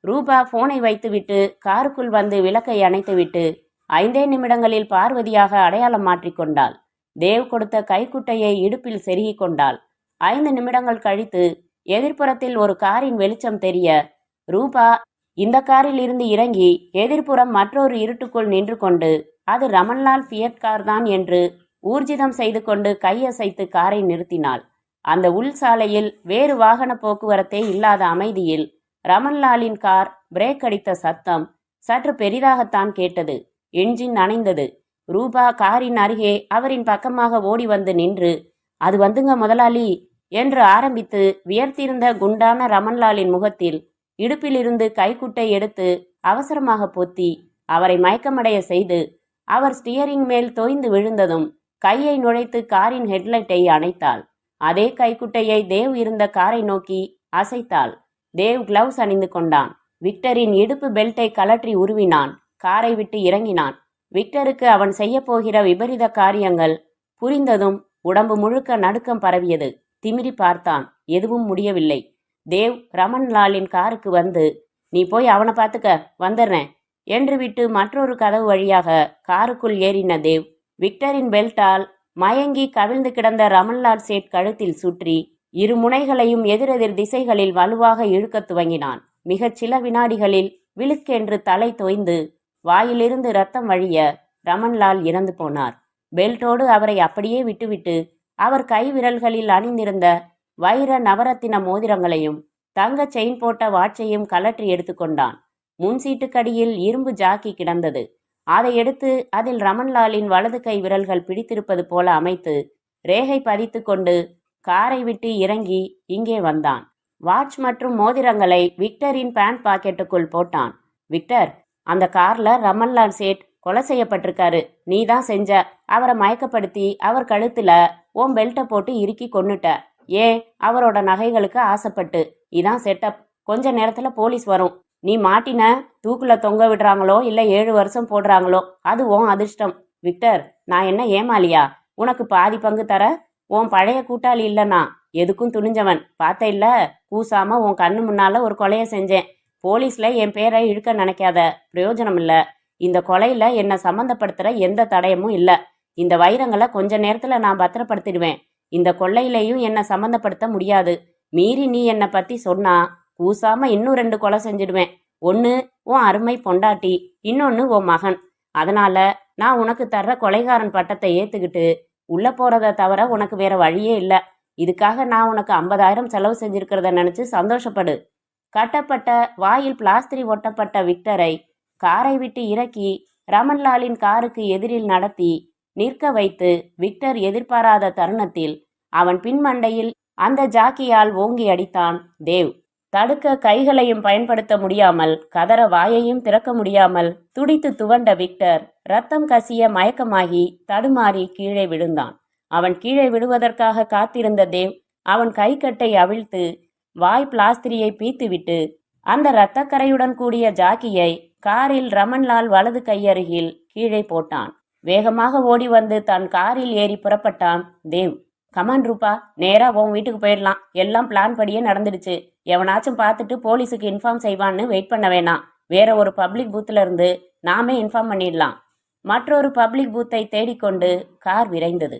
[SPEAKER 1] ரூபா போனை வைத்துவிட்டு காருக்குள் வந்து விளக்கை அணைத்துவிட்டு 5 நிமிடங்களில் பார்வதியாக அடையாளம் மாற்றிக்கொண்டாள். தேவ் கொடுத்த கைக்குட்டையை இடுப்பில் செருகி கொண்டாள். 5 நிமிடங்கள் கழித்து எதிர்ப்புறத்தில் ஒரு காரின் வெளிச்சம் தெரிய ரூபா இந்த காரில் இருந்து இறங்கி எதிர்ப்புறம் மற்றொரு இருட்டுக்குள் நின்று கொண்டு அது ரமன்லால் ஃபியட் கார் தான் என்று ஊர்ஜிதம் செய்து கொண்டு கையசைத்து காரை நிறுத்தினாள். அந்த உள் சாலையில் வேறு வாகன போக்குவரத்தே இல்லாத அமைதியில் ரமன்லாலின் கார் பிரேக் அடித்த சத்தம் சற்று பெரிதாகத்தான் கேட்டது. என்ஜின் அணைந்தது. ரூபா காரின் அருகே அவரின் பக்கமாக ஓடி வந்து நின்று, அது வந்துங்க முதலாளி என்று ஆரம்பித்து வியர்த்திருந்த குண்டான ரமன்லாலின் முகத்தில் இடுப்பிலிருந்து கைக்குட்டை எடுத்து அவசரமாக பொத்தி அவரை மயக்கமடைய செய்து அவர் ஸ்டியரிங் மேல் தோய்ந்து விழுந்ததும் கையை நுழைத்து காரின் ஹெட்லைட்டை அணைத்தாள். அதே கைக்குட்டையை தேவ் இருந்த காரை நோக்கி அசைத்தாள். தேவ் கிளவுஸ் அணிந்து கொண்டான். விக்டரின் இடுப்பு பெல்ட்டை கலற்றி உருவினான். காரை விட்டு இறங்கினான். விக்டருக்கு அவன் செய்ய போகிற விபரீத காரியங்கள் புரிந்ததும் உடம்பு முழுக்க நடுக்கம் பரவியது. திமிரி பார்த்தான். எதுவும் முடியவில்லை. தேவ் ரமன்லாலின் காருக்கு வந்து, நீ போய் அவனை பார்த்துக்க, வந்துடுறேன் என்று விட்டு மற்றொரு கதவு வழியாக காருக்குள் ஏறின தேவ் விக்டரின் பெல்ட்டால் மயங்கி கவிழ்ந்து கிடந்த ரமன்லால் சேட் கழுத்தில் சுற்றி 2 முனைகளையும் எதிரெதிர் திசைகளில் வலுவாக இழுக்கத் துவங்கினான். மிகச் சில வினாடிகளில் விழுக்கென்று தலை தோய்ந்து வாயிலிருந்து ரத்தம் வழிய ரமன்லால் இறந்து போனார். பெல்ட்டோடு அவரை அப்படியே விட்டுவிட்டு அவர் கை விரல்களில் அணிந்திருந்த வைர நவரத்தின மோதிரங்களையும் தங்க செயின் போட்ட வாட்சையும் கலற்றி எடுத்துக்கொண்டான். முன்சீட்டுக்கடியில் இரும்பு ஜாக்கி கிடந்தது. அதை எடுத்து அதில் ரமன்லாலின் வலது கை விரல்கள் பிடித்திருப்பது போல அமைத்து ரேகை பதித்து கொண்டு காரை விட்டு இறங்கி இங்கே வந்தான். வாட்ச் மற்றும் மோதிரங்களை விக்டரின் பேண்ட் பாக்கெட்டுக்குள் போட்டான். விக்டர், அந்த கார்ல ரமன்லால் சேட் கொலை செய்யப்பட்டிருக்காரு. நீ தான் செஞ்ச. அவரை மயக்கப்படுத்தி அவர் கழுத்துல உன் பெல்ட்டை போட்டு இறுக்கி கொன்னுட்ட. ஏன்? அவரோட நகைகளுக்கு ஆசைப்பட்டு. இதான் செட்டப். கொஞ்ச நேரத்துல போலீஸ் வரும். நீ மாட்டின. தூக்குல தொங்க விடுறாங்களோ இல்ல 7 வருஷம் போடுறாங்களோ, அது உன் அதிர்ஷ்டம். விக்டர், நான் என்ன ஏமாலியா? உனக்கு பாதி பங்கு தர உன் பழைய கூட்டாளி இல்லைனா எதுக்கும் துணிஞ்சவன். பார்த்த இல்ல, கூசாம உன் கண்ணு முன்னால ஒரு கொலையை செஞ்சேன். போலீஸ்ல என் பேரை இழுக்க நினைக்காத. பிரயோஜனம் இல்ல. இந்த கொலையில என்னை சம்மந்தப்படுத்துற எந்த தடயமும் இல்ல. இந்த வைரங்களை கொஞ்ச நேரத்துல நான் பத்திரப்படுத்திடுவேன். இந்த கொள்ளையிலையும் என்னை சம்மந்தப்படுத்த முடியாது. மீறி நீ என்னை பத்தி சொன்னா கூசாம இன்னும் 2 கொலை செஞ்சிடுவேன். ஒன்று உன் அருமை பொண்டாட்டி, இன்னொன்னு உன் மகன். அதனால நான் உனக்கு தர்ற கொலைகாரன் பட்டத்தை ஏத்துக்கிட்டு உள்ள போறத தவிர உனக்கு வேற வழியே இல்ல. இதுக்காக நான் உனக்கு 50,000 செலவு செஞ்சிருக்கிறத நினைச்சு சந்தோஷப்படு. கட்டப்பட்ட வாயில் பிளாஸ்திரி ஒட்டப்பட்ட விக்டரை காரை விட்டு இறக்கி ரமன்லாலின் காருக்கு எதிரில் நடத்தி நிற்க வைத்து விக்டர் எதிர்பாராத தருணத்தில் அவன் பின்மண்டையில் அந்த ஜாக்கியால் ஓங்கி அடித்தான் தேவ். தடுக்க கைகளையும் பயன்படுத்த முடியாமல், கதற வாயையும் திறக்க முடியாமல் துடித்து துவண்ட விக்டர் ரத்தம் கசிய மயக்கமாகி தடுமாறி கீழே விழுந்தான். அவன் கீழே விடுவதற்காக காத்திருந்த தேவ் அவன் கைக்கட்டை அவிழ்த்து வாய் பிளாஸ்திரியை பீத்துவிட்டு அந்த இரத்தக்கரையுடன் கூடிய ஜாக்கியை காரில் ரமன்லால் வலது கையருகில் கீழே போட்டான். வேகமாக ஓடி வந்து தன் காரில் ஏறி புறப்பட்டான் தேவ். கமான் ரூபா, நேரா உன் வீட்டுக்கு போயிடலாம். எல்லாம் பிளான் படியே நடந்துடுச்சு. எவனாச்சும் பார்த்துட்டு போலீஸுக்கு இன்ஃபார்ம் செய்வான்னு வெயிட் பண்ண வேணாம். வேற ஒரு பப்ளிக் பூத்துல இருந்து நாமே இன்ஃபார்ம் பண்ணிடலாம். மற்றொரு பப்ளிக் பூத்தை தேடிக்கொண்டு கார் விரைந்தது.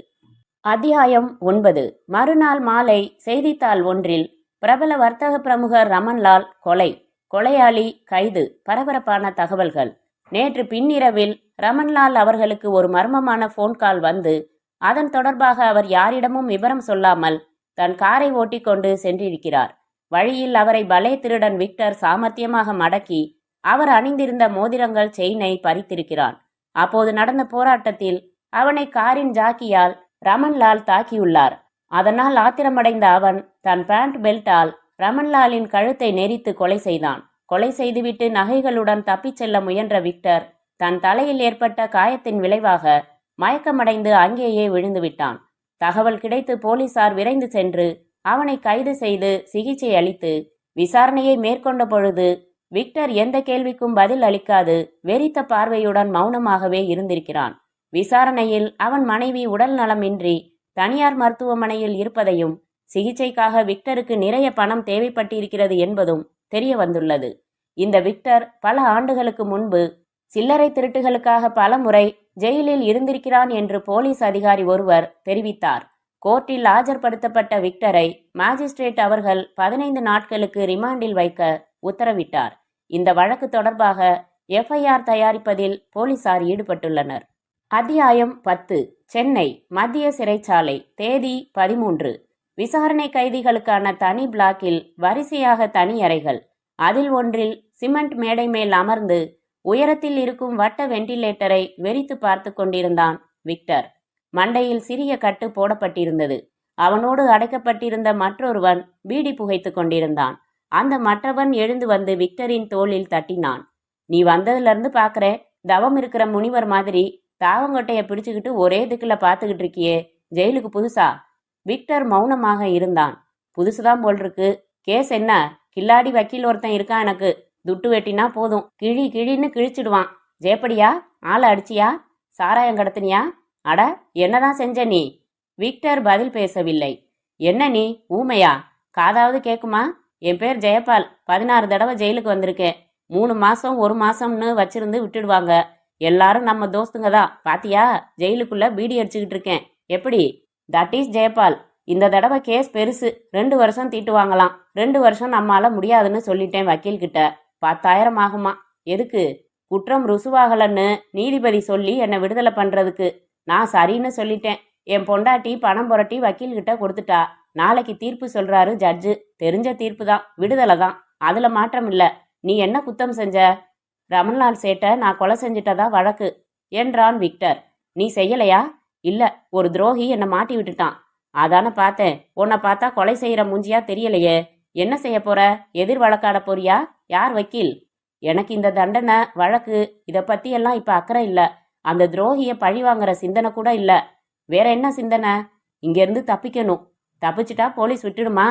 [SPEAKER 1] அத்தியாயம் 9. மறுநாள் மாலை செய்தித்தாள் ஒன்றில் பிரபல வர்த்தக பிரமுகர் ரமன்லால் கொலை, கொலையாளி கைது, பரபரப்பான தகவல்கள். நேற்று பின்னிரவில் ரமன்லால் அவர்களுக்கு ஒரு மர்மமான போன் கால் வந்து அதன் தொடர்பாக அவர் யாரிடமும் விவரம் சொல்லாமல் தன் காரை ஓட்டிக்கொண்டு சென்றிருக்கிறார். வழியில் அவரை பலே திருடன் விக்டர் சாமர்த்தியமாக மடக்கி அவர் அணிந்திருந்த மோதிரங்கள் செயினை பறித்திருக்கிறான். அப்போது நடந்த போராட்டத்தில் அவனை காரின் ஜாக்கியால் ரமன்லால் தாக்கியுள்ளார். அதனால் ஆத்திரமடைந்த அவன் தன் பேண்ட் பெல்ட்டால் ரமன்லாலின் கழுத்தை நெரித்து கொலை செய்தான். கொலை செய்துவிட்டு நகைகளுடன் தப்பிச் செல்ல முயன்ற விக்டர் தன் தலையில் ஏற்பட்ட காயத்தின் விளைவாக மயக்கமடைந்து அங்கேயே விழுந்து விட்டான். தகவல் கிடைத்து போலீசார் விரைந்து சென்று அவனை கைது செய்து சிகிச்சை அளித்து விசாரணையை மேற்கொண்ட பொழுது விக்டர் எந்த கேள்விக்கும் பதில் அளிக்காது வெறித்த பார்வையுடன் மௌனமாகவே இருந்திருக்கிறான். விசாரணையில் அவன் மனைவி உடல் நலமின்றி தனியார் மருத்துவமனையில் இருப்பதையும் சிகிச்சைக்காக விக்டருக்கு நிறைய பணம் தேவைப்பட்டிருக்கிறது என்பதும் தெரிய வந்துள்ளது. இந்த விக்டர் பல ஆண்டுகளுக்கு முன்பு சில்லறை திருட்டுகளுக்காக பல முறை ஜெயிலில் இருந்திருக்கிறான் என்று போலீஸ் அதிகாரி ஒருவர் தெரிவித்தார். கோர்ட்டில் ஆஜர்படுத்தப்பட்ட விக்டரை மாஜிஸ்ட்ரேட் அவர்கள் 15 நாட்களுக்கு ரிமாண்டில் வைக்க உத்தரவிட்டார். இந்த வழக்கு தொடர்பாக எஃப்ஐஆர் தயாரிப்பதில் போலீசார் ஈடுபட்டுள்ளனர். அத்தியாயம் 10. சென்னை மத்திய சிறைச்சாலை. தேதி 13. விசாரணை கைதிகளுக்கான தனி பிளாக்கில் வரிசையாக தனி அறைகள். அதில் ஒன்றில் சிமெண்ட் மேடை மேல் அமர்ந்து உயரத்தில் இருக்கும் வட்ட வெண்டிலேட்டரை வெறித்து பார்த்து கொண்டிருந்தான் விக்டர். மண்டையில் சிறிய கட்டு போடப்பட்டிருந்தது. அவனோடு அடைக்கப்பட்டிருந்த மற்றொருவன் பீடி புகைத்து கொண்டிருந்தான். அந்த மற்றவன் எழுந்து வந்து விக்டரின் தோளில் தட்டினான். நீ வந்ததுலேருந்து பார்க்குறேன், தவம் இருக்கிற முனிவர் மாதிரி தாவங்கொட்டைய பிடிச்சுக்கிட்டு ஒரே திக்குல பார்த்துக்கிட்டு இருக்கியே, ஜெயிலுக்கு புதுசா? விக்டர் மௌனமாக இருந்தான். புதுசுதான் போல் இருக்கு. கேஸ் என்ன? கில்லாடி வக்கீல் ஒருத்தன் இருக்கான் எனக்கு. துட்டு வெட்டினா போதும் கிழி கிழின்னு கிழிச்சிடுவான். ஜேப்படியா? ஆளை அடிச்சியா? சாராயம் கடத்தினியா? அட, என்னதான் செஞ்ச நீ? விக்டர் பதில் பேசவில்லை. என்ன நீ ஊமையா? காதாவது கேக்குமா? என் பேர் ஜெயபால். 16 தடவை ஜெயிலுக்கு வந்திருக்கேன். 3 மாசம் 1 மாசம்னு வச்சிருந்து விட்டுடுவாங்க. எல்லாரும் நம்ம தோஸ்துங்க தான். பாத்தியா, ஜெயிலுக்குள்ள பீடி அடிச்சுக்கிட்டு இருக்கேன். எப்படி? That is Jayapal. இந்த தடவை கேஸ் பெருசு. 2 வருஷம் தீட்டுவாங்களாம். 2 வருஷம் நம்மால முடியாதுன்னு சொல்லிட்டேன் வக்கீல் கிட்ட. 10,000 ஆகுமா? எதுக்கு? குற்றம் ருசுவாகலன்னு நீதிபதி சொல்லி என்னை விடுதலை பண்றதுக்கு. நான் சரின்னு சொல்லிட்டேன். என் பொண்டாட்டி பணம் புரட்டி வக்கீல்கிட்ட கொடுத்துட்டா. நாளைக்கு தீர்ப்பு சொல்றாரு ஜட்ஜு. தெரிஞ்ச தீர்ப்பு தான், விடுதலை தான். அதுல மாற்றம் இல்ல. நீ என்ன குத்தம் செஞ்ச? ரமன்லால் சேட்ட நான் கொலை செஞ்சிட்டதா வழக்கு என்றான் விக்டர். நீ செய்யலையா? இல்ல, ஒரு துரோகி என்னை மாட்டி விட்டுட்டான். அதான பார்த்தேன். உன்னை பார்த்தா கொலை செய்யற மூஞ்சியா தெரியலையே. என்ன செய்ய போற? எதிர் வழக்காட போறியா? யார் வக்கீல்? எனக்கு இந்த தண்டனை வழக்கு இதை பத்தி எல்லாம் இப்ப அக்கறை இல்ல. அந்த துரோகிய பழி வாங்குற சிந்தனை கூட இல்ல. வேற என்ன சிந்தனை? இங்கிருந்து தப்பிக்கணும். தப்பிச்சுட்டா போலீஸ் விட்டுடுமா?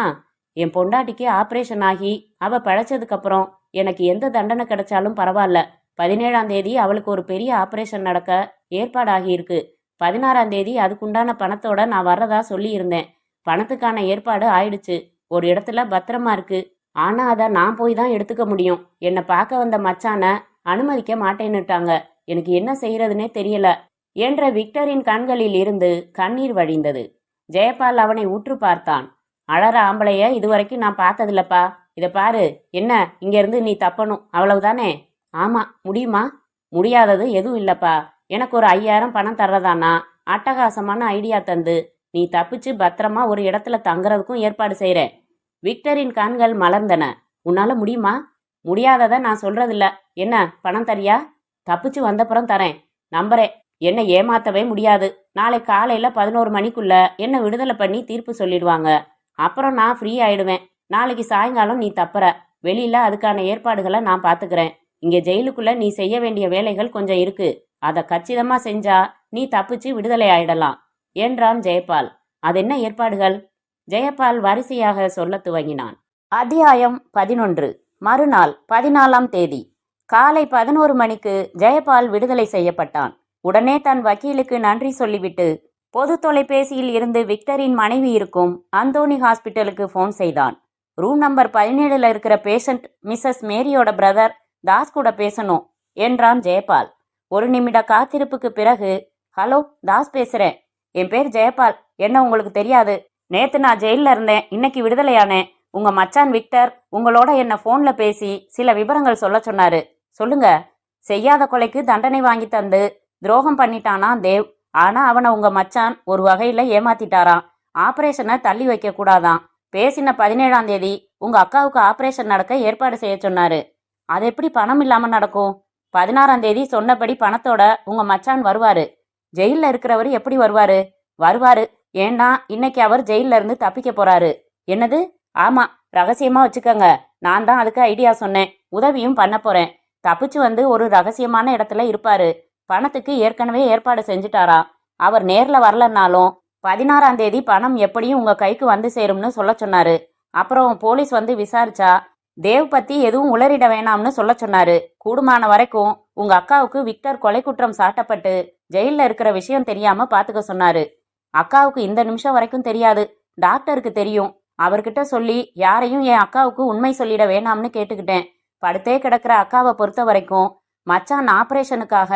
[SPEAKER 1] என் பொண்டாட்டிக்கு ஆப்ரேஷன் ஆகி அவ பிழைச்சதுக்கு அப்புறம் எனக்கு எந்த தண்டனை கிடைச்சாலும் பரவாயில்ல. 17ஆம் தேதி அவளுக்கு ஒரு பெரிய ஆப்ரேஷன் நடக்க ஏற்பாடாகி இருக்கு. 16ஆம் தேதி அதுக்குண்டான பணத்தோட நான் வர்றதா சொல்லி இருந்தேன். பணத்துக்கான ஏற்பாடு ஆயிடுச்சு. ஒரு இடத்துல பத்திரமா இருக்கு. ஆனா அதை நான் போய் தான் எடுத்துக்க முடியும். என்னை பார்க்க வந்த மச்சான அனுமதிக்க மாட்டேன்னுட்டாங்க. எனக்கு என்ன செய்யறதுனே தெரியல என்ற விக்டரின் கண்களில் இருந்து கண்ணீர் வழிந்தது. ஜெயபால் அவனை உற்று பார்த்தான். அழற ஆம்பளைய இதுவரைக்கும் நான் பார்த்ததில்லப்பா. இதை பாரு, என்ன இங்க இருந்து நீ தப்பணும், அவ்வளவுதானே? ஆமா, முடியுமா? முடியாதது எதுவும் இல்லப்பா. எனக்கு ஒரு 5000 பணம் தர்றதானா அட்டகாசமான ஐடியா தந்து நீ தப்பிச்சு பத்திரமா ஒரு இடத்துல தங்குறதுக்கும் ஏற்பாடு செய்றேன். விக்டரின் கண்கள் மலர்ந்தன. உன்னால முடியுமா? முடியாதத நான் சொல்றதில்ல. என்ன, பணம் தரியா? தப்பிச்சு வந்தப்புறம் தரேன். நம்புறேன். என்ன ஏமாத்தவே முடியாது. நாளை காலையில 11 மணிக்குள்ள என்ன விடுதலை பண்ணி தீர்ப்பு சொல்லிடுவாங்க. அப்புறம் நான் ஃப்ரீ ஆயிடுவேன். நாளைக்கு சாயங்காலம் நீ தப்புற. வெளியில அதுக்கான ஏற்பாடுகளை நான் பாத்துக்கிறேன். இங்க ஜெயிலுக்குள்ள நீ செய்ய வேண்டிய வேலைகள் கொஞ்சம் இருக்கு. அத கச்சிதமா செஞ்சா நீ தப்பிச்சு விடுதலை ஆயிடலாம் என்றான் ஜெயபால். அதென்ன ஏற்பாடுகள்? ஜெயபால் வரிசையாக சொல்லத் துவங்கினான். அத்தியாயம் 11. மறுநாள் 14ஆம் தேதி காலை 11 மணிக்கு ஜெயபால் விடுதலை செய்யப்பட்டான். உடனே தன் வக்கீலுக்கு நன்றி சொல்லிவிட்டு பொது தொலைபேசியில் இருந்து விக்டரின் மனைவி இருக்கும் அந்தோனி ஹாஸ்பிட்டலுக்கு ஃபோன் செய்தான். ரூம் நம்பர் 17ல இருக்கிற பேஷண்ட் மிஸ்ஸஸ் மேரியோட பிரதர் தாஸ் கூட பேசணும் என்றான் ஜெயபால். ஒரு நிமிட காத்திருப்புக்கு பிறகு, ஹலோ, தாஸ் பேசுறேன். என் பேர் ஜெயபால். என்ன உங்களுக்கு தெரியாது? நேத்து நான் ஜெயிலில் இருந்தேன். இன்னைக்கு விடுதலையானேன். உங்க மச்சான் விக்டர் உங்களோட என்ன ஃபோன்ல பேசி சில விவரங்கள் சொல்ல சொன்னாரு. சொல்லுங்க. செய்யாத கொலைக்கு தண்டனை வாங்கி தந்து துரோகம் பண்ணிட்டானா தேவ். ஆனா அவனை உங்க மச்சான் ஒரு வகையில ஏமாத்திட்டாராம். ஆபரேஷனை தள்ளி வைக்க கூடாதான். பேசின 17ஆம் தேதி உங்க அக்காவுக்கு ஆபரேஷன் நடக்க ஏற்பாடு செய்ய சொன்னாரு. அது எப்படி பணம் இல்லாம நடக்கும்? 16ஆம் தேதி சொன்னபடி பணத்தோட உங்க மச்சான் வருவாரு. ஜெயில்ல இருக்கிறவர் எப்படி வருவாரு? வருவாரு. ஏன்னா இன்னைக்கு அவர் ஜெயில்ல இருந்து தப்பிக்க போறாரு. என்னது? ஆமா, ரகசியமா வச்சுக்கங்க. நான் தான் அதுக்கு ஐடியா சொன்னேன். உதவியும் பண்ண போறேன். தப்பிச்சு வந்து ஒரு ரகசியமான இடத்துல இருப்பாரு. பணத்துக்கு ஏற்கனவே ஏற்பாடு செஞ்சுட்டாரா. அவர் நேர்ல வரலன்னாலும் 16ஆம் தேதி பணம் எப்படியும் உங்க கைக்கு வந்து சேரும்னு சொல்ல சொன்னாரு. அப்புறம் போலீஸ் வந்து விசாரிச்சா தேவ் பத்தி எதுவும் உளறிட வேணாம்னு சொல்ல சொன்னாரு. கூடுமான வரைக்கும் உங்க அக்காவுக்கு விக்டர் கொலை குற்றம் சாட்டப்பட்டு ஜெயில்ல இருக்கிற விஷயம் தெரியாம பாத்துக்க சொன்னாரு. அக்காவுக்கு இந்த நிமிஷம் வரைக்கும் தெரியாது. டாக்டருக்கு தெரியும். அவர்கிட்ட சொல்லி யாரையும் என் அக்காவுக்கு உண்மை சொல்லிட வேணாம்னு கேட்டுக்கிட்டேன். படுத்தே கிடக்கிற அக்காவை பொறுத்த வரைக்கும் மச்சான் ஆபரேஷனுக்காக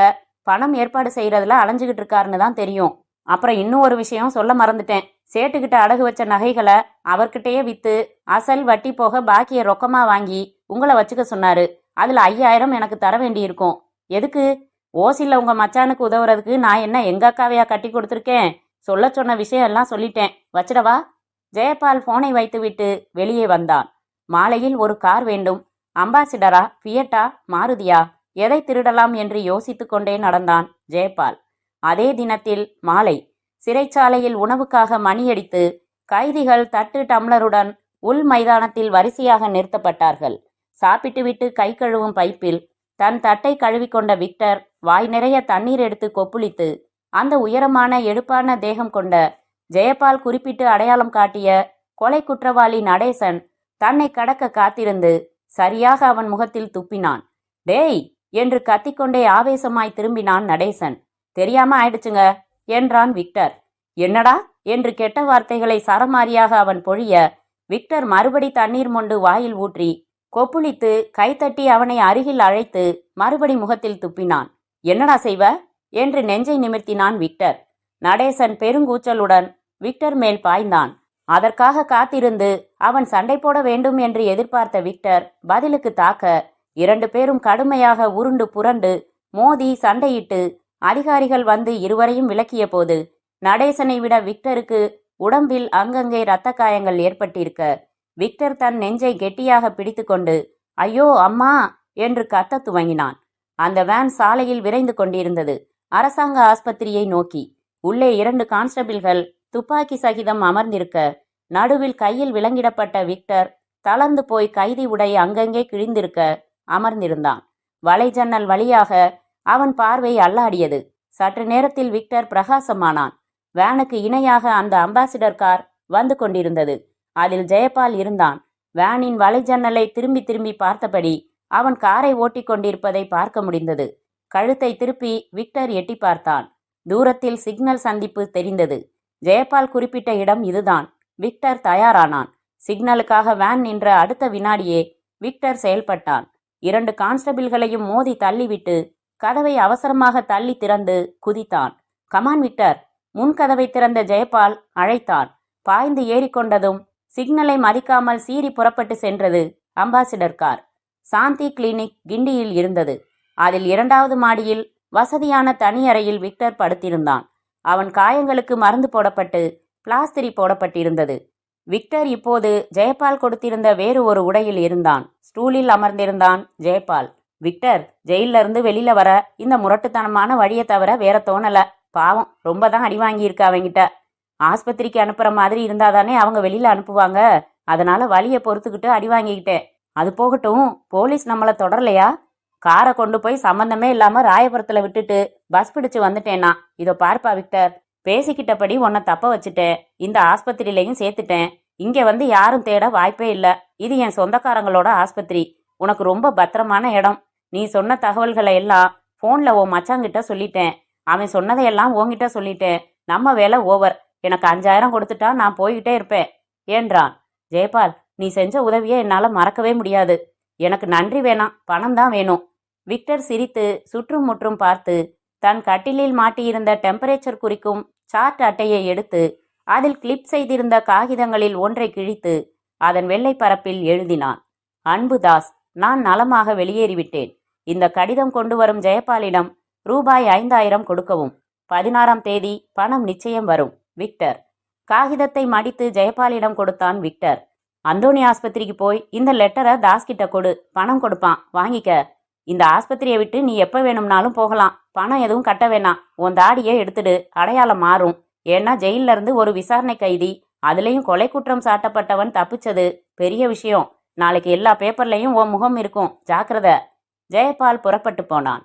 [SPEAKER 1] பணம் ஏற்பாடு செய்யறதுல அலைஞ்சுகிட்டு இருக்காருன்னு தான் தெரியும். அப்புறம் இன்னும் ஒரு விஷயம் சொல்ல மறந்துட்டேன். சேட்டுக்கிட்ட அடகு வச்ச நகைகளை அவர்கிட்டயே வித்து அசல் வட்டி போக பாக்கிய ரொக்கமா வாங்கி உங்களை வச்சுக்க சொன்னாரு. அதுல 5000 எனக்கு தர வேண்டி இருக்கும். எதுக்கு? ஓசில உங்க மச்சானுக்கு உதவுறதுக்கு நான் என்ன எங்க அக்காவையா கட்டி கொடுத்துருக்கேன்? சொல்ல சொன்ன விஷயம் எல்லாம் சொல்லிட்டேன். வச்சிடவா? ஜெயபால் போனை வைத்துவிட்டு வெளியே வந்தான். மாலையில் ஒரு கார் வேண்டும். அம்பாசிடரா, ஃபியட்டா, மாருதியா? எதை திருடலாம் என்று யோசித்துக் கொண்டே நடந்தான் ஜெயபால். அதே தினத்தில் மாலை சிறைச்சாலையில் உணவுக்காக மணியடித்து கைதிகள் தட்டு டம்ளருடன் உள் மைதானத்தில் வரிசையாக நிறுத்தப்பட்டார்கள். சாப்பிட்டுவிட்டு கை கழுவும் பைப்பில் தன் தட்டை கழுவிக்கொண்ட விக்டர் வாய் நிறைய தண்ணீர் எடுத்து கொப்புளித்து அந்த உயரமான எடுப்பான தேகம் கொண்ட ஜெயபால் குறிப்பிட்டு அடையாளம் காட்டிய கொலை குற்றவாளி நடேசன் தன்னை கடக்க காத்திருந்து சரியாக அவன் முகத்தில் துப்பினான். டேய் என்று கத்திக்கொண்டே ஆவேசமாய் திரும்பினான் நடேசன். தெரியாம ஆயிடுச்சுங்க என்றான் விக்டர். என்னடா என்று கெட்ட வார்த்தைகளை சரமாரியாக அவன் பொழிய விக்டர் மறுபடி தண்ணீர் மொண்டு வாயில் ஊற்றி கொப்புளித்து கைத்தட்டி அவனை அருகில் அழைத்து மறுபடி முகத்தில் துப்பினான். என்னடா செய்வ என்று நெஞ்சை நிமிர்த்தினான் விக்டர். நடேசன் பெருங்கூச்சலுடன் விக்டர் மேல் பாய்ந்தான். அதற்காக காத்திருந்து அவன் சண்டை போட வேண்டும் என்று எதிர்பார்த்த விக்டர் பதிலுக்கு தாக்க 2 பேரும் கடுமையாக உருண்டு புரண்டு மோதி சண்டையிட்டு அதிகாரிகள் வந்து இருவரையும் விலக்கிய போது நடேசனை விட விக்டருக்கு உடம்பில் அங்கங்கே இரத்த காயங்கள் ஏற்பட்டிருக்க விக்டர் தன் நெஞ்சை கெட்டியாக பிடித்து கொண்டு ஐயோ அம்மா என்று கத்த துவங்கினான். அந்த வேன் சாலையில் விரைந்து கொண்டிருந்தது. அரசாங்க ஆஸ்பத்திரியை நோக்கி. உள்ளே 2 கான்ஸ்டபிள்கள் துப்பாக்கி சகிதம் அமர்ந்திருக்க நடுவில் கையில் விலங்கிடப்பட்ட விக்டர் தளர்ந்து போய் கைதி உடை அங்கங்கே கிழிந்திருக்க அமர்ந்திருந்தான். வலைஜன்னல் வழியாக அவன் பார்வை அல்லாடியது. சற்று நேரத்தில் விக்டர் பிரகாசமானான். வேனுக்கு இணையாக அந்த அம்பாசிடர் கார் வந்து கொண்டிருந்தது. அதில் ஜெயபால் இருந்தான். வேனின் வலைஜன்னலை திரும்பி திரும்பி பார்த்தபடி அவன் காரை ஓட்டி கொண்டிருப்பதை பார்க்க முடிந்தது. கழுத்தை திருப்பி விக்டர் எட்டி பார்த்தான். தூரத்தில் சிக்னல் சந்திப்பு தெரிந்தது. ஜெயபால் குறிப்பிட்ட இடம் இதுதான். விக்டர் தயாரானான். சிக்னலுக்காக வேன் நின்ற அடுத்த வினாடியே விக்டர் செயல்பட்டான். 2 கான்ஸ்டபிள்களையும் மோதி தள்ளிவிட்டு கதவை அவசரமாக தள்ளி திறந்து குதித்தான். Come on Victor! முன்கதவை திறந்த ஜெயபால் அழைத்தான். பாய்ந்து ஏறிக்கொண்டதும் சிக்னலை மதிக்காமல் சீறி புறப்பட்டு சென்றது அம்பாசிடர் கார். சாந்தி கிளினிக் கிண்டியில் இருந்தது. அதில் 2வது மாடியில் வசதியான தனி அறையில் விக்டர் படுத்திருந்தான். அவன் காயங்களுக்கு மருந்து போடப்பட்டு பிளாஸ்திரி போடப்பட்டிருந்தது. விக்டர் இப்போது ஜெயபால் கொடுத்திருந்த வேறு ஒரு உடையில் இருந்தான். ஸ்டூலில் அமர்ந்திருந்தான் ஜெயபால். விக்டர், ஜெயில இருந்து வெளியில வர இந்த முரட்டுத்தனமான வழியை தவிர வேற தோணல. பாவம், ரொம்ப தான் அடி வாங்கியிருக்க அவங்கிட்ட. ஆஸ்பத்திரிக்கு அனுப்புற மாதிரி இருந்தாதானே அவங்க வெளியில அனுப்புவாங்க. அதனால வலியை பொறுத்துக்கிட்டு அடி வாங்கிக்கிட்டேன். அது போகட்டும், போலீஸ் நம்மளை தொடரலையா? காரை கொண்டு போய் சம்பந்தமே இல்லாம ராயபுரத்துல விட்டுட்டு பஸ் பிடிச்சு வந்துட்டேனா. இதோ பார்ப்பா விக்டர், பேசிக்கிட்டபடி உன்னை தப்ப வச்சுட்டேன். இந்த ஆஸ்பத்திரியிலையும் சேர்த்துட்டேன். இங்க வந்து யாரும் தேட வாய்ப்பே இல்லை. இது என் சொந்தக்காரங்களோட ஆஸ்பத்திரி. உனக்கு ரொம்ப பத்திரமான இடம். நீ சொன்ன தகவல்களை எல்லாம் போன்ல உன் மச்சாங்கிட்ட சொல்லிட்டேன். அவன் சொன்னதையெல்லாம் உன்கிட்ட சொல்லிட்டேன். நம்ம வேலை ஓவர். எனக்கு 5000 கொடுத்துட்டா நான் போய்கிட்டே இருப்பேன் என்றான். ஜெயபால், நீ செஞ்ச உதவியை என்னால மறக்கவே முடியாது. எனக்கு நன்றி வேணாம், பணம் தான் வேணும். விக்டர் சிரித்து சுற்றும் முற்றும் பார்த்து தன் கட்டிலில் மாட்டியிருந்த டெம்பரேச்சர் குறிக்கும் சார்ட் அட்டையை எடுத்து அதில் கிளிப் செய்திருந்த காகிதங்களில் ஒன்றை கிழித்து அதன் வெள்ளை பரப்பில் எழுதினான். அன்பு தாஸ், நான் நலமாக வெளியேறிவிட்டேன். இந்த கடிதம் கொண்டு வரும் ஜெயபாலிடம் ரூபாய் 5000 கொடுக்கவும். 16ஆம் தேதி பணம் நிச்சயம் வரும். விக்டர். காகிதத்தை மடித்து ஜெயபாலிடம் கொடுத்தான் விக்டர். அந்தோணி ஆஸ்பத்திரிக்கு போய் இந்த லெட்டரை தாஸ்கிட்ட கொடு, பணம் கொடுப்பான், வாங்கிக்க. இந்த ஆஸ்பத்திரியை விட்டு நீ எப்ப வேணும்னாலும் போகலாம். பணம் எதுவும் கட்ட வேணாம். உன் தாடியை எடுத்துடு, அடையாளம் மாறும். ஏன்னா ஜெயில இருந்து ஒரு விசாரணை கைதி, அதுலயும் கொலை குற்றம் சாட்டப்பட்டவன் தப்பிச்சது பெரிய விஷயம். நாளைக்கு எல்லா பேப்பர்லையும் உன் முகம் இருக்கும், ஜாக்கிரதை. ஜெயபால் புறப்பட்டு போனான்.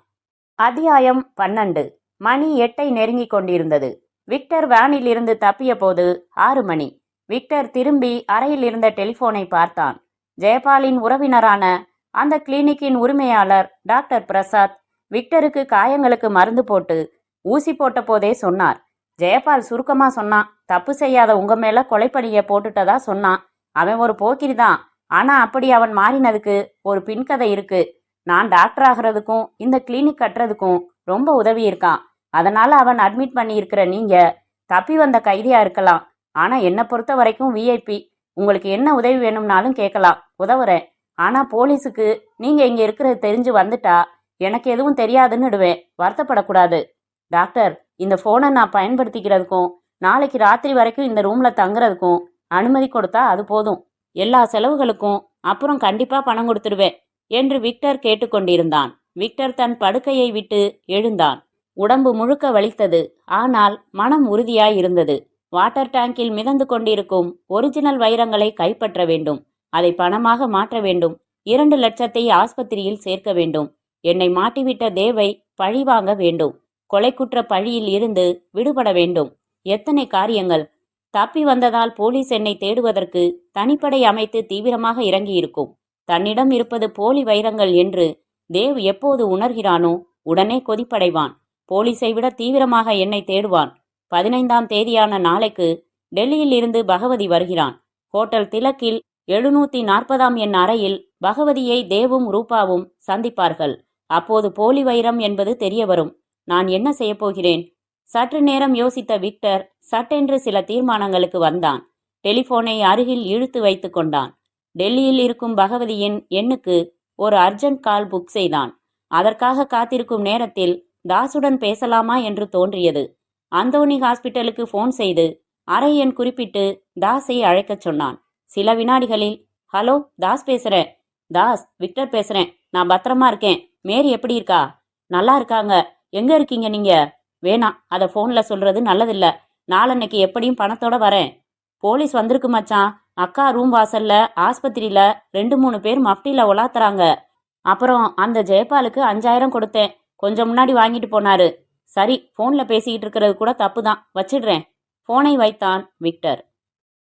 [SPEAKER 1] அத்தியாயம் 12. மணி 8ஐ நெருங்கி கொண்டிருந்தது. விக்டர் வேனில் இருந்து தப்பிய போது 6 மணி. விக்டர் திரும்பி அறையில் இருந்த டெலிபோனை பார்த்தான். ஜெயபாலின் உறவினரான அந்த கிளினிக்கின் உரிமையாளர் டாக்டர் பிரசாத் விக்டருக்கு காயங்களுக்கு மருந்து போட்டு ஊசி போட்ட போதே சொன்னார். ஜெயபால் சுருக்கமா சொன்னான். தப்பு செய்யாத உங்க மேல கொலைப்படியை போட்டுட்டதா சொன்னான். அவன் ஒரு போக்கிரிதான். ஆனா அப்படி அவன் மாறினதுக்கு ஒரு பின்கதை இருக்கு. நான் டாக்டர் ஆகிறதுக்கும் இந்த கிளினிக் கட்டுறதுக்கும் ரொம்ப உதவி இருக்கான். அதனால அவன் அட்மிட் பண்ணி இருக்கிற நீங்க தப்பி வந்த கைதியா இருக்கலாம். ஆனா என்னை பொறுத்த வரைக்கும் விஐபி. உங்களுக்கு என்ன உதவி வேணும்னாலும் கேட்கலாம், உதவுறேன். ஆனா போலீஸுக்கு நீங்க இங்க இருக்கிறது தெரிஞ்சு வந்துட்டா எனக்கு எதுவும் தெரியாதுன்னுடுவேன். வருத்தப்படக்கூடாது. டாக்டர், இந்த போனை நான் பயன்படுத்திக்கிறதுக்கும் நாளைக்கு ராத்திரி வரைக்கும் இந்த ரூம்ல தங்குறதுக்கும் அனுமதி கொடுத்தா அது போதும். எல்லா செலவுகளுக்கும் அப்புறம் கண்டிப்பா பணம் கொடுத்துடுவேன் என்று விக்டர் கேட்டுக்கொண்டிருந்தான். விக்டர் தன் படுக்கையை விட்டு எழுந்தான். உடம்பு முழுக்க வலித்தது. ஆனால் மனம் உறுதியாய் இருந்தது. வாட்டர் டேங்கில் மிதந்து கொண்டிருக்கும் ஒரிஜினல் வைரங்களை கைப்பற்ற வேண்டும். அதை பணமாக மாற்ற வேண்டும். 2 லட்சத்தை ஆஸ்பத்திரியில் சேர்க்க வேண்டும். என்னை மாட்டிவிட்ட தேவை பழி வாங்க வேண்டும். கொலை குற்ற பழியில் இருந்து விடுபட வேண்டும். எத்தனை காரியங்கள்! தப்பி வந்ததால் போலீஸ் என்னை தேடுவதற்கு தனிப்படை அமைத்து தீவிரமாக இறங்கியிருக்கும். தன்னிடம் இருப்பது போலி வைரங்கள் என்று தேவ் எப்போது உணர்கிறானோ உடனே கொதிப்படைவான். போலீஸை விட தீவிரமாக என்னை தேடுவான். 15ஆம் தேதியான நாளைக்கு டெல்லியில் இருந்து பகவதி வருகிறான். ஹோட்டல் திலக்கில் 740ஆம் எண் அறையில் பகவதியை தேவும் ரூபாவும் சந்திப்பார்கள். அப்போது போலி வைரம் என்பது தெரிய வரும். நான் என்ன செய்யப்போகிறேன்? சற்று நேரம் யோசித்த விக்டர் சட்டென்று சில தீர்மானங்களுக்கு வந்தான். டெலிபோனை அருகில் இழுத்து வைத்து கொண்டான். டெல்லியில் இருக்கும் பகவதியின் எண்ணுக்கு ஒரு அர்ஜென்ட் கால் புக் செய்தான். அதற்காக காத்திருக்கும் நேரத்தில் தாசுடன் பேசலாமா என்று தோன்றியது. அந்தோணி ஹாஸ்பிட்டலுக்கு போன் செய்து அறை எண் குறிப்பிட்டு தாஸை அழைக்கச் சொன்னான். சில வினாடிகளில், ஹலோ, தாஸ் பேசுறேன். தாஸ், விக்டர் பேசுறேன். நான் பத்திரமா இருக்கேன். மேரி எப்படி இருக்கா? நல்லா இருக்காங்க. எங்க இருக்கீங்க நீங்க? வேணாம், அதை போன்ல சொல்றது நல்லதில்ல. நாளன்னைக்கு எப்படியும் பணத்தோட வரேன். போலீஸ் வந்திருக்கு மச்சான். அக்கா ரூம் வாசல்ல ஆஸ்பத்திரியில 2-3 பேர் மஃப்டில உலாத்துறாங்க. அப்புறம் அந்த ஜெயபாலுக்கு 5000 கொடுத்தேன். கொஞ்சம் முன்னாடி வாங்கிட்டு போனாரு. சரி, போன்ல பேசிக்கிட்டு இருக்கிறது கூட தப்பு தான், வச்சிடுறேன். போனை வைத்தான் விக்டர்.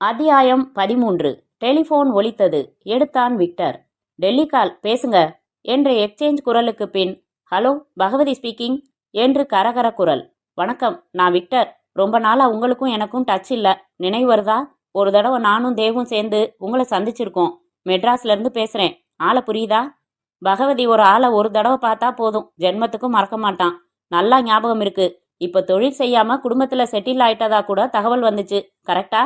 [SPEAKER 1] அத்தியாயம் 13. டெலிபோன் ஒலித்தது. எடுத்தான் விக்டர். டெல்லி கால், பேசுங்க என்ற எக்ஸ்சேஞ்ச் குரலுக்கு பின், ஹலோ, பகவதி ஸ்பீக்கிங் என்று கரகர குரல். வணக்கம், நான் விக்டர். ரொம்ப நாளா உங்களுக்கும் எனக்கும் டச் இல்ல, நினைவு வருதா? ஒரு தடவை நானும் தேவும் சேர்ந்து உங்களை சந்திச்சிருக்கோம். மெட்ராஸ்ல இருந்து பேசுறேன். ஆளை புரியுதா? பகவதி ஒரு ஆளை ஒரு தடவை பார்த்தா போதும், ஜென்மத்துக்கும் மறக்க மாட்டான். நல்லா ஞாபகம் இருக்கு. இப்ப தொழில் செய்யாம குடும்பத்துல செட்டில் ஆயிட்டதா கூட தகவல் வந்துச்சு. கரெக்டா?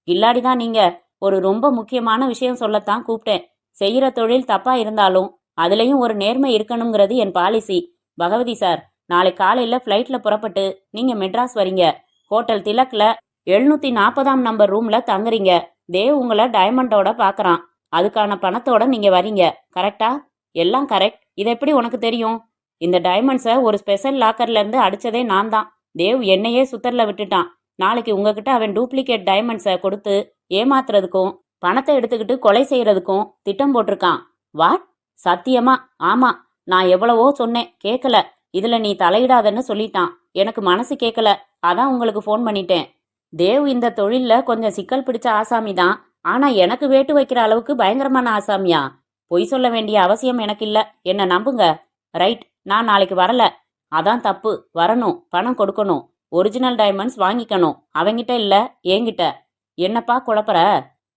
[SPEAKER 1] இல்லாடிதான் நீங்க. ஒரு ரொம்ப முக்கியமான விஷயம் சொல்லத்தான் கூப்பிட்டேன். செய்யற தொழில் தப்பா இருந்தாலும் அதுலயும் ஒரு நேர்மை இருக்கணுங்கிறது என் பாலிசி. பகவதி சார், நாளை காலையில ஃப்ளைட்ல புறப்பட்டு நீங்க மெட்ராஸ் வரீங்க. ஹோட்டல் திலக்ல 740ஆம் நம்பர் ரூம்ல தங்குறீங்க. தேவ் உங்களை டைமண்டோட பாக்குறான். அதுக்கான பணத்தோட நீங்க வரீங்க. கரெக்டா? எல்லாம் கரெக்ட். இது எப்படி உனக்கு தெரியும்? இந்த டைமண்ட்ஸை ஒரு ஸ்பெஷல் லாக்கர்ல இருந்து அடிச்சதே நான் தான். தேவ் என்னையே சுத்தர்ல விட்டுட்டான். நாளைக்கு உங்ககிட்ட அவன் டூப்ளிகேட் டைமண்ட்ஸை கொடுத்து ஏமாத்துறதுக்கும் பணத்தை எடுத்துக்கிட்டு கொலை செய்யறதுக்கும் திட்டம் போட்டிருக்கான். வாட்? சத்தியமா? ஆமா. நான் எவ்வளவோ சொன்னேன், கேட்கல. இதுல நீ தலையிடாதன்னு சொல்லிட்டான். எனக்கு மனசு கேட்கல. அதான் உங்களுக்கு ஃபோன் பண்ணிட்டேன். தேவ் இந்த தொழில்ல கொஞ்சம் சிக்கல் பிடிச்ச ஆசாமி தான். ஆனா எனக்கு வேட்டு வைக்கிற அளவுக்கு பயங்கரமான ஆசாமியா? பொய் சொல்ல வேண்டிய அவசியம் எனக்கு இல்ல. என்ன நம்புங்க. ரைட், நான் நாளைக்கு வரல. அதான் தப்பு. வரணும், பணம் கொடுக்கணும், ஒரிஜினல் டைமண்ட்ஸ் வாங்கிக்கணும். அவங்கிட்ட இல்ல, என்கிட்ட. என்னப்பா குழப்பற?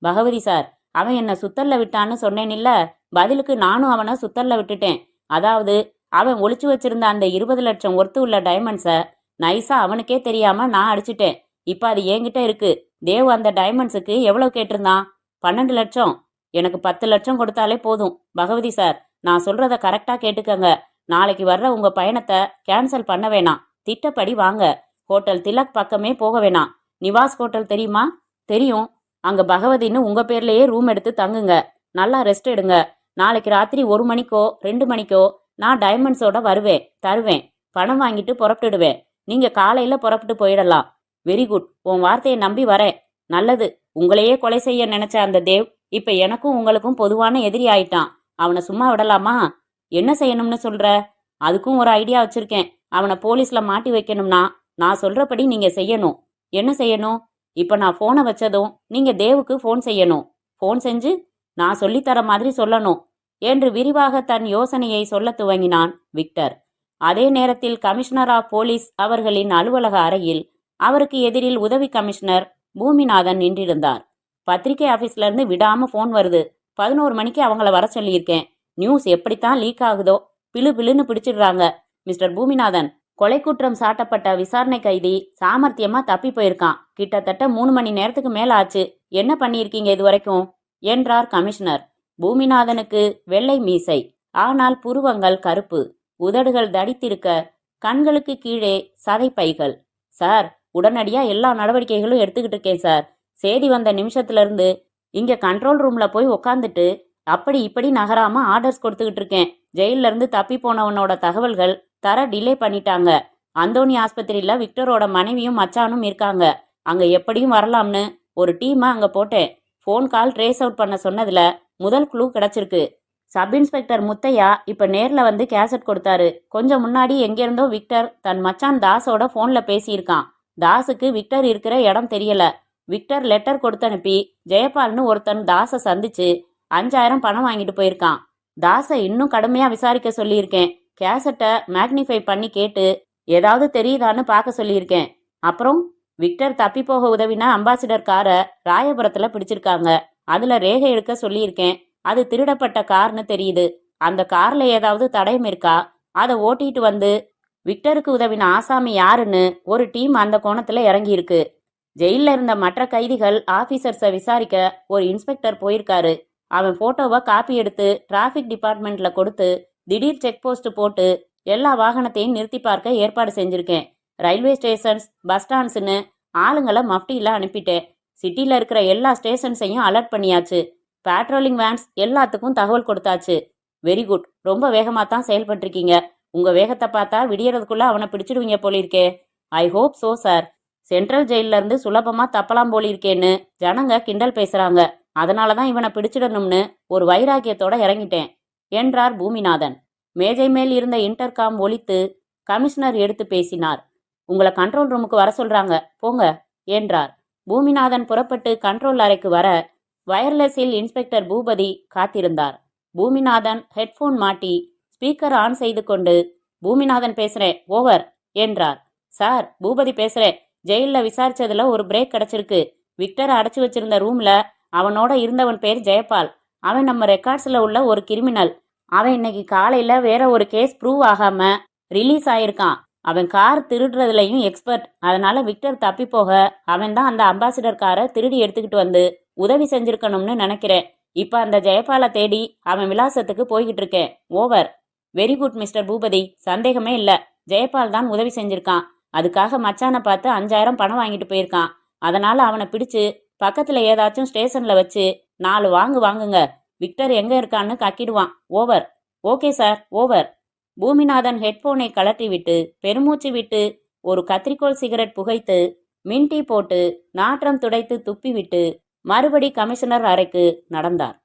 [SPEAKER 1] பகவதி சார், அவன் என்ன சுத்தல்ல விட்டான்னு சொன்னேன் இல்ல, பதிலுக்கு நானும் அவனை சுத்தல்ல விட்டுட்டேன். அதாவது அவன் ஒளிச்சு வச்சிருந்த அந்த 20 லட்சம் ஒர்த்து உள்ள டைமண்ட்ஸை நைஸா அவனுக்கே தெரியாம நான் அடிச்சிட்டேன். இப்ப அது என்கிட்ட இருக்கு. தேவ் அந்த டைமண்ட்ஸுக்கு எவ்வளவு கேட்டிருந்தான்? 12 லட்சம். எனக்கு 10 லட்சம் கொடுத்தாலே போதும். பகவதி சார், நான் சொல்றத கரெக்டா கேட்டுக்கங்க. நாளைக்கு வர்ற உங்க பயணத்தை கேன்சல் பண்ண வேணாம். திட்டப்படி வாங்க. ஹோட்டல் திலக் பக்கமே போக வேணாம். நிவாஸ் ஹோட்டல் தெரியுமா? தெரியும். அங்க பகவதின்னு உங்க பேர்லயே ரூம் எடுத்து தங்குங்க. நல்லா ரெஸ்ட் எடுங்க. நாளைக்கு ராத்திரி 1 மணிக்கோ 2 மணிக்கோ நான் டைமண்ட்ஸோட வருவேன், தருவேன். பணம் வாங்கிட்டு புறப்பட்டுடுவேன். நீங்க காலையில புறப்பட்டு போயிடலாம். Very good. உன் வார்த்தையை நம்பி வரேன். நல்லது. உங்களையே கொலை செய்ய நினைச்ச அந்த தேவ் இப்ப எனக்கும் உங்களுக்கும் பொதுவான எதிரி ஆயிட்டான். அவனை சும்மா விடலாமா? என்ன செய்யணும்னு சொல்ற? அதுக்கும் ஒரு ஐடியா வச்சிருக்கேன். அவனை போலீஸ்ல மாட்டி வைக்கணும்னா நான் சொல்றபடி நீங்க செய்யணும். என்ன செய்யணும்? இப்ப நான் போனை வச்சதும் நீங்க தேவுக்கு போன் செய்யணும். போன் செஞ்சு நான் சொல்லித்தர மாதிரி சொல்லணும் என்று விரிவாக தன் யோசனையை சொல்ல துவங்கினான் விக்டர். அதே நேரத்தில் கமிஷனர் ஆஃப் போலீஸ் அவர்களின் அலுவலக அறையில் அவருக்கு எதிரில் உதவி கமிஷனர் பூமிநாதன் நின்றிருந்தார். பத்திரிகை ஆபீஸ்ல இருந்து விடாம போன் வருது. 11 மணிக்கு அவங்கள வர சொல்லியிருக்கேன். நியூஸ் எப்படித்தான் லீக் ஆகுதோ, பிளு பிளுன்னு பிடிச்சிடுறாங்க. மிஸ்டர் பூமிநாதன், கொலை குற்றம் சாட்டப்பட்ட விசாரணை கைதி சாமர்த்தியமா தப்பி போயிருக்கான். கிட்டத்தட்ட 3 மணி நேரத்துக்கு மேல ஆச்சு. என்ன பண்ணியிருக்கீங்க இது வரைக்கும் என்றார் கமிஷனர். பூமிநாதனுக்கு வெள்ளை மீசை, ஆனால் புருவங்கள் கருப்பு, உதடுகள் தடித்திருக்க, கண்களுக்கு கீழே சதைப்பைகள். சார், உடனடியா எல்லா நடவடிக்கைகளும் எடுத்துக்கிட்டு இருக்கேன் சார். செய்தி வந்த நிமிஷத்துல இருந்து இங்க கண்ட்ரோல் ரூம்ல போய் உக்காந்துட்டு அப்படி இப்படி நகராம ஆர்டர்ஸ் கொடுத்துக்கிட்டு இருக்கேன். ஜெயில இருந்து தப்பி போனவனோட தகவல்கள் தர டிலே பண்ணிட்டாங்க. அந்தோனி ஆஸ்பத்திரியில விக்டரோட மனைவியும் மச்சானும் இருக்காங்க. அங்க எப்படியும் வரலாம்னு ஒரு டீமை அங்க போட்டேன். ஃபோன் கால் ட்ரேஸ் அவுட் பண்ண சொன்னதுல முதல் க்ளூ கிடைச்சிருக்கு. சப் இன்ஸ்பெக்டர் முத்தையா இப்ப நேர்ல வந்து கேசட் கொடுத்தாரு. கொஞ்சம் முன்னாடி எங்கிருந்தோ விக்டர் தன் மச்சான் தாஸோட போன்ல பேசியிருக்கான். தாஸுக்கு விக்டர் இருக்கிற இடம் தெரியல. விக்டர் லெட்டர் கொடுத்து அனுப்பி ஜெயபால்னு ஒருத்தன் தாஸை சந்திச்சு 5000 பணம் வாங்கிட்டு போயிருக்கான். தாஸை இன்னும் கடுமையா விசாரிக்க சொல்லியிருக்கேன். கேசட்டை மேக்னிஃபை பண்ணி கேட்டு ஏதாவது தெரியுதான்னு பார்க்க சொல்லியிருக்கேன். அப்புறம் விக்டர் தப்பி போக உதவினா அம்பாசிடர் காரை ராயபுரத்துல பிடிச்சிருக்காங்க. அதுல ரேகை எடுக்க சொல்லியிருக்கேன். அது திருடப்பட்ட கார்னு தெரியுது. அந்த கார்ல ஏதாவது தடயம் இருக்கா? அதை ஓட்டிட்டு வந்து விக்டருக்கு உதவின ஆசாமி யாருன்னு ஒரு டீம் அந்த கோணத்துல இறங்கி இருக்கு. ஜெயில இருந்த மற்ற கைதிகள் ஆபீசர்ஸை விசாரிக்க ஒரு இன்ஸ்பெக்டர் போயிருக்காரு. அவன் போட்டோவை காப்பி எடுத்து டிராஃபிக் டிபார்ட்மெண்ட்ல கொடுத்து திடீர் செக் போஸ்ட் போட்டு எல்லா வாகனத்தையும் நிறுத்தி பார்க்க ஏற்பாடு செஞ்சிருக்கேன். ரயில்வே ஸ்டேஷன்ஸ், பஸ் ஸ்டாண்ட்ஸ்னு ஆளுங்களை மஃப்டியில் அனுப்பிட்டேன். சிட்டியில் இருக்கிற எல்லா ஸ்டேஷன்ஸையும் அலர்ட் பண்ணியாச்சு. பேட்ரோலிங் வேன்ஸ் எல்லாத்துக்கும் தகவல் கொடுத்தாச்சு. Very good. ரொம்ப வேகமாக தான் செயல்பட்டிருக்கீங்க. உங்க வேகத்தை பார்த்தா விடியறதுக்குள்ள அவனை பிடிச்சிடுவீங்க போலிருக்கே. I hope so sir. Central ஜெயில இருந்து சுலபமா தப்பலாம் போலிருக்கேன்னு ஜனங்க கிண்டல் பேசுறாங்க. அதனாலதான் இவனை பிடிச்சிடணும்னு ஒரு வைராக்கியத்தோட இறங்கிட்டேன் என்றார் பூமிநாதன். மேஜை மேல் இருந்த இன்டர்காம் ஒலித்து கமிஷனர் எடுத்து பேசினார். உங்களை கண்ட்ரோல் ரூமுக்கு வர சொல்றாங்க, போங்க என்றார். பூமிநாதன் புறப்பட்டு கண்ட்ரோல் அறைக்கு வர வயர்லெஸில் இன்ஸ்பெக்டர் பூபதி காத்திருந்தார். பூமிநாதன் ஹெட்போன் மாட்டி ஸ்பீக்கர் ஆன் செய்து கொண்டு பூமிநாதன் பேசுறேன், ஓவர் என்றார். சார், பூபதி பேசுறேன். ஜெயில விசாரிச்சதுல ஒரு பிரேக் கிடைச்சிருக்கு. விக்டரை அடைச்சு வச்சிருந்த ரூம்ல அவனோட இருந்தவன் பேர் ஜெயபால். அவன் நம்ம ரெக்கார்ட்ஸ்ல உள்ள ஒரு கிரிமினல். அவன் இன்னைக்கு காலையில வேற ஒரு கேஸ் ப்ரூவ் ஆகாம ரிலீஸ் ஆயிருக்கான். அவன் கார் திருடுறதுலையும் எக்ஸ்பர்ட். அதனால விக்டர் தப்பி போக அவன் தான் அந்த அம்பாசிடர் காரை திருடி எடுத்துக்கிட்டு வந்து உதவி செஞ்சிருக்கணும்னு நினைக்கிறேன். இப்ப அந்த ஜெயபாலை தேடி அவன் விலாசத்துக்கு போய்கிட்டு இருக்கேன். Over. Very good mister Bhoopathi. சந்தேகமே இல்ல. ஜெயபால் தான் உதவி செஞ்சிருக்கான். அதுக்காக மச்சானை பார்த்து 5000 பணம் வாங்கிட்டு போயிருக்கான். அதனால அவனை பிடிச்சு பக்கத்துல ஏதாச்சும் ஸ்டேஷன்ல வச்சு 4 வாங்குங்க. விக்டர் எங்க இருக்கான்னு கக்கிடுவான். Over. Okay sir, over. Boominathan ஹெட்போனை கழட்டி விட்டு பெருமூச்சு விட்டு ஒரு கத்திரிக்கோல் சிகரெட் புகைத்து மின்டீ போட்டு நாற்றம் துடைத்து துப்பிவிட்டு மறுபடி கமிஷனர் அறைக்கு நடந்தார்.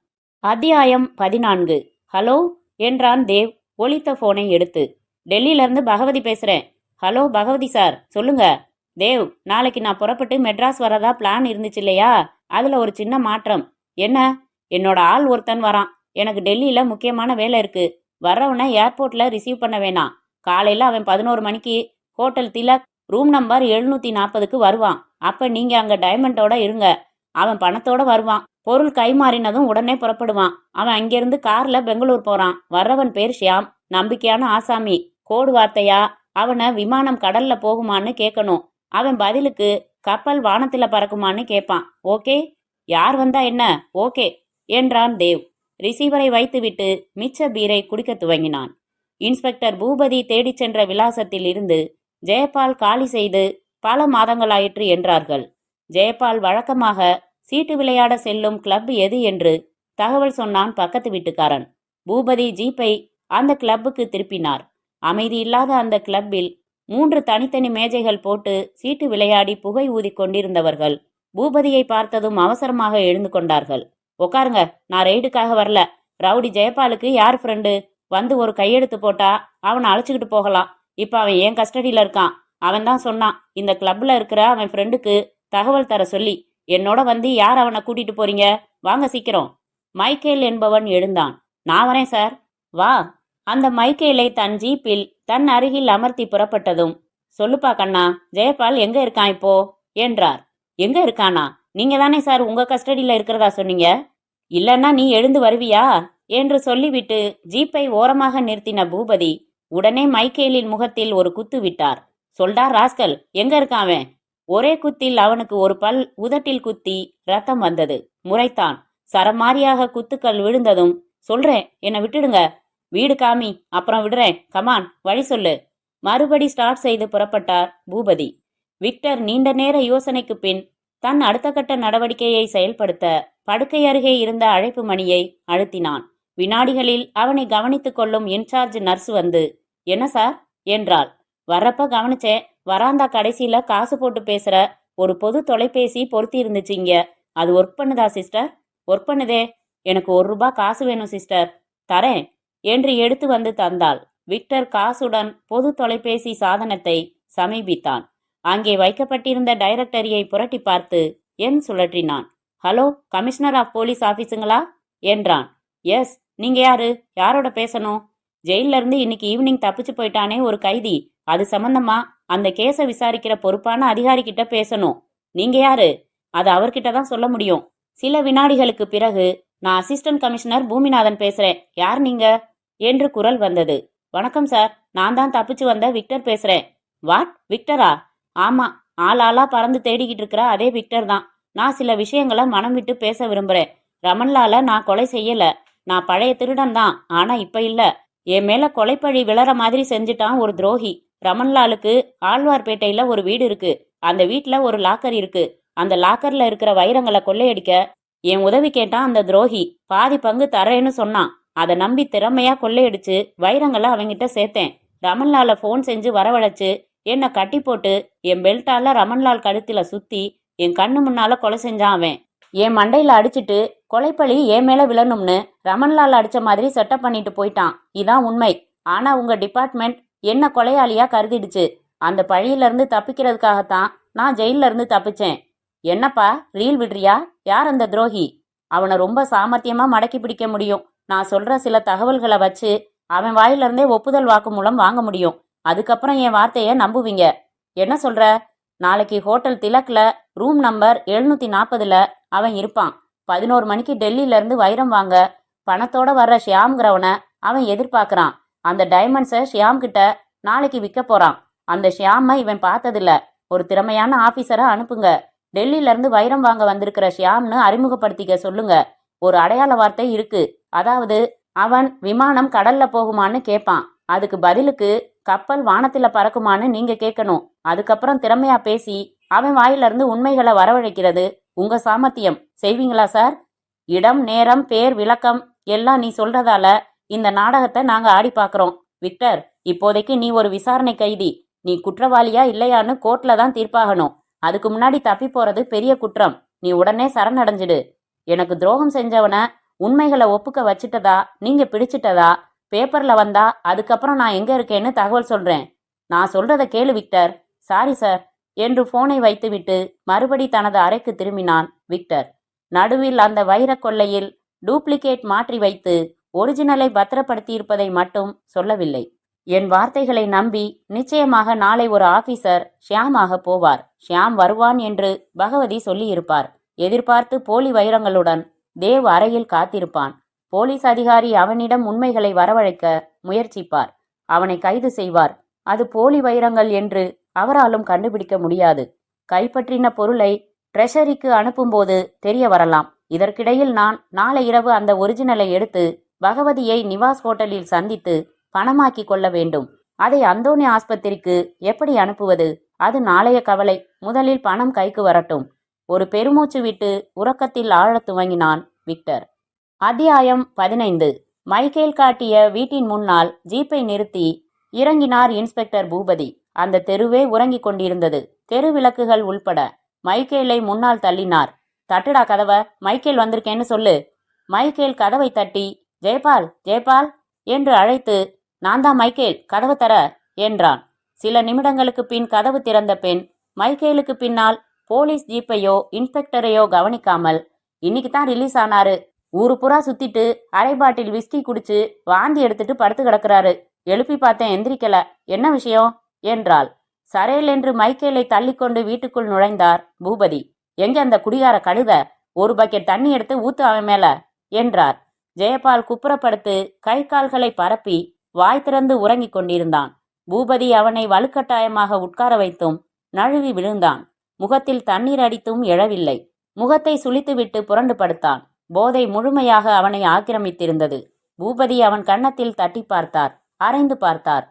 [SPEAKER 1] அத்தியாயம் 14. ஹலோ என்றான் தேவ் ஒலித்த போனை எடுத்து. டெல்லியிலேருந்து பகவதி பேசுகிறேன். ஹலோ பகவதி சார், சொல்லுங்க. தேவ், நாளைக்கு நான் புறப்பட்டு மெட்ராஸ் வரதா பிளான் இருந்துச்சு இல்லையா? அதில் ஒரு சின்ன மாற்றம். என்ன? என்னோட ஆள் ஒருத்தன் வரான். எனக்கு டெல்லியில் முக்கியமான வேலை இருக்கு. வர்றவனை ஏர்போர்ட்டில் ரிசீவ் பண்ண வேணாம். காலையில் அவன் 11 மணிக்கு ஹோட்டல் திலக் ரூம் நம்பர் 740க்கு வருவான். அப்போ நீங்கள் அங்கே டைமண்டோட இருங்க. அவன் பணத்தோட வருவான். பொருள் கைமாறினதும் உடனே புறப்படுவான். அவன் அங்கிருந்து கார்ல பெங்களூர் போறான். வர்றவன் பேர் ஷியாம். நம்பிக்கையான ஆசாமி. கோடு வார்த்தையா அவனை விமானம் கடல்ல போகுமான்னு கேட்கணும். அவன் பதிலுக்கு கப்பல் வானத்துல பறக்குமான்னு கேட்பான். ஓகே? யார் வந்தா என்ன? ஓகே என்றான் தேவ். ரிசீவரை வைத்துவிட்டு மிச்ச பீரை குடிக்க துவங்கினான். இன்ஸ்பெக்டர் பூபதி தேடிச் சென்ற விலாசத்தில் இருந்து ஜெயபால் காலி செய்து பல மாதங்களாயிற்று என்றார்கள். ஜெயபால் வழக்கமாக சீட்டு விளையாட செல்லும் கிளப் எது என்று தகவல் சொன்னான் பக்கத்து வீட்டுக்காரன். பூபதி ஜீப்பை அந்த கிளப்புக்கு திருப்பினார். அமைதி இல்லாத அந்த கிளப்பில் 3 தனித்தனி மேஜைகள் போட்டு சீட்டு விளையாடி புகை ஊதி கொண்டிருந்தவர்கள் பூபதியை பார்த்ததும் அவசரமாக எழுந்து கொண்டார்கள். உக்காருங்க, நான் ரெய்டுக்காக வரல. ரவுடி ஜெயபாலுக்கு யார் ஃப்ரெண்டு? வந்து ஒரு கையெழுத்து போட்டா அவனை அழைச்சிக்கிட்டு போகலாம். இப்ப அவன் என் கஸ்டடியில இருக்கான். அவன் தான் சொன்னான் இந்த கிளப்ல இருக்கிற அவன் ஃப்ரெண்டுக்கு தகவல் தர சொல்லி. என்னோட வந்து யார் அவனை கூட்டிட்டு போறீங்க? வாங்க சீக்கிரம். மைக்கேல் என்பவன் எழுந்தான். நான் வரேன் சார். வா. அந்த மைக்கேலை தன் ஜீப்பில் தன் அருகில் அமர்த்தி புறப்பட்டதும், சொல்லுப்பா கண்ணா, ஜெயபால் எங்க இருக்கான் இப்போ என்றார். எங்க இருக்கானா? நீங்க தானே சார் உங்க கஸ்டடியில இருக்கிறதா சொன்னீங்க. இல்லன்னா நீ எழுந்து வருவியா என்று சொல்லிவிட்டு ஜீப்பை ஓரமாக நிறுத்தின பூபதி உடனே மைக்கேலின் முகத்தில் ஒரு குத்து விட்டார். சொல்டா ராஸ்கல், எங்க இருக்கான் அவன்? ஒரே குத்தில் அவனுக்கு ஒரு பல் உதட்டில் குத்தி ரத்தம் வந்தது. முறைத்தான். சரமாரியாக குத்துக்கள் விழுந்ததும், சொல்றேன், என்னை விட்டுடுங்க. வீடு காமி, அப்புறம் விடுறேன். கமான், வழி சொல்லு. மறுபடி ஸ்டார்ட் செய்து புறப்பட்டார் பூபதி. விக்டர் நீண்ட நேர யோசனைக்கு பின் தன் அடுத்த கட்ட நடவடிக்கையை செயல்படுத்த படுக்கை அருகே இருந்த அழைப்பு மணியை அழுத்தினான். வினாடிகளில் அவனை கவனித்துக் கொள்ளும் இன்சார்ஜ் நர்ஸ் வந்து, என்ன சார் என்றாள். வர்றப்ப கவனிச்சேன். வராந்தா கடைசியில காசு போட்டு பேசுற ஒரு பொது தொலைபேசி பொருத்தி இருந்துச்சு இங்க. அது ஒர்க் பண்ணுதா சிஸ்டர்? ஒர்க் பண்ணுதே. எனக்கு ₹1 காசு வேணும் சிஸ்டர். தரேன் என்று எடுத்து வந்து தந்தாள். விக்டர் காசுடன் பொது தொலைபேசி சாதனத்தை சமீபித்தான். அங்கே வைக்கப்பட்டிருந்த டைரக்டரியை புரட்டி பார்த்து எண் சுழற்றினான். ஹலோ, கமிஷனர் ஆஃப் போலீஸ் ஆபீஸுங்களா என்றான். எஸ். நீங்க யாரு? யாரோட பேசணும்? ஜெயில இருந்து இன்னைக்கு ஈவினிங் தப்பிச்சு போயிட்டானே ஒரு கைதி, அது சம்பந்தமா அந்த கேஸை விசாரிக்கிற பொறுப்பான அதிகாரி கிட்ட பேசணும். நீங்க யாரு? அது அவர்கிட்ட தான் சொல்ல முடியும். சில வினாடிகளுக்கு பிறகு, நான் அசிஸ்டன்ட் கமிஷனர் பூமிநாதன் பேசுறேன். யார் நீங்க என்று குரல் வந்தது. வணக்கம் சார், நான் தான் தப்பிச்சு வந்த விக்டர் பேசுறேன். வாட், விக்டரா? ஆமா, ஆளாளா பறந்து தேடிக்கிட்டு இருக்கிற அதே விக்டர் தான். நான் சில விஷயங்களை மனம் விட்டு பேச விரும்புறேன். ரமன்லால நான் கொலை செய்யல. நான் பழைய திருடன் தான். ஆனா இப்ப இல்ல. என் மேல கொலைப்பழி விழற மாதிரி செஞ்சுட்டான் ஒரு துரோகி. ரமன்லாலுக்கு ஆழ்வார்பேட்டையில ஒரு வீடு இருக்கு. அந்த வீட்டுல ஒரு லாக்கர் இருக்கு. அந்த லாக்கர்ல இருக்கிற வைரங்களை கொள்ளையடிக்க என் உதவி கேட்டான் அந்த துரோகி. பாதி பங்கு தரேன்னு சொன்னான். அதை நம்பி திறமையா கொள்ளையடிச்சு வைரங்களை அவங்கிட்ட சேர்த்தேன். ரமன்லால போன் செஞ்சு வரவழைச்சு என்னை கட்டி போட்டு என் பெல்ட்டால ரமன்லால் கழுத்துல சுத்தி என் கண்ணு முன்னால கொலை செஞ்சான் அவன். என் மண்டையில அடிச்சுட்டு கொலைப்பழி என் மேல விழணும்னு ரமன்லால் அடிச்ச மாதிரி செட்டப் பண்ணிட்டு போயிட்டான். இதான் உண்மை. ஆனா உங்க டிபார்ட்மெண்ட் என்ன கொலையாளியா கருதிடுச்சு. அந்த பழியில இருந்து தப்பிக்கிறதுக்காகத்தான் நான் ஜெயில இருந்து தப்பிச்சேன். என்னப்பா ரீல் விடுறியா? யார் அந்த துரோகி? அவனை ரொம்ப சாமர்த்தியமா மடக்கி பிடிக்க முடியும். நான் சொல்ற சில தகவல்களை வச்சு அவன் வாயிலிருந்தே ஒப்புதல் வாக்கு மூலம் வாங்க முடியும். அதுக்கப்புறம் என் வார்த்தைய நம்புவீங்க. என்ன சொல்ற? நாளைக்கு ஹோட்டல் திலக்ல ரூம் நம்பர் 740ல அவன் இருப்பான். 11 மணிக்கு டெல்லியில இருந்து வைரம் வாங்க பணத்தோட வர்ற ஷியாம்ங்கிறவனை அவன் எதிர்பார்க்கறான். அந்த டைமண்ட்ஸை ஷியாம் கிட்ட நாளைக்கு விற்க போறான். அந்த ஷியாமை இவன் பார்த்ததில்ல. ஒரு திறமையான ஆபீசரை அனுப்புங்க. டெல்லியில இருந்து வைரம் வாங்க வந்திருக்கிற ஷியாம்னு அறிமுகப்படுத்திக்க சொல்லுங்க. ஒரு அடையாள வார்த்தை இருக்கு. அதாவது அவன் விமானம் கடல்ல போகுமான்னு கேட்பான். அதுக்கு பதிலுக்கு கப்பல் வானத்துல பறக்குமான்னு நீங்க கேட்கணும். அதுக்கப்புறம் திறமையா பேசி அவன் வாயிலிருந்து உண்மைகளை வரவழைக்கிறது உங்க சாமர்த்தியம். செய்வீங்களா சார்? இடம், நேரம், பேர், விளக்கம் எல்லாம் நீ சொல்றதால இந்த நாடகத்தை நாங்க ஆடி பார்க்கறோம். விக்டர், இப்போதைக்கு நீ ஒரு விசாரணை கைதி. நீ குற்றவாளியா இல்லையான்னு கோர்ட்ல தான் தீர்ப்பாகணும். அதுக்கு முன்னாடி தப்பி போறது பெரிய குற்றம். நீ உடனே சரணடைஞ்சிடு. எனக்கு துரோகம் செஞ்சவன உண்மைகளை ஒப்புக்க வச்சிட்டதா நீங்க பிடிச்சிட்டதா பேப்பர்ல வந்தா அதுக்கப்புறம் நான் எங்க இருக்கேன்னு தகவல் சொல்றேன். நான் சொல்றத கேளு விக்டர். சாரி சார் என்று போனை வைத்துவிட்டு மறுபடி தனது அறைக்கு திரும்பினான் விக்டர். நடுவில் அந்த வைரக் கொள்ளையில் டூப்ளிகேட் மாற்றி வைத்து ஒரிஜினலை பத்திரப்படுத்தியிருப்பதை மட்டும் சொல்லவில்லை. என் வார்த்தைகளை நம்பி நிச்சயமாக நாளை ஒரு ஆபீசர் ஷியாமாக போவார். ஷியாம் வருவான் என்று பகவதி சொல்லியிருப்பார். எதிர்பார்த்து போலி வைரங்களுடன் தேவ் அறையில் காத்திருப்பான். போலீஸ் அதிகாரி அவனிடம் உண்மைகளை வரவழைக்க முயற்சிப்பார். அவனை கைது செய்வார். அது போலி வைரங்கள் என்று அவராலும் கண்டுபிடிக்க முடியாது. கைப்பற்றின பொருளை ட்ரெஷரிக்கு அனுப்பும்போது தெரிய வரலாம். இதற்கிடையில் நான் நாளை இரவு அந்த ஒரிஜினலை எடுத்து பகவதியை நிவாஸ் ஹோட்டலில் சந்தித்து பணமாக்கி கொள்ள வேண்டும். அதை அந்தோணி ஆஸ்பத்திரிக்கு எப்படி அனுப்புவது? அது நாளைய கவலை. முதலில் பணம் கைக்கு வரட்டும். ஒரு பெருமூச்சு விட்டு உறக்கத்தில் ஆழத் துவங்கினான் விக்டர். அத்தியாயம் 15. மைக்கேல் காட்டிய வீட்டின் முன்னால் ஜீப்பை நிறுத்தி இறங்கினார் இன்ஸ்பெக்டர் பூபதி. அந்த தெருவே உறங்கிக் கொண்டிருந்தது. தெரு விளக்குகள் உள்பட. மைக்கேலை முன்னால் தள்ளினார். தட்டுடா கதவ, மைக்கேல் வந்திருக்கேன்னு சொல்லு. மைக்கேல் கதவை தட்டி ஜெயபால் ஜெயபால் என்று அழைத்து, நான் தான் மைக்கேல், கதவு தர என்றான். சில நிமிடங்களுக்கு பின் கதவு திறந்த பெண் மைக்கேலுக்கு பின்னால் போலீஸ் ஜீப்பையோ இன்ஸ்பெக்டரையோ கவனிக்காமல், இன்னைக்கு தான் ரிலீஸ் ஆனாரு, ஊரு புறா சுத்திட்டு அரை பாட்டில் விஸ்கி குடிச்சு வாந்தி எடுத்துட்டு படுத்து கிடக்குறாரு, எழுப்பி பார்த்தேன் எந்திரிக்கல, என்ன விஷயம் என்றாள். சரேல் என்று மைக்கேலை தள்ளிக்கொண்டு வீட்டுக்குள் நுழைந்தார் பூபதி. எங்க அந்த குடிகார கழுத, ஒரு பக்கெட் தண்ணி எடுத்து ஊத்து அவன் மேல என்றார். ஜெயபால் குப்புறப்படுத்து கை கால்களை பரப்பி வாய் திறந்து உறங்கிக் கொண்டிருந்தான். பூபதி அவனை வலுக்கட்டாயமாக உட்கார வைத்தும் நழுவி விழுந்தான். முகத்தில் தண்ணீர் அடித்தும் எழவில்லை. முகத்தை சுளித்துவிட்டு புரண்டு படுத்தான். போதை முழுமையாக அவனை ஆக்கிரமித்திருந்தது. பூபதி அவன் கன்னத்தில் தட்டி பார்த்தார். அரைந்து பார்த்தார்.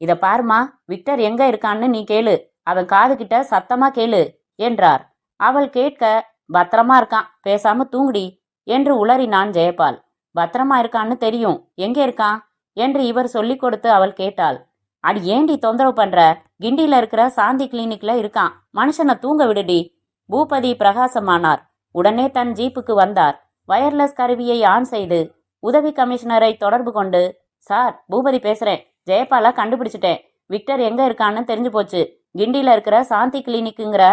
[SPEAKER 1] இத பாருமா, விக்டர் எங்க இருக்கான்னு நீ கேளு, அவன் காது கிட்ட சத்தமா கேளு என்றார். அவள் கேட்க, பத்திரமா இருக்கான், பேசாம தூங்குடி என்று உளறினான் ஜெயபால். பத்திரமா இருக்கான்னு தெரியும், எங்க இருக்கான் என்று இவர் சொல்லிக் கொடுத்து அவள் கேட்டாள். அடி ஏண்டி தொந்தரவு பண்ற, கிண்டியில இருக்கிற சாந்தி கிளினிக்ல இருக்கான், மனுஷனை தூங்க விடுடி. பூபதி பிரகாசமானார். உடனே தன் ஜீப்புக்கு வந்தார். வயர்லெஸ் கருவியை ஆன் செய்து உதவி கமிஷனரை தொடர்பு கொண்டு, சார் பூபதி பேசுறேன், ஜெயபாலா கண்டுபிடிச்சிட்டேன், விக்டர் எங்க இருக்கான்னு தெரிஞ்சு போச்சு, கிண்டியில இருக்கிற சாந்தி கிளினிக்குங்கிற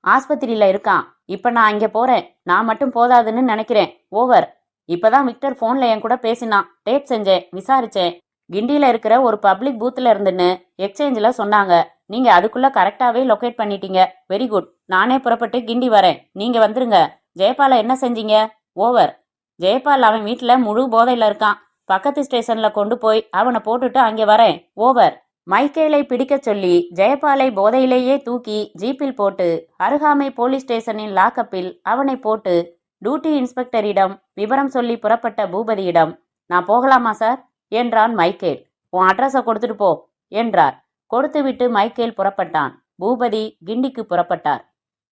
[SPEAKER 1] ஆஸ்பத்திரியில இருக்கான், இப்ப நான் இங்க போறேன், நான் மட்டும் போதாதுன்னு நினைக்கிறேன், ஓவர். இப்பதான் விக்டர் போன்ல என் கூட பேசினான், டேப் செஞ்சேன், விசாரிச்சேன், கிண்டியில இருக்கிற ஒரு பப்ளிக் பூத்துல இருந்துன்னு எக்ஸ்சேஞ்சில் சொன்னாங்க, நீங்க அதுக்குள்ள கரெக்டாவே லொகேட் பண்ணிட்டீங்க, வெரி குட். நானே புறப்பட்டு கிண்டி வரேன், நீங்க வந்துருங்க. ஜெயபாலை என்ன செஞ்சீங்க? ஓவர். ஜெயபால் அவன் வீட்டுல முழு போதையில இருக்கான், பக்கத்து ஸ்டேஷன்ல கொண்டு போய் அவனை போட்டுட்டு அங்கே வரேன், ஓவர். மைக்கேலை பிடிக்க சொல்லி ஜெயபாலை போதையிலேயே தூக்கி ஜீப்பில் போட்டு அருகாமை போலீஸ் ஸ்டேஷனின் லாக்கப்பில் அவனை போட்டு டியூட்டி இன்ஸ்பெக்டரிடம் விவரம் சொல்லி புறப்பட்ட பூபதியிடம், நான் போகலாமா சார் என்றான் மைக்கேல். உன் அட்ரஸை கொடுத்துட்டு போ என்றார். கொடுத்துவிட்டு மைக்கேல் புறப்பட்டான். பூபதி கிண்டிக்கு புறப்பட்டார்.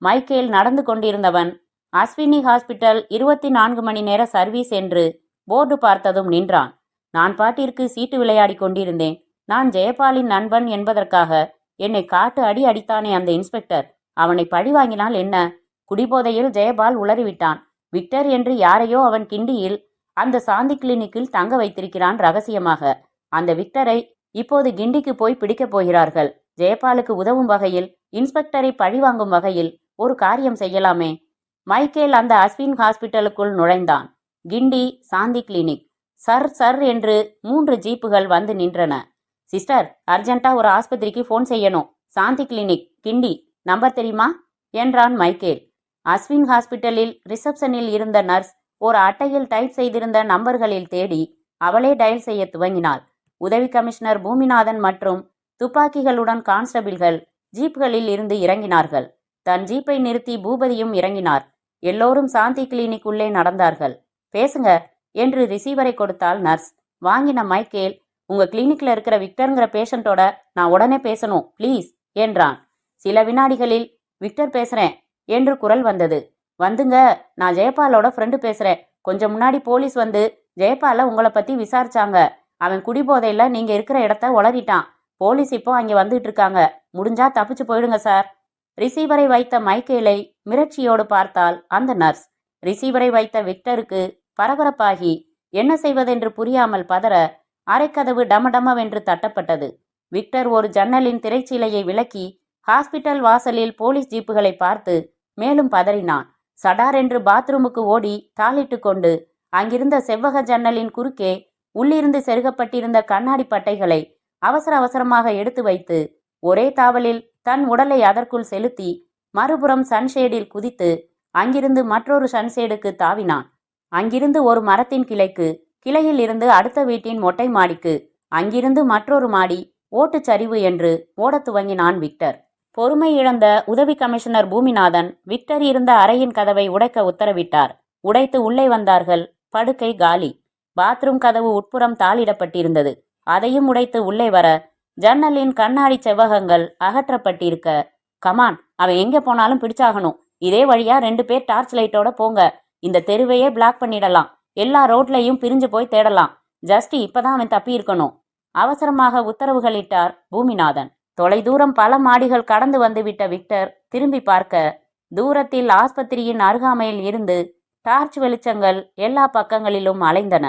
[SPEAKER 1] மைக்கேல் நடந்து கொண்டிருந்தவன் அஸ்வினி ஹாஸ்பிட்டல் 24 மணி நேர சர்வீஸ் என்று போர்டு பார்த்ததும் நின்றான். நான் பாட்டிற்கு சீட்டு விளையாடி கொண்டிருந்தேன். நான் ஜெயபாலின் நண்பன் என்பதற்காக என்னை காட்டு அடி அடித்தானே அந்த இன்ஸ்பெக்டர், அவனை பழி வாங்கினால் என்ன? குடிபோதையில் ஜெயபால் உளறிவிட்டான். விக்டர் என்று யாரையோ அவன் கிண்டியில் அந்த சாந்தி கிளினிக்கில் தங்க வைத்திருக்கிறான் ரகசியமாக. அந்த விக்டரை இப்போது கிண்டிக்கு போய் பிடிக்கப் போகிறார்கள். ஜெயபாலுக்கு உதவும் வகையில், இன்ஸ்பெக்டரை பழிவாங்கும் வகையில் ஒரு காரியம் செய்யலாமே. மைக்கேல் அந்த அஸ்வின் ஹாஸ்பிட்டலுக்குள் நுழைந்தான். கிண்டி சாந்தி கிளினிக். சர் சர் என்று 3 ஜீப்புகள் வந்து நின்றன. சிஸ்டர், அர்ஜென்ட்டா ஒரு ஆஸ்பத்திரிக்கு ஃபோன் செய்யணும், சாந்தி கிளினிக், கிண்டி, நம்பர் தெரியுமா என்றான் மைக்கேல். அஸ்வின் ஹாஸ்பிட்டலில் ரிசப்ஷனில் இருந்த நர்ஸ் ஒரு அட்டையில் டைப் செய்திருந்த நம்பர்களில் தேடி அவளே டயல் செய்ய துவங்கினாள். உதவி கமிஷனர் பூமிநாதன் மற்றும் துப்பாக்கிகளுடன் கான்ஸ்டபிள்கள் ஜீப்களில் இருந்து இறங்கினார்கள். தன் ஜீப்பை நிறுத்தி பூபதியும் இறங்கினார். எல்லோரும் சாந்தி கிளினிக் உள்ளே நடந்தார்கள். பேசுங்க என்று ரிசீவரை கொடுத்தாள் நர்ஸ். வாங்கின மைக்கேல், உங்க கிளினிக்ல இருக்கிற விக்டர்ங்கிற பேஷண்டோட நான் உடனே பேசணும் ப்ளீஸ் என்றான். சில வினாடிகளில் விக்டர் பேசுறேன் என்று குரல் வந்தது. வந்துங்க, நான் ஜெயபாலோட ஃப்ரெண்டு பேசுறேன். கொஞ்சம் முன்னாடி போலீஸ் வந்து ஜெயபால உங்களை பத்தி விசாரிச்சாங்க. அவன் குடிபோதையில நீங்க இருக்கிற இடத்த உளறிட்டான். போலீஸ் இப்போ அங்கே வந்துட்டு இருக்காங்க. முடிஞ்சா தப்பிச்சு போயிடுங்க சார். ரிசீவரை வைத்த மைக்கேலை மிரட்சியோடு பார்த்தாள் அந்த நர்ஸ். ரிசீவரை வைத்த விக்டருக்கு பரபரப்பாகி என்ன செய்வதென்று புரியாமல் பதற அரைக்கதவு டமடமவென்று தட்டப்பட்டது. விக்டர் ஒரு ஜன்னலின் திரைச்சீலையை விலக்கி ஹாஸ்பிட்டல் வாசலில் போலீஸ் ஜீப்புகளை பார்த்து மேலும் பதறினான். சடார் என்று பாத்ரூமுக்கு ஓடி தாளிட்டு கொண்டு அங்கிருந்த செவ்வக ஜன்னலின் குறுக்கே உள்ளிருந்து செருகப்பட்டிருந்த கண்ணாடி பட்டைகளை அவசர அவசரமாக எடுத்து வைத்து ஒரே தாவலில் தன் உடலை அதற்குள் செலுத்தி மறுபுறம் சன்ஷேடில் குதித்து அங்கிருந்து மற்றொரு சன்ஷேடுக்கு தாவினான். அங்கிருந்து ஒரு மரத்தின் கிளைக்கு, கிளையில் இருந்து அடுத்த வீட்டின் மொட்டை மாடிக்கு, அங்கிருந்து மற்றொரு மாடி, ஓட்டுச்சரிவு என்று ஓடத் துவங்கினான் விக்டர். பொறுமை இழந்த உதவி கமிஷனர் பூமிநாதன் விக்டர் இருந்த அறையின் கதவை உடைக்க உத்தரவிட்டார். உடைத்து உள்ளே வந்தார்கள். படுக்கை காலி. பாத்ரூம் கதவு உட்புறம் தாளிடப்பட்டிருந்தது. அதையும் உடைத்து உள்ளே வர ஜன்னலின் கண்ணாடி செவ்வகங்கள் அகற்றப்பட்டிருக்க, கமான், அவன் எங்க போனாலும் பிடிச்சாகணும். இதே வழியா 2 பேர் டார்ச் லைட்டோட போங்க. இந்த தெருவையே பிளாக் பண்ணிடலாம். எல்லா ரோட்லையும் பிரிஞ்சு போய் தேடலாம். ஜஸ்ட் இப்பதான் அவன் தப்பி இருக்கணும். அவசரமாக உத்தரவுகளிட்டார் பூமிநாதன். தொலைதூரம் பல மாடிகள் கடந்து வந்துவிட்ட விக்டர் திரும்பி பார்க்க, தூரத்தில் ஆஸ்பத்திரியின் அருகாமையில் இருந்து டார்ச் வெளிச்சங்கள் எல்லா பக்கங்களிலும் அலைந்தன.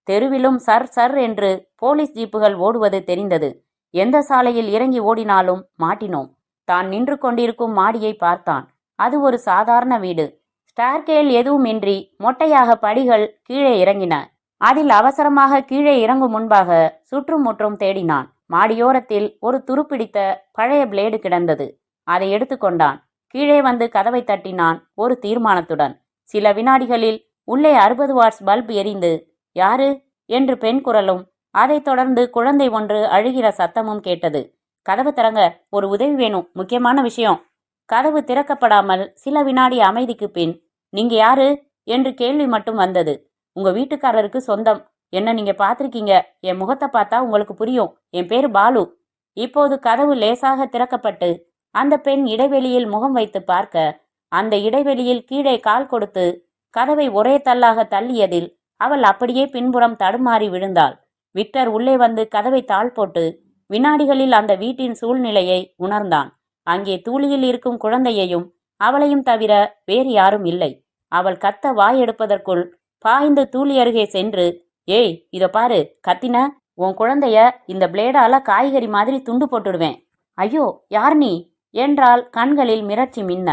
[SPEAKER 1] தெருவிலும் சர் சர் என்று போலீஸ் ஜீப்புகள் ஓடுவது தெரிந்தது. எந்த சாலையில் இறங்கி ஓடினாலும் மாட்டினோம். தான் நின்று கொண்டிருக்கும் மாடியை பார்த்தான். அது ஒரு சாதாரண வீடு. ஸ்டார்கேல் எதுவுமின்றி மொட்டையாக படிகள் கீழே இறங்கின. அதில் அவசரமாக கீழே இறங்கும் முன்பாக சுற்றும் முற்றும் தேடினான். மாடியோரத்தில் ஒரு துருப்பிடித்த பழைய பிளேடு கிடந்தது. அதை எடுத்துக்கொண்டான். கீழே வந்து கதவை தட்டினான் ஒரு தீர்மானத்துடன். சில வினாடிகளில் உள்ளே 60 வாட்ஸ் பல்ப் எரிந்து, யாரு என்று பெண் குரலும், அதைத் தொடர்ந்து குழந்தை ஒன்று அழுகிற சத்தமும் கேட்டது. கதவு திறங்க, ஒரு உதவி வேணும், முக்கியமான விஷயம். கதவு திறக்கப்படாமல் சில வினாடி அமைதிக்கு பின், நீங்க யாரு என்று கேள்வி மட்டும் வந்தது. உங்க வீட்டுக்காரருக்கு சொந்தம். என்ன நீங்க பார்த்திருக்கீங்க. என் முகத்தை பார்த்தா உங்களுக்கு புரியும். என் பேரு பாலு. இப்போது கதவு லேசாக திறக்கப்பட்டு அந்த பெண் இடைவெளியில் முகம் வைத்து பார்க்க, அந்த இடைவெளியில் கீழே கால் கொடுத்து கதவை ஒரே தள்ளாக தள்ளியதில் அவள் அப்படியே பின்புறம் தடுமாறி விழுந்தாள். விக்டர் உள்ளே வந்து கதவை தாழ் போட்டு வினாடிகளில் அந்த வீட்டின் சூழ்நிலையை உணர்ந்தான். அங்கே தூளியில் இருக்கும் குழந்தையையும் அவளையும் தவிர வேறு யாரும் இல்லை. அவள் கத்த வாய் எடுப்பதற்குள் பாய்ந்து தூளி அருகே சென்று, ஏய் இதோ பாரு, கத்தின உன் குழந்தைய இந்த பிளேடால காய்கறி மாதிரி துண்டு போட்டுடுவேன். ஐயோ யார் நீ என்றால் கண்களில் மிரட்சி மின்ன.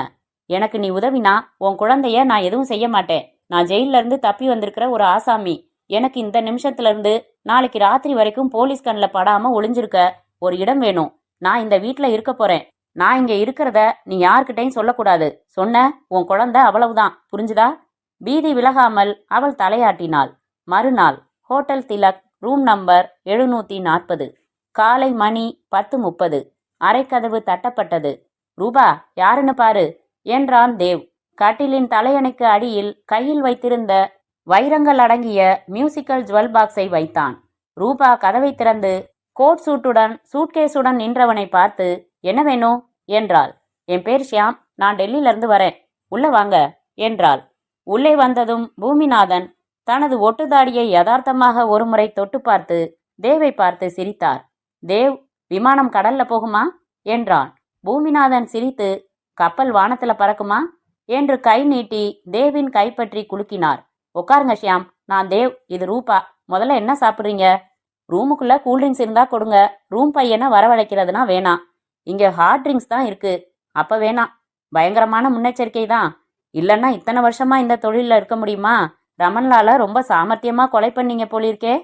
[SPEAKER 1] எனக்கு நீ உதவினா உன் குழந்தைய நான் எதுவும் செய்ய மாட்டேன். நான் ஜெயில இருந்து தப்பி வந்திருக்கிற ஒரு ஆசாமி. எனக்கு இந்த நிமிஷத்துல இருந்து நாளைக்கு ராத்திரி வரைக்கும் போலீஸ் கண்ணில் படாம ஒளிஞ்சிருக்க ஒரு இடம் வேணும். நான் இந்த வீட்டுல இருக்க போறேன். நான் இங்க இருக்கிறத நீ யார்கிட்டையும் சொல்லக்கூடாது. சொன்ன உன் குழந்தை அவ்வளவுதான், புரிஞ்சுதா? பீதி விலகாமல் அவள் தலையாட்டினாள். மறுநாள் ஹோட்டல் திலக், ரூம் நம்பர் 740. காலை மணி 10:30. அரைக்கதவு தட்டப்பட்டது. ரூபா, யாருன்னு பாரு என்றான் தேவ். கட்டிலின் தலையணைக்கு அடியில் கையில் வைத்திருந்த வைரங்கள் அடங்கிய மியூசிக்கல் ஜுவல் பாக்ஸை வைத்தான். ரூபா கதவை திறந்து கோட் சூட்டுடன் சூட்கேஸுடன் நின்றவனை பார்த்து, என்ன வேணும் என்றாள். என் பேர் ஷியாம், நான் டெல்லியிலிருந்து வரேன், உள்ள வாங்க என்றாள். உள்ளே வந்ததும் பூமிநாதன் தனது ஒட்டுதாடியை யதார்த்தமாக ஒருமுறை தொட்டு பார்த்து தேவை பார்த்து சிரித்தார். தேவ், விமானம் கடல்ல போகுமா என்றான். பூமிநாதன் சிரித்து, கப்பல் வானத்துல பறக்குமா என்று கை நீட்டி தேவின் கைப்பற்றி குலுக்கினார். உட்காருங்க ஷியாம், நான் தேவ், இது ரூபா. முதல்ல என்ன சாப்பிட்றீங்க? ரூமுக்குள்ள கூல்ட்ரிங்க்ஸ் இருந்தா கொடுங்க. ரூம் பையனை வரவழைக்கிறதுனா வேணாம். இங்க ஹாட் ட்ரிங்க்ஸ் தான் இருக்கு. அப்ப வேணாம். பயங்கரமான முன்னெச்சரிக்கை தான். இல்லைன்னா இத்தனை வருஷமா இந்த தொழிலில் இருக்க முடியுமா? ரமன்லால ரொம்ப சாமர்த்தியமா கொலை பண்ணீங்க போலிருக்கே.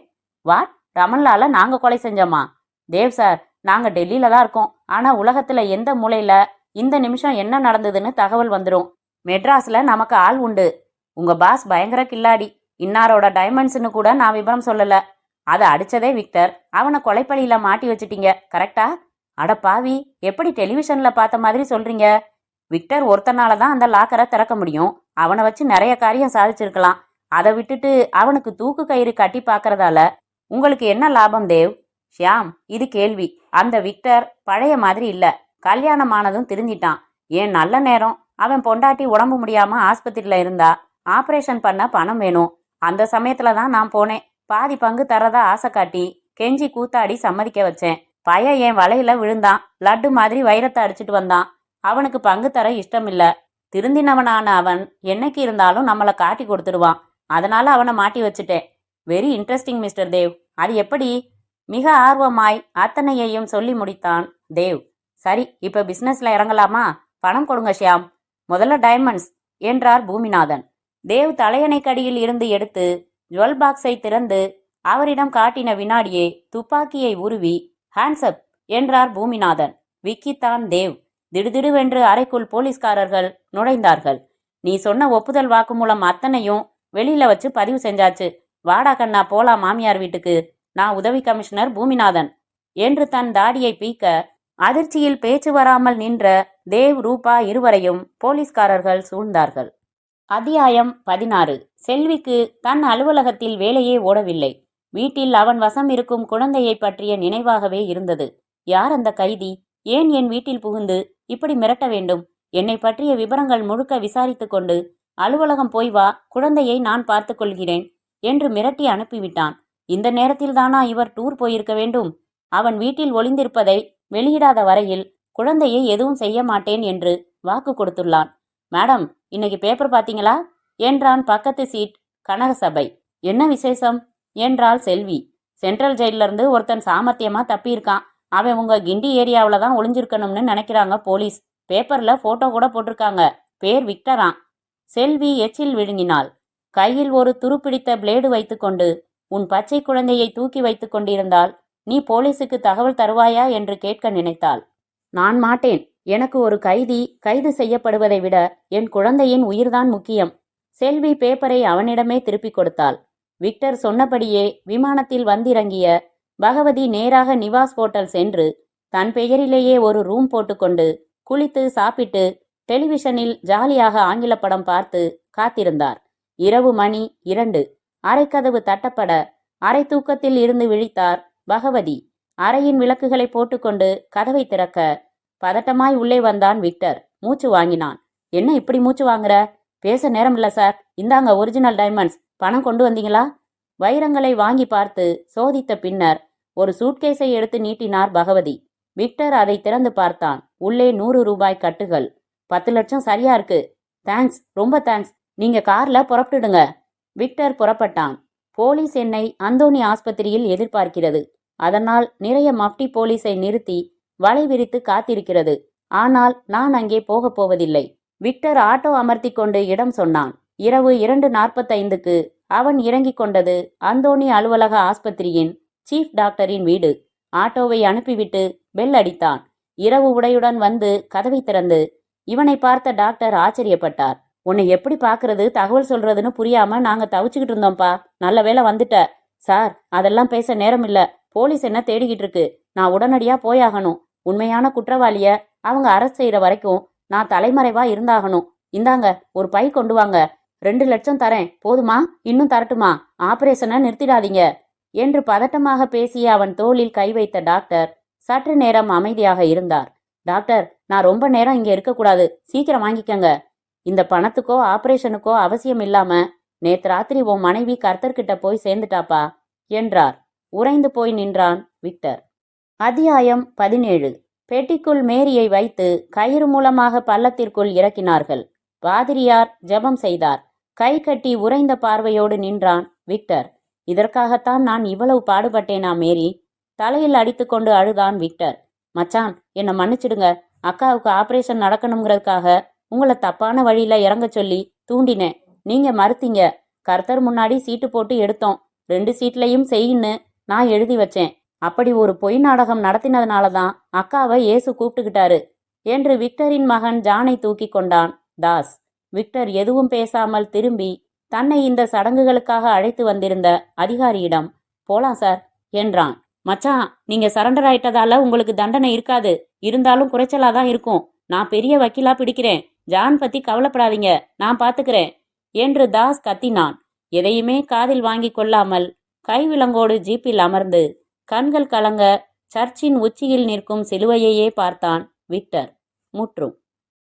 [SPEAKER 1] வாட்? ரமன்லால நாங்க கொலை செஞ்சோமா? தேவ் சார், நாங்க டெல்லியில தான் இருக்கோம். ஆனா உலகத்துல எந்த மூலையில இந்த நிமிஷம் என்ன நடந்ததுன்னு தகவல் வந்துடும். மெட்ராஸ்ல நமக்கு ஆள் உண்டு. உங்க பாஸ் பயங்கர கில்லாடி. இன்னாரோட டைமண்ட்ஸ்னு கூட நான் விவரம் சொல்லல. அதை அடிச்சதே விக்டர். அவனை கொலைப்பழியில மாட்டி வச்சிட்டீங்க, கரெக்டா? அட பாவி, எப்படி டெலிவிஷன்ல பார்த்த மாதிரி சொல்றீங்க? விக்டர் ஒருத்தனால தான் அந்த லாக்கரை திறக்க முடியும். அவனை வச்சு நிறைய காரியம் சாதிச்சிருக்கலாம். அதை விட்டுட்டு அவனுக்கு தூக்கு கயிறு கட்டி பார்க்கறதால உங்களுக்கு என்ன லாபம் தேவ்? ஷியாம், இது கேள்வி. அந்த விக்டர் பழைய மாதிரி இல்ல. கல்யாணமானதும் திருந்திட்டான். ஏன் நல்ல நேரம். அவன் பொண்டாட்டி உடம்பு முடியாம ஆஸ்பத்திரியில இருந்தா ஆபரேஷன் பண்ண பணம் வேணும். அந்த சமயத்துல தான் நான் போனேன். பாதி பங்கு தரதா ஆசை காட்டி கெஞ்சி கூத்தாடி சம்மதிக்க வச்சேன். பையன் என் வலையில விழுந்தான். லட்டு மாதிரி வைரத்தை அடிச்சிட்டு வந்தான். அவனுக்கு பங்கு தர இஷ்டம் இல்ல. திருந்தினவனான அவன் என்னைக்கு இருந்தாலும் நம்மளை காட்டி கொடுத்துடுவான். அதனால அவனை மாட்டி வச்சுட்டேன். Very interesting mister Dev. அது எப்படி? மிக ஆர்வமாய் அத்தனையையும் சொல்லி முடித்தான் தேவ். சரி, இப்ப பிசினஸ்ல இறங்கலாமா? பணம் கொடுங்க ஷியாம். முதல்ல டைமண்ட்ஸ் என்றார் பூமிநாதன். தேவ் தலையணைக்கடியில் இருந்து எடுத்து ஜுவல் பாக்ஸை திறந்து அவரிடம் காட்டின வினாடியே துப்பாக்கியை உருவி ஹேண்ட்ஸ் அப் என்றார் பூமிநாதன். விக்கித்தான் தேவ். திடுதிடுவென்று அறைக்குள் போலீஸ்காரர்கள் நுழைந்தார்கள். நீ சொன்ன ஒப்புதல் வாக்குமூலம் அத்தனையும் வெளியில வச்சு பதிவு செஞ்சாச்சு. வாடா கண்ணா போலாம் மாமியார் வீட்டுக்கு. நான் உதவி கமிஷனர் பூமிநாதன் என்று தன் தாடியை பீக்க அதிர்ச்சியில் பேச்சு வராமல் நின்ற தேவ் ரூபா இருவரையும் போலீஸ்காரர்கள் சூழ்ந்தார்கள். அத்தியாயம் 16. செல்விக்கு தன் அலுவலகத்தில் வேலையே ஓடவில்லை. வீட்டில் அவன் வசம் இருக்கும் குழந்தையை பற்றிய நினைவாகவே இருந்தது. யார் அந்த கைதி? ஏன் என் வீட்டில் புகுந்து இப்படி மிரட்ட வேண்டும்? என்னை பற்றிய விவரங்கள் முழுக்க விசாரித்து கொண்டு அலுவலகம் போய் வா, குழந்தையை நான் பார்த்து கொள்கிறேன் என்று மிரட்டி அனுப்பிவிட்டான். இந்த நேரத்தில் தானா இவர் டூர் போயிருக்க வேண்டும்? அவன் வீட்டில் ஒளிந்திருப்பதை வெளியிடாத வரையில் குழந்தையை எதுவும் செய்ய மாட்டேன் என்று வாக்கு கொடுத்துள்ளான். மேடம், இன்னைக்கு பேப்பர் பாத்தீங்களா என்றான் பக்கத்து சீட் கனகசபை. என்ன விசேஷம் என்றாள் செல்வி. சென்ட்ரல் ஜெயில இருந்து ஒருத்தன் சாமர்த்தியமா தப்பியிருக்கான். அவன் உங்க கிண்டி ஏரியாவில தான் ஒளிஞ்சிருக்கணும்னு நினைக்கிறாங்க போலீஸ். பேப்பர்ல போட்டோ கூட போட்டிருக்காங்க. பேர் விக்டரான். செல்வி எச்சில் விழுங்கினாள். கையில் ஒரு துருப்பிடித்த பிளேடு வைத்துக்கொண்டு உன் பச்சை குழந்தையை தூக்கி வைத்துக் கொண்டிருந்தால் நீ போலீஸுக்கு தகவல் தருவாயா என்று கேட்க நினைத்தாள். நான் மாட்டேன். எனக்கு ஒரு கைது செய்யப்படுவதை விட என் குழந்தையின் உயிர்தான் முக்கியம். செல்வி பேப்பரை அவனிடமே திருப்பிக் கொடுத்தாள். விக்டர் சொன்னபடியே விமானத்தில் வந்திறங்கிய பகவதி நேராக நிவாஸ் ஹோட்டல் சென்று தன் பெயரிலேயே ஒரு ரூம் போட்டுக்கொண்டு குளித்து சாப்பிட்டு டெலிவிஷனில் ஜாலியாக ஆங்கில படம் பார்த்து காத்திருந்தார். இரவு மணி 2. அறைக்கதவு தட்டப்பட அரை தூக்கத்தில் இருந்து விழித்தார் பகவதி. அறையின் விளக்குகளை போட்டுக்கொண்டு கதவை திறக்க பதட்டமாய் உள்ளே வந்தான் விக்டர். மூச்சு வாங்கினான். என்ன இப்படி மூச்சு வாங்குற? பேச நேரம் இல்ல சார். இந்தாங்க ஒரிஜினல் டைமண்ட்ஸ். பணம் கொண்டு வந்தீங்களா? வைரங்களை வாங்கி பார்த்து சோதித்த பின்னர் ஒரு சூட்கேஸை எடுத்து நீட்டினார் பகவதி. விக்டர் அதை திறந்து பார்த்தான். உள்ளே 100 ரூபாய் கட்டுகள். 10 லட்சம் சரியா இருக்கு. தேங்க்ஸ், ரொம்ப தேங்க்ஸ். நீங்க கார்ல புறப்பட்டுடுங்க. விக்டர் புறப்பட்டான். போலீஸ் என்னை அந்தோணி ஆஸ்பத்திரியில் எதிர்பார்க்கிறது. அதனால் நிறைய மப்டி போலீஸை நிறுத்தி வலை விரித்து காத்திருக்கிறது. ஆனால் நான் அங்கே போகப் போவதில்லை. விக்டர் ஆட்டோ அமர்த்தி கொண்டு இடம் சொன்னான். இரவு 2:45க்கு அவன் இறங்கிக் கொண்டது அந்தோணி அலுவலக ஆஸ்பத்திரியின் சீஃப் டாக்டரின் வீடு. ஆட்டோவை அனுப்பிவிட்டு பெல் அடித்தான். இரவு உடையுடன் வந்து கதவை திறந்து இவனை பார்த்த டாக்டர் ஆச்சரியப்பட்டார். உன்னை எப்படி பார்க்கறது, தகவல் சொல்றதுன்னு புரியாம நாங்க தவிச்சுக்கிட்டு இருந்தோம்ப்பா. நல்ல வேளை வந்துட்ட. சார், அதெல்லாம் பேச நேரம் இல்ல. போலீஸ் என்ன தேடிக்கிட்டு இருக்கு. நான் உடனடியா போயாகணும். உண்மையான குற்றவாளிய அவங்க அரெஸ்ட் செய்யற வரைக்கும் நான் தலைமறைவா இருந்தாகணும். இந்தாங்க ஒரு பை கொண்டு வாங்க. 2 லட்சம் தரேன். போதுமா? இன்னும் தரட்டுமா? ஆபரேஷனை நிறுத்திடாதீங்க என்று பதட்டமாக பேசிய அவன் தோளில் கை வைத்த டாக்டர் சற்று நேரம் அமைதியாக இருந்தார். டாக்டர், நான் ரொம்ப நேரம் இங்க இருக்கக்கூடாது. சீக்கிரம் வாங்கிக்கங்க. இந்த பணத்துக்கோ ஆபரேஷனுக்கோ அவசியம் இல்லாம நேத்து ராத்திரி உன் மனைவி கர்த்தர்கிட்ட போய் சேர்ந்துட்டாப்பா என்றார். உறைந்து போய் நின்றான் விக்டர். அத்தியாயம் 17. பெட்டிக்குள் மேரியை வைத்து கயிறு மூலமாக பள்ளத்திற்குள் இறக்கினார்கள். பாதிரியார் ஜெபம் செய்தார். கை கட்டி உறைந்த பார்வையோடு நின்றான் விக்டர். இதற்காகத்தான் நான் இவ்வளவு பாடுபட்டேனா மேரி? தலையில் அடித்துக்கொண்டு அழுதான் விக்டர். மச்சான், என்னை மன்னிச்சிடுங்க. அக்காவுக்கு ஆபரேஷன் நடக்கணுங்கிறதுக்காக உங்களை தப்பான வழியில இறங்க சொல்லி தூண்டினேன். நீங்க மறுத்தீங்க. கர்த்தர் முன்னாடி சீட்டு போட்டு எடுத்தோம். 2 சீட்லையும் செய்யின்னு நான் எழுதி வச்சேன். அப்படி ஒரு பொய் நாடகம் நடத்தினதுனாலதான் அக்காவை இயேசு கூப்பிட்டுக்கிட்டாரு என்று விக்டரின் மகன் ஜானை தூக்கி கொண்டான் தாஸ். விக்டர் எதுவும் பேசாமல் திரும்பி தன்னை இந்த சடங்குகளுக்காக அழைத்து வந்திருந்த அதிகாரியிடம் போலாம் சார் என்றான். மச்சான், நீங்க சரண்டர் ஆயிட்டதால உங்களுக்கு தண்டனை இருக்காது. இருந்தாலும் குறைச்சலாதான் இருக்கும். நான் பெரிய வக்கீலா பிடிக்கிறேன். ஜான் பத்தி கவலைப்படாதீங்க, நான் பாத்துக்கிறேன் என்று தாஸ் கத்தினான். எதையுமே காதில் வாங்கி கொள்ளாமல் கைவிலங்கோடு ஜீப்பில் அமர்ந்து கண்கள் கலங்க சர்ச்சின் உச்சியில் நிற்கும் சிலுவையையே பார்த்தான் விக்டர். முற்றும்.